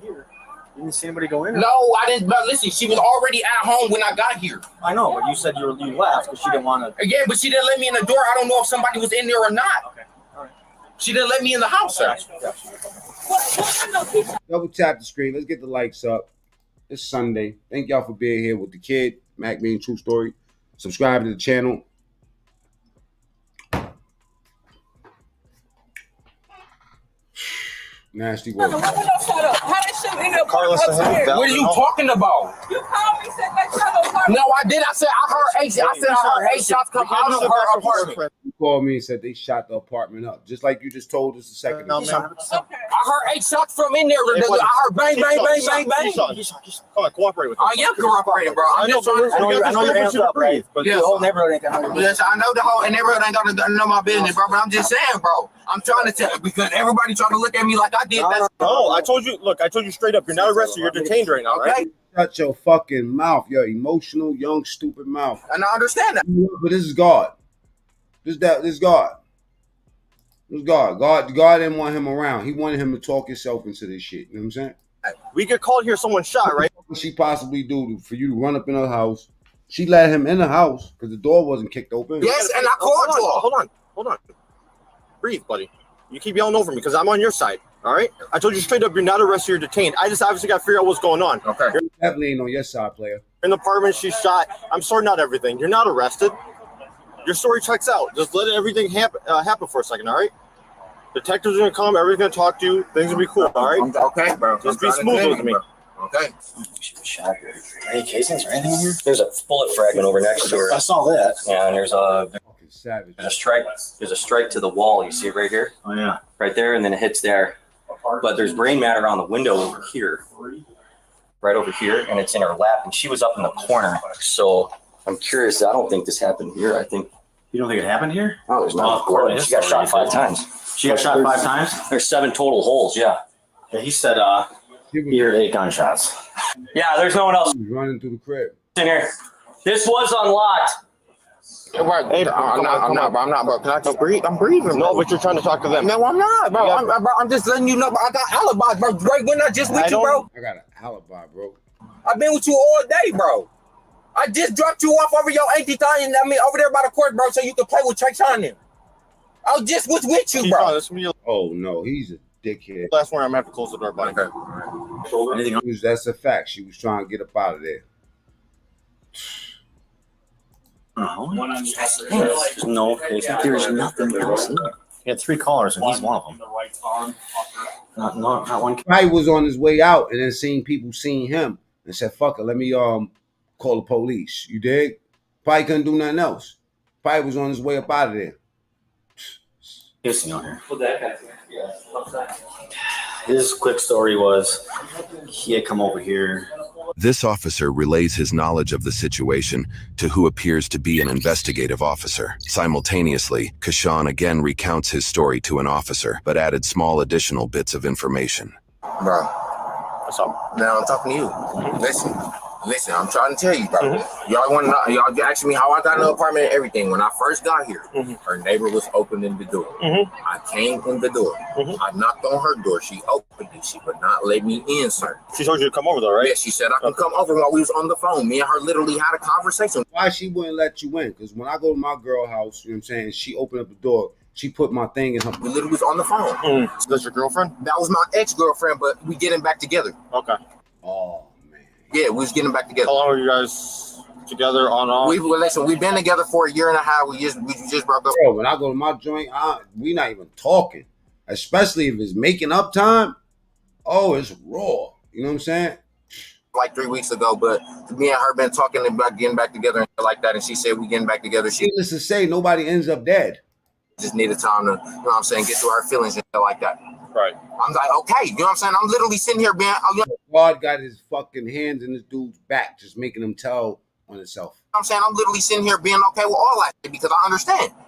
here, you didn't see anybody go in? No, I didn't. But listen, she was already at home when I got here. I know, but you said you left because she didn't want to. Yeah, but she didn't let me in the door. I don't know if somebody was in there or not. Okay, all right. She didn't let me in the house, sir. Double tap the screen. Let's get the likes up. It's Sunday. Thank y'all for being here with the kid, Mac being True Story. Subscribe to the channel. Nasty work. Shut up. How that shit end up Carlos, upstairs? what are you talking about? You called me, said that shut up. No, I did. I said I heard 8 shots. I said I heard 8 shots come out of her apartment. You called me and said they shot the apartment up, just like you just told us a second ago. I heard 8 shots from in there. I heard bang, bang, bang, bang, bang. Come on, cooperate with me. I am cooperating, bro. I know your hands up, right? But the whole neighborhood ain't gonna know. Yes, I know the whole neighborhood ain't gonna know my business, bro. But I'm just saying, bro. I'm trying to tell because everybody trying to look at me like I did that. No, I told you. Look, I told you straight up. You're not arrested. You're detained right now, right? Shut your fucking mouth, your emotional, young, stupid mouth. And I understand that. But this is God. This is God. This is God. God didn't want him around. He wanted him to talk himself into this shit. You know what I'm saying? We get called here. Someone shot, right? What could she possibly do for you to run up in her house? She let him in the house because the door wasn't kicked open. Yes, and I called you. Hold on. Breathe, buddy. You keep yelling over me because I'm on your side. All right? I told you straight up, you're not arrested, you're detained. I just obviously got to figure out what's going on. Okay. You're definitely ain't on your side, player. In the apartment, she shot. I'm sorting out everything. You're not arrested. Your story checks out. Just let everything happen for a second, all right? Detectives are going to come. Everybody's going to talk to you. Things will be cool, all right? Okay, bro. Just be smooth with me. Okay. Shot here. Any casings or anything in here? There's a bullet fragment over next to her. I saw that. Yeah, and there's a savage. There's a strike to the wall. You see it right here? Oh, yeah. Right there, and then it hits there. but there's brain matter on the window over here, right over here, and it's in her lap, and she was up in the corner. So I'm curious. I don't think this happened here. I think. You don't think it happened here? Oh, there's not. She got shot 5 times. She got shot 5 times? There's 7 total holes. Yeah. Yeah, he said he heard 8 gunshots. Yeah, there's no one else He's running through the crib. in here. This was unlocked. Hey, I'm not, bro. Can I just breathe? I'm breathing. No, but you're trying to talk to them. No, I'm not, bro. I'm just letting you know. I got alibis, bro. Right when I just with you, bro. I got an alibi, bro. I've been with you all day, bro. I just dropped you off over your auntie thing. I mean, over there by the court, bro, so you can play with Trey on them. I just was with you, bro. Oh no, he's a dickhead. Last one, I'm gonna have to close the door, buddy. Okay. Anything else? That's a fact. She was trying to get up out of there. No, there's nothing else in there. He had 3 callers, and he's one of them. Not one. He was on his way out, and then seen people seeing him, and said, "Fuck it, let me call the police." You dig? Probably couldn't do nothing else. Probably was on his way up out of there. Kissing on here. His quick story was he had come over here. This officer relays his knowledge of the situation to who appears to be an investigative officer. Simultaneously, Kashawn again recounts his story to an officer, but added small additional bits of information. Bro. What's up? Now I'm talking to you. Listen, I'm trying to tell you, bro. Y'all want to know? Y'all asking me how I got in the apartment and everything. When I first got here, her neighbor was opening the door. I came in the door. I knocked on her door. She opened it. She would not let me in, sir. She told you to come over, though, right? Yeah, she said I can come over while we was on the phone. Me and her literally had a conversation. Why she wouldn't let you in? Because when I go to my girl house, you know what I'm saying, she opened up the door. She put my thing in her. We literally was on the phone. So that's your girlfriend? That was my ex-girlfriend, but we getting back together. Okay. Oh. Yeah, we was getting back together. How long were you guys together on off? We've been together for a year and a half. We just broke up. Bro, when I go to my joint, we not even talking. Especially if it's making up time. Oh, it's raw. You know what I'm saying? Like 3 weeks ago, but me and her been talking about getting back together and like that, and she said we getting back together. Needless to say, nobody ends up dead. Just needed time to, you know what I'm saying, get through her feelings and like that. Right. I'm like, okay, you know what I'm saying? I'm literally sitting here being, God got his fucking hands in this dude's back, just making him tell on himself. I'm saying I'm literally sitting here being okay with all that shit because I understand. You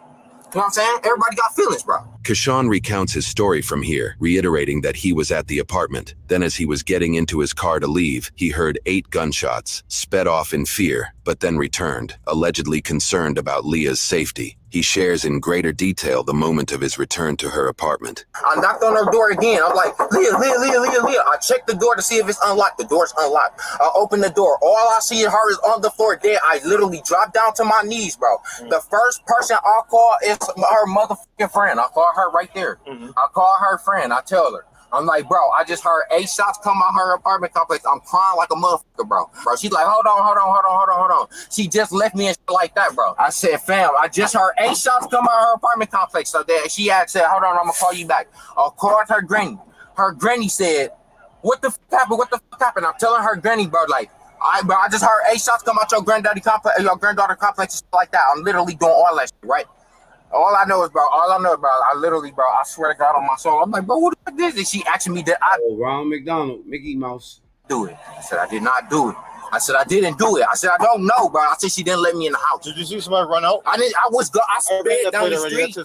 know what I'm saying? Everybody got feelings, bro. Kashawn recounts his story from here, reiterating that he was at the apartment. Then as he was getting into his car to leave, he heard 8 gunshots, sped off in fear, but then returned, allegedly concerned about Leah's safety. He shares in greater detail the moment of his return to her apartment. I knocked on her door again. I'm like, Leah. I checked the door to see if it's unlocked. The door's unlocked. I open the door. All I see of her is on the floor dead. I literally dropped down to my knees, bro. The first person I call is her motherfucking friend. I call her right there. I call her friend. I tell her. I'm like, bro, I just heard 8 shots come out her apartment complex. I'm crying like a motherfucker, bro. She's like, hold on. She just left me and shit like that, bro. I said, fam, I just heard 8 shots come out her apartment complex. So that she had said, hold on, I'm gonna call you back. I called her granny. Her granny said, what the fuck happened? I'm telling her granny, bro, like, I just heard 8 shots come out your granddaughter complex, and shit like that. I'm literally doing all that shit, right? All I know is, bro, I literally, bro, I swear to God on my soul, I'm like, bro, what the fuck is this? She asking me, did I Ronald McDonald, Mickey Mouse do it? I said, I did not do it. I said, I didn't do it. I said, I don't know, bro. I said, she didn't let me in the house. Did you see somebody run out? I sped down the street.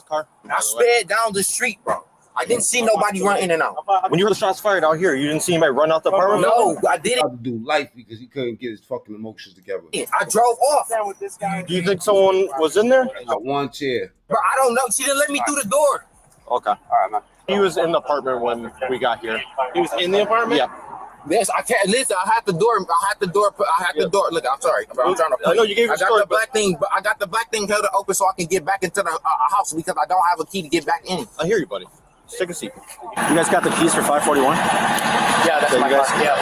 I sped down the street, bro. I didn't see nobody run in and out. When you heard the shots fired out here, you didn't see anybody run out the apartment? No, I didn't. He had to do life because he couldn't get his fucking emotions together. I drove off. Do you think someone was in there? Got one chair. Bro, I don't know. She didn't let me through the door. Okay. All right, man. He was in the apartment when we got here. He was in the apartment? Yeah. Yes, I can't listen. I had the door. Look, I'm sorry. I'm trying to. I know you gave. I got the black thing, but I got the black thing held open so I can get back into the house because I don't have a key to get back in. I hear you, buddy. Just take a seat. You guys got the keys for 541? Yeah, that's my guys. Yeah,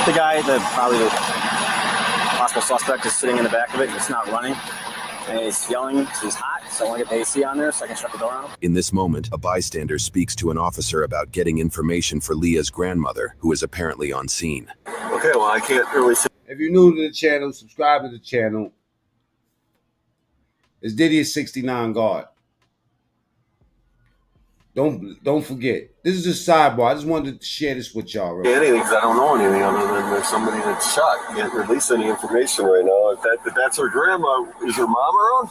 the guy that probably the possible suspect is sitting in the back of it. It's not running. And he's yelling. He's hot. So I want to get the AC on there so I can shut the door on him. In this moment, a bystander speaks to an officer about getting information for Leah's grandmother, who is apparently on scene. Okay, well, I can't really say. If you're new to the channel, subscribe to the channel. It's Diddy is 69 God. Don't forget. This is a sidebar. I just wanted to share this with y'all. Yeah, anything, because I don't know anything other than there's somebody that's shot. Can't release any information right now. If that's her grandma, is her mom around?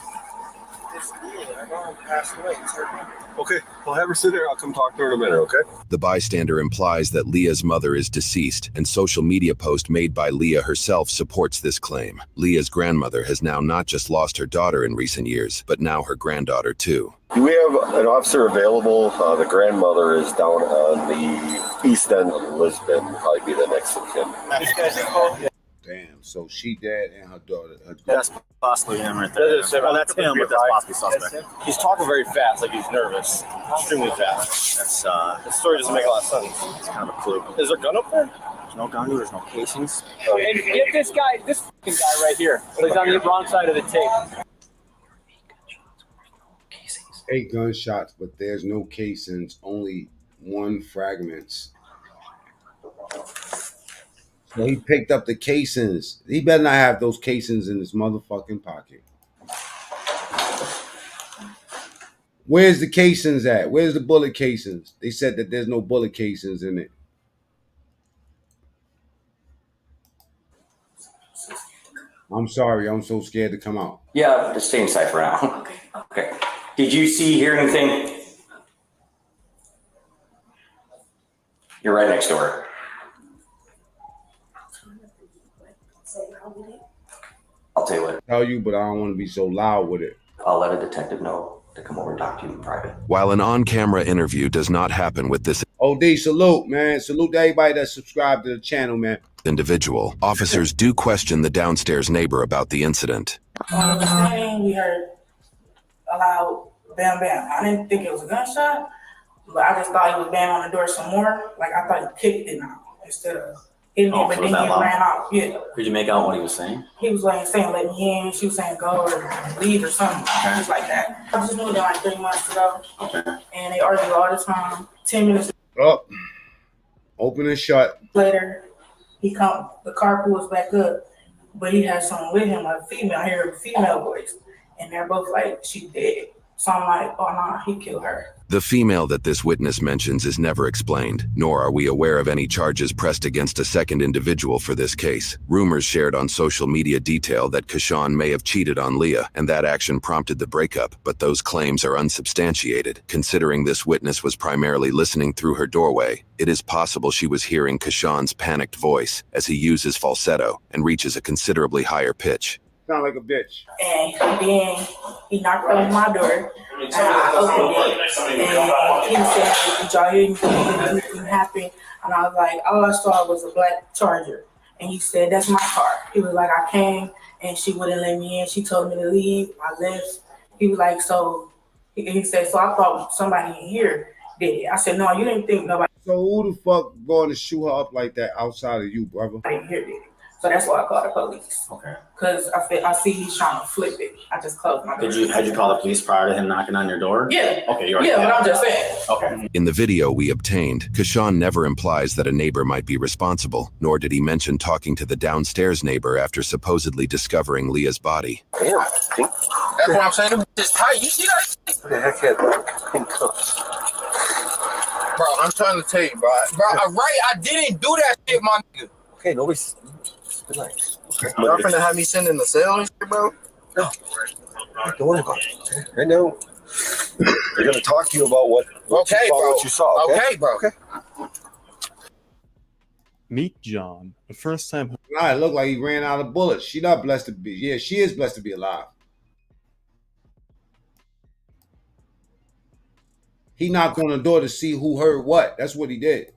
Her mom passed away. It's her grandma. Okay, I'll have her sit there. I'll come talk to her in a minute, okay? The bystander implies that Leah's mother is deceased, and social media post made by Leah herself supports this claim. Leah's grandmother has now not just lost her daughter in recent years, but now her granddaughter too. Do we have an officer available? The grandmother is down on the east end of Lisbon. Probably be the next of kin. Damn, so she dead and her daughter. That's possibly him right there. Well, that's him, but that's possibly suspect. He's talking very fast, like he's nervous. Extremely fast. That's The story doesn't make a lot of sense. it's kind of a clue. Is there a gun up there? There's no gun, there's no casings. And get this fucking guy right here. He's on the wrong side of the tape. 8 gunshots, but there's no casings, only 1 fragments. So he picked up the casings. He better not have those casings in his motherfucking pocket. Where's the casings at? Where's the bullet casings? They said that there's no bullet casings in it. I'm sorry, I'm so scared to come out. Yeah, just stay inside for now. Okay. Did you hear anything? You're right next door. I'll tell you what. Tell you, but I don't want to be so loud with it. I'll let a detective know to come over and talk to you in private. While an on-camera interview does not happen with this OD, salute, man. Salute to everybody that subscribed to the channel, man. individual, officers do question the downstairs neighbor about the incident. We heard a loud bam bam. I didn't think it was a gunshot, but I just thought he was banging on the door some more. Like I thought he kicked it now instead of hitting it, but then he ran out. Yeah. Did you make out what he was saying? He was like saying let me in. She was saying go or leave or something. Just like that. I just knew them like 3 months ago. Okay. And they argue all the time. 10 minutes Up. Open and shut. later, the car pulls back up, but he has someone with him, a female. I hear a female voice, and they're both like, she dead. So I'm like, oh no, he killed her. The female that this witness mentions is never explained, nor are we aware of any charges pressed against a second individual for this case. Rumors shared on social media detail that Kashawn may have cheated on Leah, and that action prompted the breakup, but those claims are unsubstantiated. Considering this witness was primarily listening through her doorway, it is possible she was hearing Kashawn's panicked voice as he uses falsetto and reaches a considerably higher pitch. Sound like a bitch. And then he knocked on my door, and I opened it, and he said, did y'all hear anything happen? And I was like, all I saw was a black Charger. And he said, that's my car. He was like, I came, and she wouldn't let me in. She told me to leave. I left. He was like, so, he said, so I thought somebody in here did it. I said, no, you didn't think nobody. So who the fuck going to shoot her up like that outside of you, brother? I didn't hear it. So that's why I called the police. Okay. Because I see he's trying to flip it. I just closed my door. Had you call the police prior to him knocking on your door? Yeah. Okay, you're Yeah, but I'm just saying. Okay. In the video we obtained, Kashawn never implies that a neighbor might be responsible, nor did he mention talking to the downstairs neighbor after supposedly discovering Leah's body. That's what I'm saying. It's tight. You see that? What the heck had cuffs? Bro, I'm trying to tell you, bro. I didn't do that shit, my nigga. Okay, nobody's. Relax. Okay. Y'all finna have me send in the cell and shit, bro? No. Don't worry about it. Okay? Right now, they're gonna talk to you about what you saw. Okay, bro. Okay. Meet John, the first time. Nah, it looked like he ran out of bullets. She not blessed to be. Yeah, she is blessed to be alive. He knocked on the door to see who heard what. That's what he did.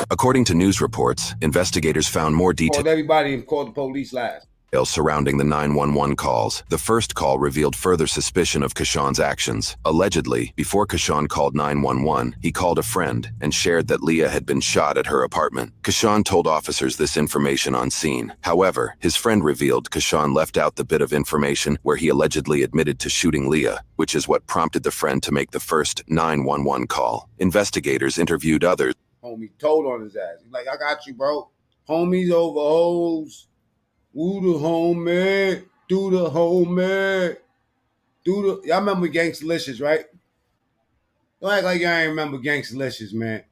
According to news reports, investigators found more details. Called everybody and called the police last. Surrounding the 911 calls. The first call revealed further suspicion of Kashawn's actions. Allegedly, before Kashawn called 911, he called a friend and shared that Leah had been shot at her apartment. Kashawn told officers this information on scene. However, his friend revealed Kashawn left out the bit of information where he allegedly admitted to shooting Leah, which is what prompted the friend to make the first 911 call. Investigators interviewed others. Homie told on his ass. He's like, I got you, bro. Homies over hoes. Woo the homie. Do the homie. Dude, y'all remember Gangstalicious, right? Don't act like y'all ain't remember Gangstalicious, man.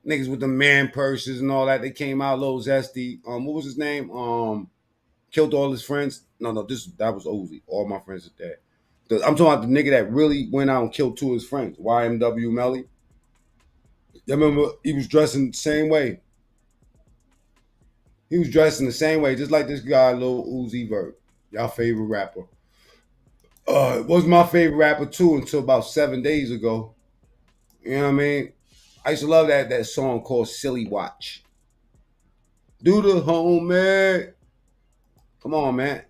Niggas with the man purses and all that. They came out, Lil Zesty. What was his name? Killed all his friends. No, that was Uzi. All my friends are dead. I'm talking about the nigga that really went out and killed two of his friends. YMW Melly. You remember he was dressing the same way. He was dressing the same way, just like this guy, Lil Uzi Vert. Y'all favorite rapper. It was my favorite rapper too until about 7 days ago. You know what I mean? I used to love that song called Silly Watch. Do the homie. Come on, man.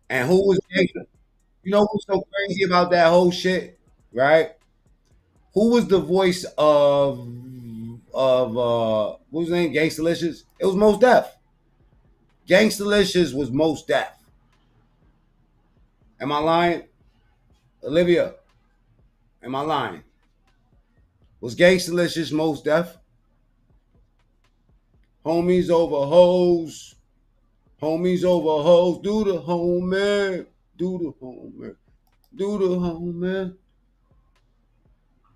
And who was you know what's so crazy about that whole shit, right? Who was the voice of what was his name? Gangstalicious? It was Mos Def. Gangstalicious was Mos Def. Am I lying? Olivia, am I lying? Was Gangstalicious Mos Def? Homies over hoes. Homies over hoes. Do the homie. Do the homie. Do the homie.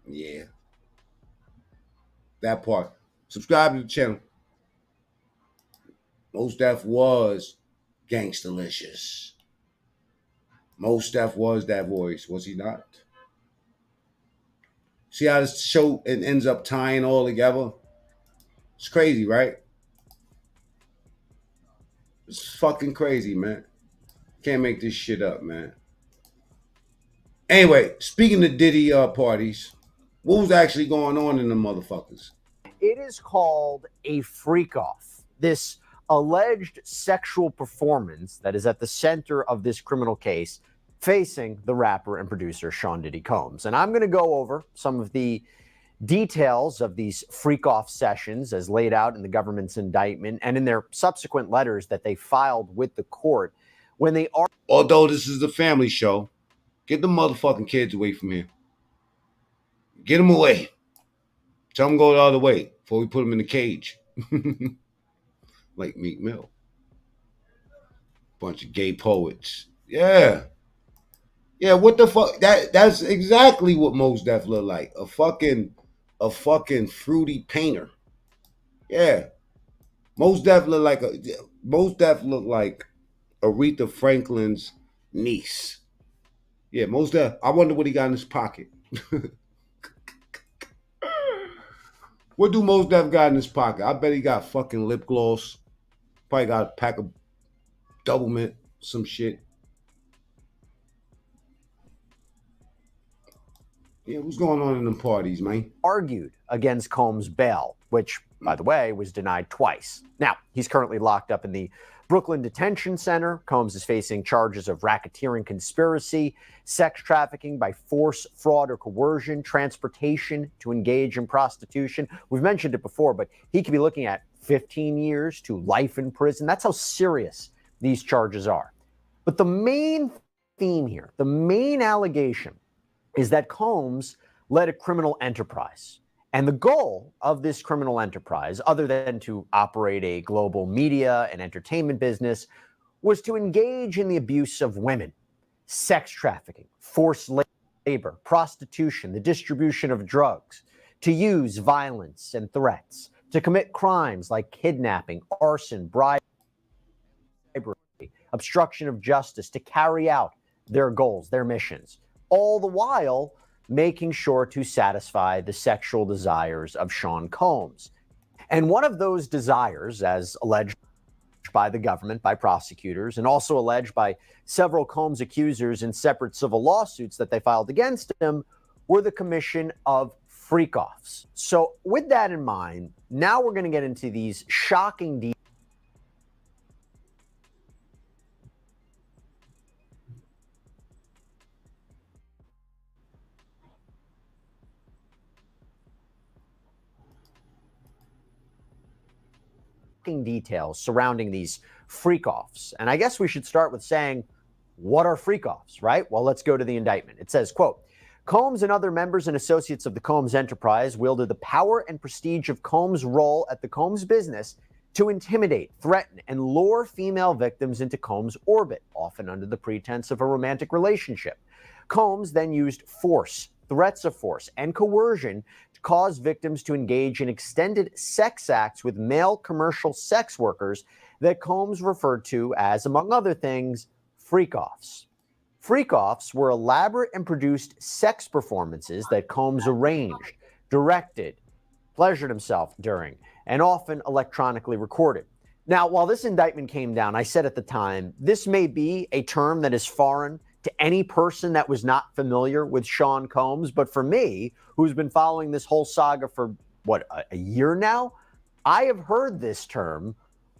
Yeah. That part. Subscribe to the channel. Mos Def was Gangstalicious. Mos Def was that voice, was he not? See how this show it ends up tying all together? It's crazy, right? It's fucking crazy, man. Can't make this shit up, man. Anyway, speaking of Diddy parties, what was actually going on in the motherfuckers? It is called a freak off. This alleged sexual performance that is at the center of this criminal case facing the rapper and producer Sean Diddy Combs. And I'm going to go over some of the details of these freak off sessions as laid out in the government's indictment and in their subsequent letters that they filed with the court when they are. Although this is a family show, get the motherfucking kids away from here. Get them away. Tell them go the other way before we put them in the cage. Like Meek Mill. Bunch of gay poets. Yeah. Yeah, what the fuck? That's exactly what Mos Def look like. A fucking fruity painter. Yeah. Mos Def look like Aretha Franklin's niece. Yeah, Mos Def. I wonder what he got in his pocket. What do Mos Def got in his pocket? I bet he got fucking lip gloss. Probably got a pack of double mint, some shit. Yeah, what's going on in them parties, man? Argued against Combs' bail, which, by the way, was denied twice. Now, he's currently locked up in the Brooklyn Detention Center. Combs is facing charges of racketeering conspiracy, sex trafficking by force, fraud, or coercion, transportation to engage in prostitution. We've mentioned it before, but he could be looking at 15 years to life in prison. That's how serious these charges are. But the main theme here, the main allegation, is that Combs led a criminal enterprise. And the goal of this criminal enterprise, other than to operate a global media and entertainment business, was to engage in the abuse of women, sex trafficking, forced labor, prostitution, the distribution of drugs, to use violence and threats, to commit crimes like kidnapping, arson, bribery, obstruction of justice, to carry out their goals, their missions, all the while making sure to satisfy the sexual desires of Sean Combs. And one of those desires, as alleged by the government, by prosecutors, and also alleged by several Combs accusers in separate civil lawsuits that they filed against him, were the commission of freak-offs. So with that in mind, now we're going to get into these shocking details surrounding these freak-offs. And I guess we should start with saying, what are freak-offs, right? Well, let's go to the indictment. It says, quote, Combs and other members and associates of the Combs enterprise wielded the power and prestige of Combs' role at the Combs business to intimidate, threaten, and lure female victims into Combs' orbit, often under the pretense of a romantic relationship. Combs then used force, threats of force, and coercion to cause victims to engage in extended sex acts with male commercial sex workers that Combs referred to as, among other things, freak-offs. Freak-offs were elaborate and produced sex performances that Combs arranged, directed, pleasured himself during, and often electronically recorded. Now, while this indictment came down, I said at the time, this may be a term that is foreign to any person that was not familiar with Sean Combs, but for me, who's been following this whole saga for, a year now, I have heard this term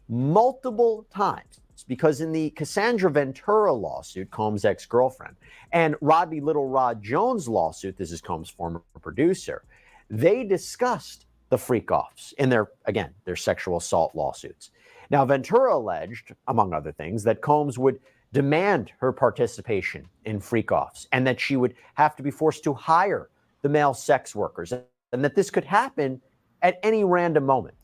multiple times. Because in the Cassandra Ventura lawsuit, Combs' ex-girlfriend, and Rodney Little Rod Jones lawsuit, this is Combs' former producer, they discussed the freak-offs in their sexual assault lawsuits. Now, Ventura alleged, among other things, that Combs would demand her participation in freak-offs and that she would have to be forced to hire the male sex workers and that this could happen at any random moment.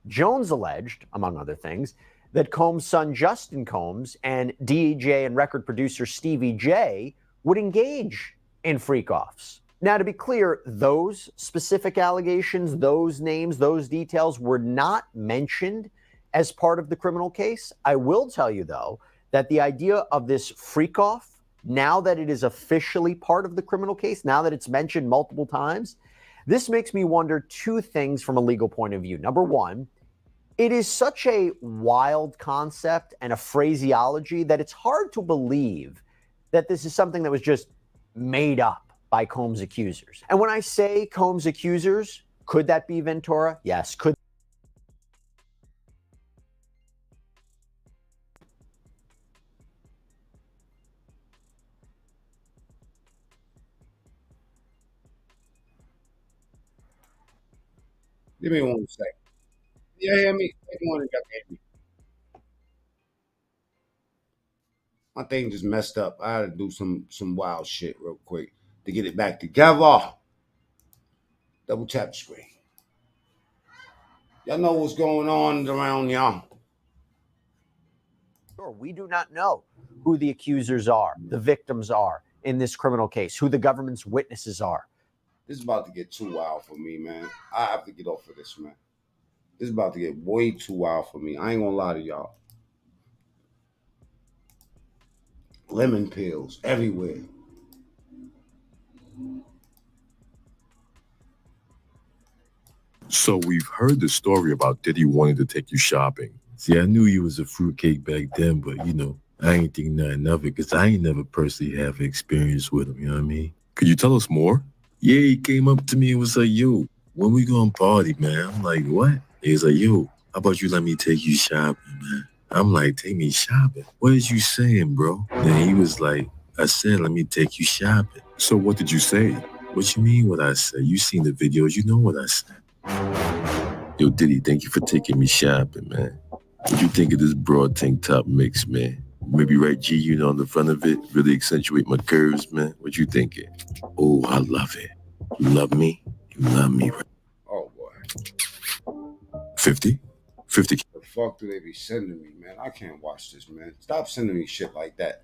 Jones alleged, among other things, that Combs' son Justin Combs and DJ and record producer Stevie J would engage in freak-offs. Now, to be clear, those specific allegations, those names, those details were not mentioned as part of the criminal case. I will tell you, though, that the idea of this freak-off, now that it is officially part of the criminal case, now that it's mentioned multiple times, this makes me wonder two things from a legal point of view. Number one, it is such a wild concept and a phraseology that it's hard to believe that this is something that was just made up by Combs' accusers. And when I say Combs' accusers, could that be Ventura? Yes. Could Give me 1 second. Yeah, hear me? Take one and got me. My thing just messed up. I had to do some wild shit real quick to get it back together. Double tap the screen. Y'all know what's going on around y'all. We do not know who the accusers are, the victims are in this criminal case, who the government's witnesses are. This is about to get too wild for me, man. I have to get off of this, man. This is about to get way too wild for me. I ain't gonna lie to y'all. Lemon pills everywhere. So we've heard the story about Diddy wanting to take you shopping. See, I knew you was a fruitcake back then, but, I ain't think nothing of it because I ain't never personally have experience with him, you know what I mean? Could you tell us more? Yeah, he came up to me and was like, yo, when we gonna party, man? I'm like, what? He was like, yo, how about you let me take you shopping, man? I'm like, take me shopping? What is you saying, bro? Then he was like, I said, let me take you shopping. So what did you say? What you mean what I said? You seen the videos, you know what I said. Yo, Diddy, thank you for taking me shopping, man. What you think of this broad tank top mix, man? Maybe write G unit on the front of it, really accentuate my curves, man. What you thinking? Oh, I love it. You love me? You love me, right? Oh, boy. 50? 50. The fuck do they be sending me, man? I can't watch this, man. Stop sending me shit like that.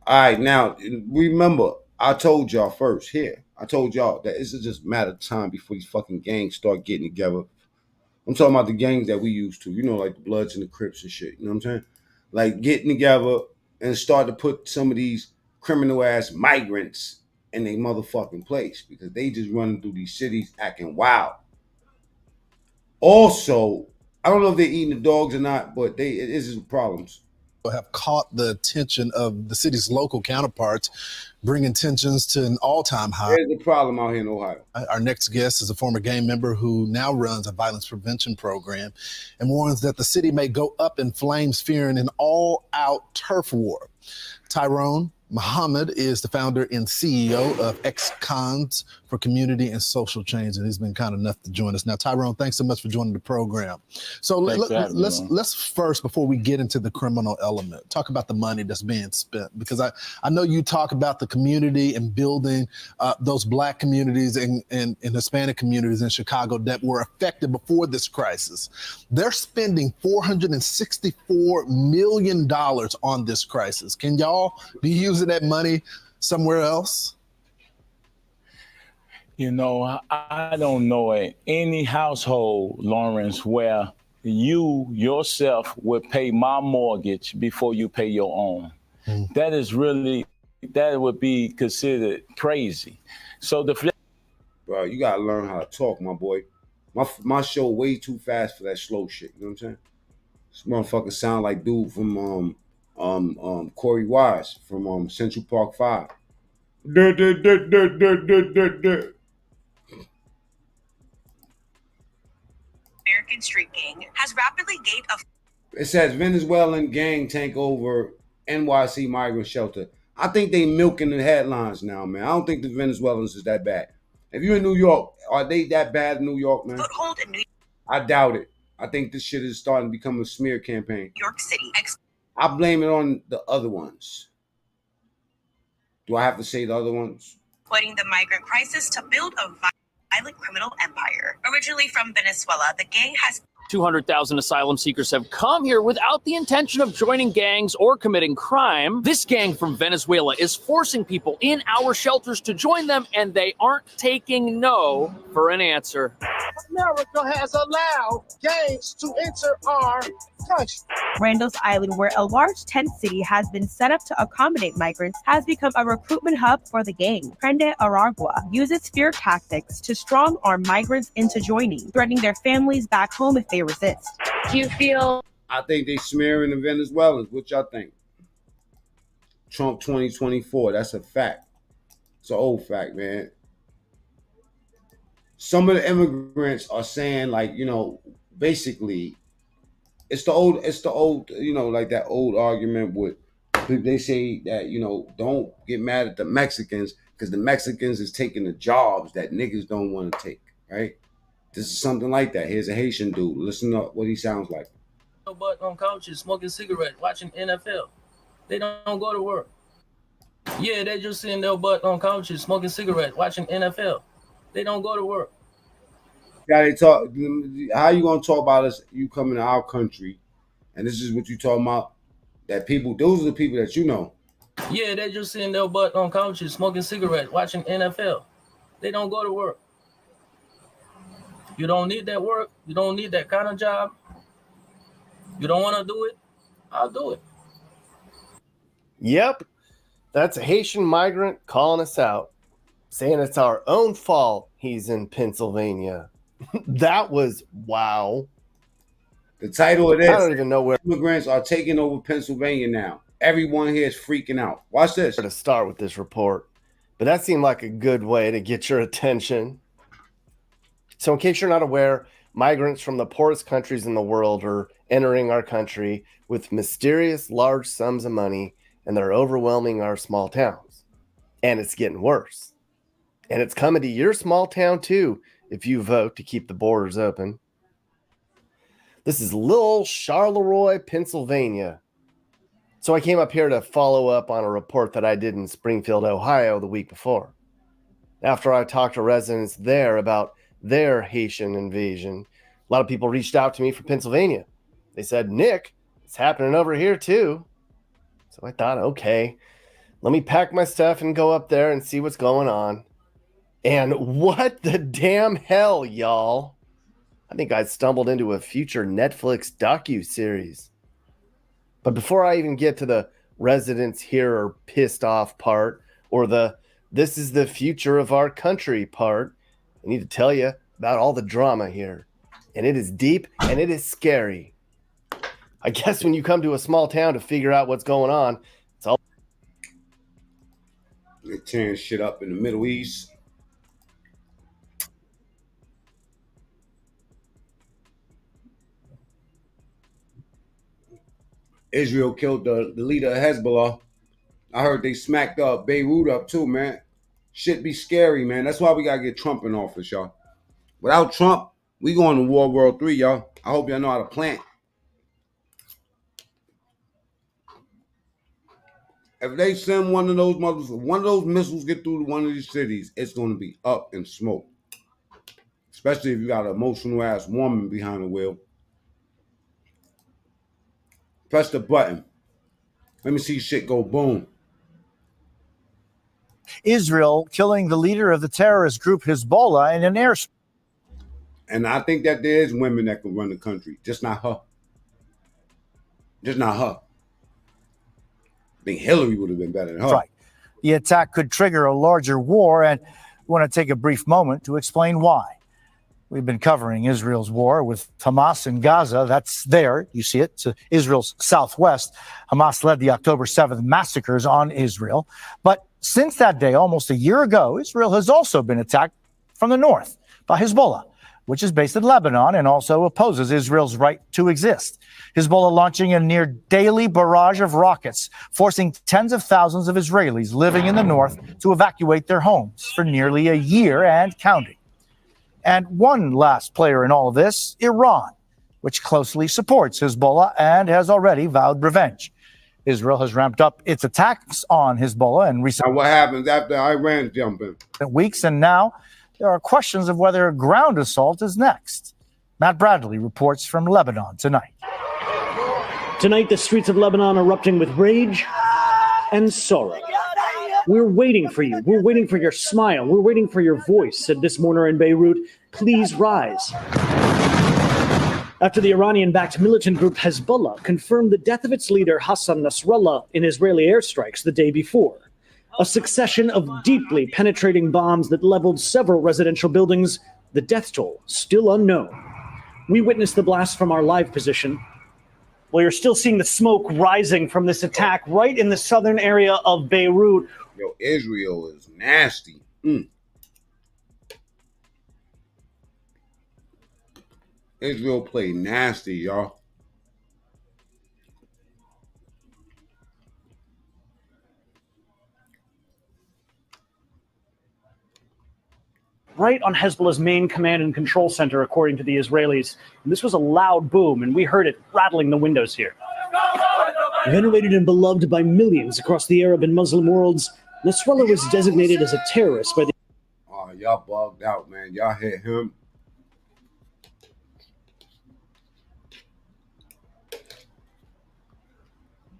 All right, now, remember, I told y'all first here. I told y'all that it's just a matter of time before these fucking gangs start getting together. I'm talking about the gangs that we used to, like the Bloods and the Crips and shit. You know what I'm saying? Like getting together and start to put some of these criminal ass migrants in their motherfucking place because they just running through these cities acting wild. Also, I don't know if they're eating the dogs or not, but it is problems. Have caught the attention of the city's local counterparts, bringing tensions to an all-time high. There's a problem out here in Ohio. Our next guest is a former gang member who now runs a violence prevention program and warns that the city may go up in flames, fearing an all-out turf war. Tyrone, Muhammad is the founder and CEO of Ex-Cons for Community and Social Change, and he's been kind enough to join us. Now, Tyrone, thanks so much for joining the program. So let's first, before we get into the criminal element, talk about the money that's being spent, because I know you talk about the community and building those Black communities and Hispanic communities in Chicago that were affected before this crisis. They're spending $464 million on this crisis. Can y'all be using that money somewhere else? You know, I don't know any household, Lawrence, where you yourself would pay my mortgage before you pay your own. That is really, that would be considered crazy. So bro, you gotta learn how to talk, my boy. My show way too fast for that slow shit. You know what I'm saying? This motherfucker sound like dude from Corey Wise from Central Park 5. American street gang has rapidly gained a... It says Venezuelan gang tank over NYC migrant shelter. I think they milking the headlines now, man. I don't think the Venezuelans is that bad. If you're in New York, are they that bad in New York, man? Foothold in New I doubt it. I think this shit is starting to become a smear campaign. York City. I blame it on the other ones. Do I have to say the other ones? Exploiting the migrant crisis to build a violent criminal empire. Originally from Venezuela, the gang has 200,000 asylum seekers have come here without the intention of joining gangs or committing crime. This gang from Venezuela is forcing people in our shelters to join them, and they aren't taking no for an answer. America has allowed gangs to enter our country. Randall's Island, where a large tent city has been set up to accommodate migrants, has become a recruitment hub for the gang. Prende Aragua uses fear tactics to strong-arm migrants into joining, threatening their families back home if they resist. Do you feel... I think they smearing the Venezuelans. What y'all think? Trump 2024, that's a fact. It's an old fact, man. Some of the immigrants are saying, like, you know, basically, it's the old, you know, like that old argument with, they say that, you know, don't get mad at the Mexicans because the Mexicans is taking the jobs that niggas don't want to take, right? This is something like that. Here's a Haitian dude. Listen to what he sounds like. But on couches, smoking cigarettes, watching NFL. They don't go to work. Yeah, they just sitting their butt on couches, smoking cigarettes, watching NFL. They don't go to work. Yeah, they talk. How you gonna talk about us? You coming to our country, and this is what you talking about? That people, those are the people that you know. Yeah, they just sitting their butt on couches, smoking cigarettes, watching NFL. They don't go to work. You don't need that work. You don't need that kind of job. You don't want to do it. I'll do it. Yep. That's a Haitian migrant calling us out, saying it's our own fault he's in Pennsylvania. That was wow. The title of this, I don't even know where immigrants are taking over Pennsylvania now. Everyone here is freaking out. Watch this. To start with this report, but that seemed like a good way to get your attention. So in case you're not aware, migrants from the poorest countries in the world are entering our country with mysterious large sums of money, and they're overwhelming our small towns. And it's getting worse. And it's coming to your small town too, if you vote to keep the borders open. This is little Charleroi, Pennsylvania. So I came up here to follow up on a report that I did in Springfield, Ohio the week before. After I talked to residents there about their Haitian invasion, a lot of people reached out to me from Pennsylvania. They said, Nick, it's happening over here too. So I thought, okay, let me pack my stuff and go up there and see what's going on. And what the damn hell, y'all? I think I stumbled into a future Netflix docu-series. But before I even get to the residents here are pissed off part, or the this is the future of our country part, I need to tell you about all the drama here. And it is deep and it is scary. I guess when you come to a small town to figure out what's going on, it's all... They tearing shit up in the Middle East. Israel killed the leader of Hezbollah. I heard they smacked up Beirut up too, man. Shit be scary, man. That's why we gotta get Trump in office, y'all. Without Trump, we going to World War III, y'all. I hope y'all know how to plant. If they send one of those missiles get through one of these cities, it's gonna be up in smoke. Especially if you got an emotional ass woman behind the wheel. Press the button. Let me see shit go boom. Israel killing the leader of the terrorist group Hezbollah in an airstrike. And I think that there is women that can run the country, just not her. Just not her. I think Hillary would have been better than her. Right. The attack could trigger a larger war, and we want to take a brief moment to explain why. We've been covering Israel's war with Hamas in Gaza. That's there. You see it. To Israel's southwest. Hamas led the October 7th massacres on Israel. But since that day, almost a year ago, Israel has also been attacked from the north by Hezbollah, which is based in Lebanon and also opposes Israel's right to exist. Hezbollah launching a near daily barrage of rockets, forcing tens of thousands of Israelis living in the north to evacuate their homes for nearly a year and counting. And one last player in all of this, Iran, which closely supports Hezbollah and has already vowed revenge. Israel has ramped up its attacks on Hezbollah in recent what happens after Iran jump in? weeks, and now there are questions of whether a ground assault is next. Matt Bradley reports from Lebanon tonight. Tonight, the streets of Lebanon erupting with rage and sorrow. We're waiting for you. We're waiting for your smile. We're waiting for your voice, said this mourner in Beirut. Please rise. After the Iranian-backed militant group Hezbollah confirmed the death of its leader Hassan Nasrallah in Israeli airstrikes the day before. A succession of deeply penetrating bombs that leveled several residential buildings, the death toll still unknown. We witnessed the blast from our live position. Well, you're still seeing the smoke rising from this attack right in the southern area of Beirut. Yo, Israel is nasty. Israel play nasty, y'all. Right on Hezbollah's main command and control center, according to the Israelis. And this was a loud boom, and we heard it rattling the windows here. Venerated and beloved by millions across the Arab and Muslim worlds, Nasrallah was designated as a terrorist by the... Oh, y'all bugged out, man. Y'all hit him.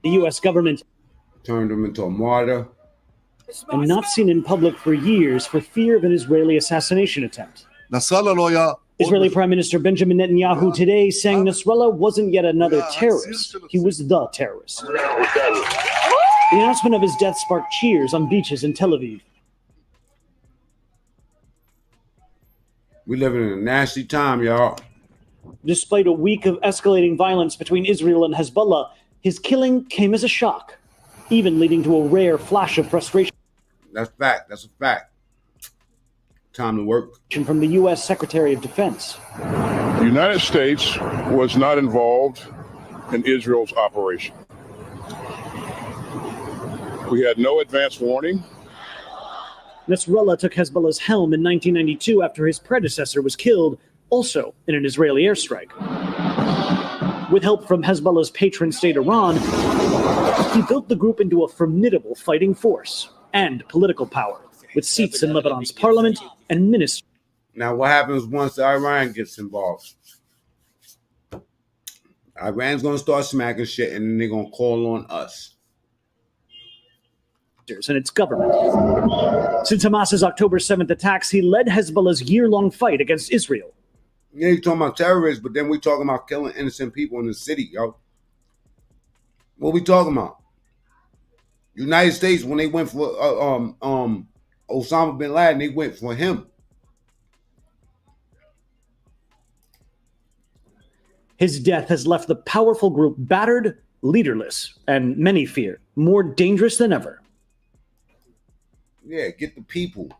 the U.S. government. Turned him into a martyr. And not seen in public for years for fear of an Israeli assassination attempt. Israeli Prime Minister Benjamin Netanyahu today saying Nasrallah wasn't yet another terrorist. He was the terrorist. The announcement of his death sparked cheers on beaches in Tel Aviv. We living in a nasty time, y'all. Despite a week of escalating violence between Israel and Hezbollah, his killing came as a shock, even leading to a rare flash of frustration. That's fact. That's a fact. Time to work. From the U.S. Secretary of Defense. The United States was not involved in Israel's operation. We had no advance warning. Nasrallah took Hezbollah's helm in 1992 after his predecessor was killed, also in an Israeli airstrike. With help from Hezbollah's patron state Iran, he built the group into a formidable fighting force and political power, with seats in Lebanon's parliament and ministry. Now, what happens once Iran gets involved? Iran's going to start smacking shit, and then they're going to call on us. And its government. Since Hamas's October 7th attacks, he led Hezbollah's year-long fight against Israel. Yeah, you're talking about terrorists, but then we talking about killing innocent people in the city, yo. What we talking about? United States, when they went for Osama bin Laden, they went for him. His death has left the powerful group battered, leaderless, and many fear more dangerous than ever. Yeah, get the people.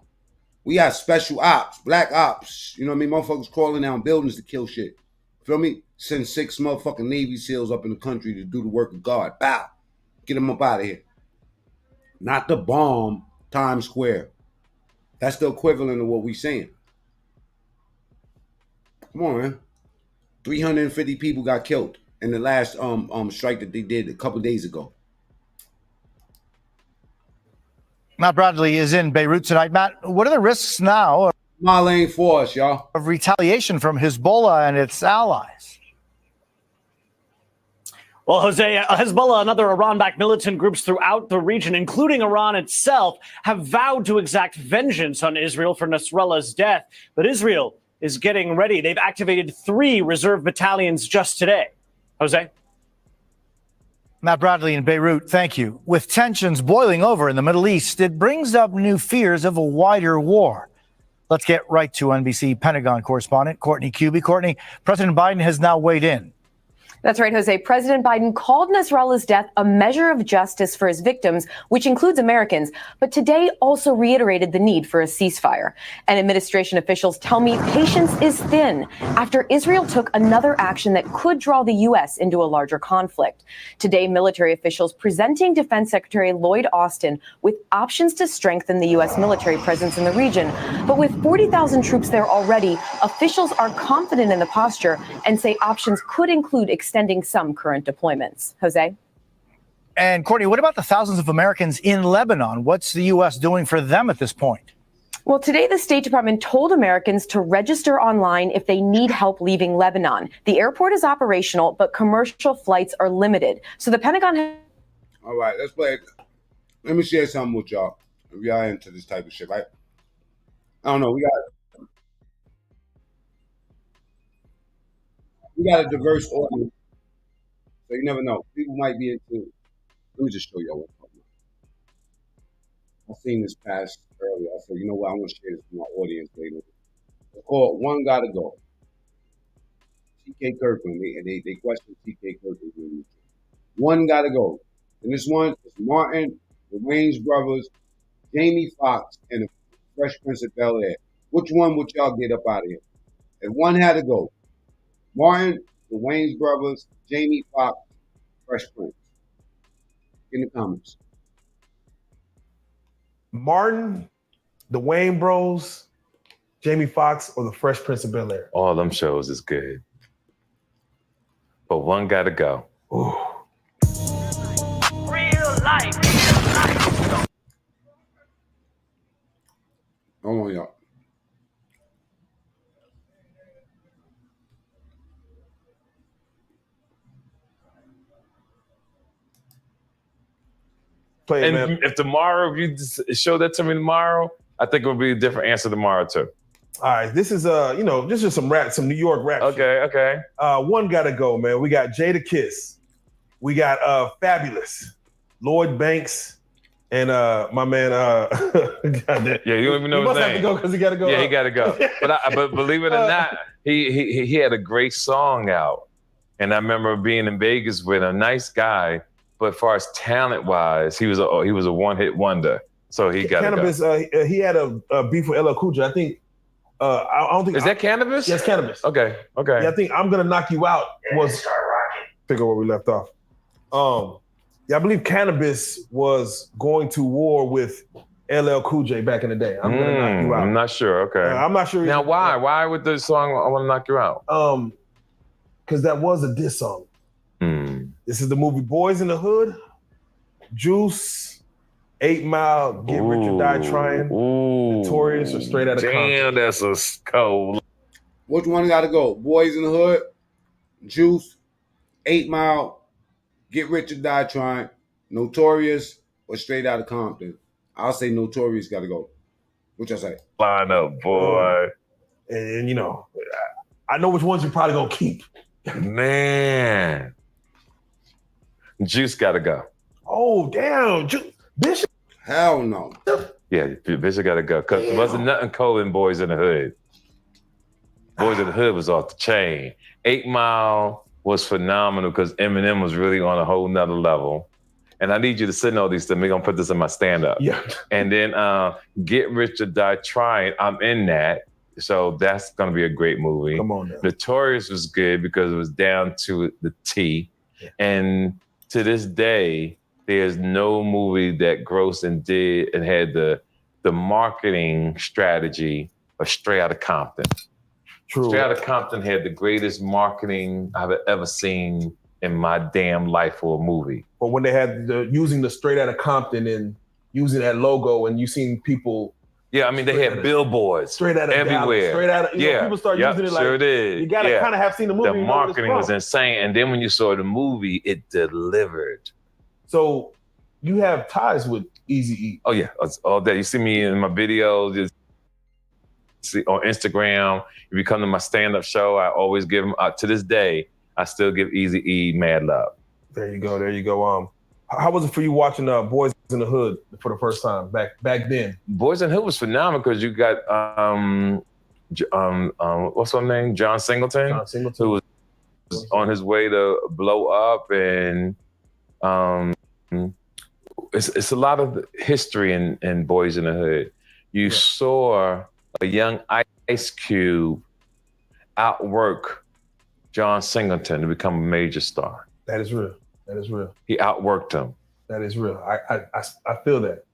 We got special ops, black ops. You know what I mean? Motherfuckers crawling down buildings to kill shit. Feel me? Send 6 motherfucking Navy SEALs up in the country to do the work of God. Bow. Get them up out of here. not to bomb Times Square. That's the equivalent of what we're saying. Come on, man. 350 people got killed in the last strike that they did a couple days ago. Matt Bradley is in Beirut tonight. Matt, what are the risks now Mali ain't for us, y'all. of retaliation from Hezbollah and its allies? Well, Jose, Hezbollah and other Iran-backed militant groups throughout the region, including Iran itself, have vowed to exact vengeance on Israel for Nasrallah's death. But Israel is getting ready. They've activated 3 reserve battalions just today. Jose? Matt Bradley in Beirut, thank you. With tensions boiling over in the Middle East, it brings up new fears of a wider war. Let's get right to NBC Pentagon correspondent Courtney Cubie. Courtney, President Biden has now weighed in. That's right, Jose. President Biden called Nasrallah's death a measure of justice for his victims, which includes Americans, but today also reiterated the need for a ceasefire. And administration officials tell me patience is thin after Israel took another action that could draw the U.S. into a larger conflict. Today, military officials presenting Defense Secretary Lloyd Austin with options to strengthen the U.S. military presence in the region. But with 40,000 troops there already, officials are confident in the posture and say options could include extending some current deployments. Jose? And Courtney, what about the thousands of Americans in Lebanon? What's the U.S. doing for them at this point? Well, today the State Department told Americans to register online if they need help leaving Lebanon. The airport is operational, but commercial flights are limited. So the Pentagon... All right, let's play it. Let me share something with y'all. If y'all into this type of shit, right? I don't know. We got a diverse audience. So you never know. People might be into. Let me just show y'all what's going on. I seen this pass earlier. I said, you know what? I want to share this with my audience later. It's called One Gotta Go. T.K. Kirkland. They question T.K. Kirkland. One Gotta Go. And this one is Martin, the Wayans brothers, Jamie Foxx, and the Fresh Prince of Bel-Air. Which one would y'all get up out of here? If one had to go, Martin, the Wayans brothers, Jamie Foxx, Fresh Prince. In the comments. Martin, the Wayne Bros, Jamie Foxx, or the Fresh Prince of Bel-Air? All them shows is good. But one gotta go. Ooh. Real life. Hold on, y'all. And if tomorrow, if you just show that to me tomorrow, I think it would be a different answer tomorrow too. All right, this is this is some rap, some New York rap. Okay. One gotta go, man. We got Jadakiss, we got Fabulous, Lloyd Banks, and my man. Yeah, you don't even know his name. He must have to go because he gotta go. Yeah, he gotta go. But believe it or not, he had a great song out, and I remember being in Vegas with a nice guy. But as far as talent-wise, he was a one-hit wonder. So he got Cannabis. He had a beef with LL Cool J. I think. I don't think. Is that Cannabis? Yes, Cannabis. Okay. Yeah, I think I'm gonna knock you out. Was figure where we left off. Yeah, I believe Cannabis was going to war with LL Cool J back in the day. I'm gonna knock you out. I'm not sure. Okay. I'm not sure. Now, why? Why with the song "I Want to Knock You Out"? Because that was a diss song. This is the movie Boys in the Hood, Juice, 8 Mile, Get Rich or Die Trying, Notorious, or Straight Outta Compton. Damn, that's a cold. Which one gotta go? Boys in the Hood, Juice, 8 Mile, Get Rich or Die Trying, Notorious, or Straight Outta Compton. I'll say Notorious gotta go. What y'all say? Line up, boy. And I know which ones you're probably gonna keep. Man. Juice gotta go. Oh, damn. Bishop? Hell no. Yeah, Bishop gotta go. Because there wasn't nothing cold in Boys in the Hood. Boys in the Hood was off the chain. 8 Mile was phenomenal because Eminem was really on a whole nother level. And I need you to sit in all these things. We're going to put this in my stand-up. Yeah. And then Get Rich or Die Trying, I'm in that. So that's going to be a great movie. Come on now. Notorious was good because it was down to the T. Yeah. And to this day, there's no movie that grossed and did and had the marketing strategy of Straight Outta Compton. True. Straight Outta Compton had the greatest marketing I've ever seen in my damn life for a movie. But when they had using the Straight Outta Compton and using that logo, and you seen people. Yeah, I mean, they had billboards straight out of everywhere. Dallas, straight out of, you know, people start using it like, sure did. You got to kind of have seen the movie. The marketing was insane. And then when you saw the movie, it delivered. So you have ties with Eazy-E. Oh, yeah. All day. You see me in my videos, just see on Instagram. If you come to my stand-up show, I always give them, to this day, I still give Eazy-E mad love. There you go. There you go. How was it for you watching Boys in the Hood for the first time back then? Boys in the Hood was phenomenal because you got what's her name? John Singleton, who was on his way to blow up, and it's a lot of history in Boys in the Hood. You saw a young Ice Cube outwork John Singleton to become a major star. That is real. That is real. He outworked him. That is real. I feel that.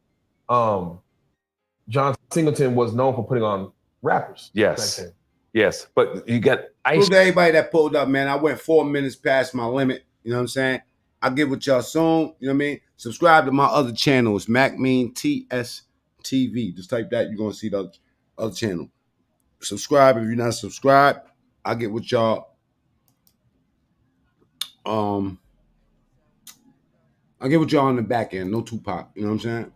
John Singleton was known for putting on rappers. Yes. Yes. But you got Ice. To everybody that pulled up, man, I went 4 minutes past my limit. You know what I'm saying? I'll get with y'all soon. You know what I mean? Subscribe to my other channel. It's Mac Mean TS TV. Just type that. You're going to see the other channel. Subscribe if you're not subscribed. I'll get with y'all. I'll get with y'all on the back end. No Tupac. You know what I'm saying?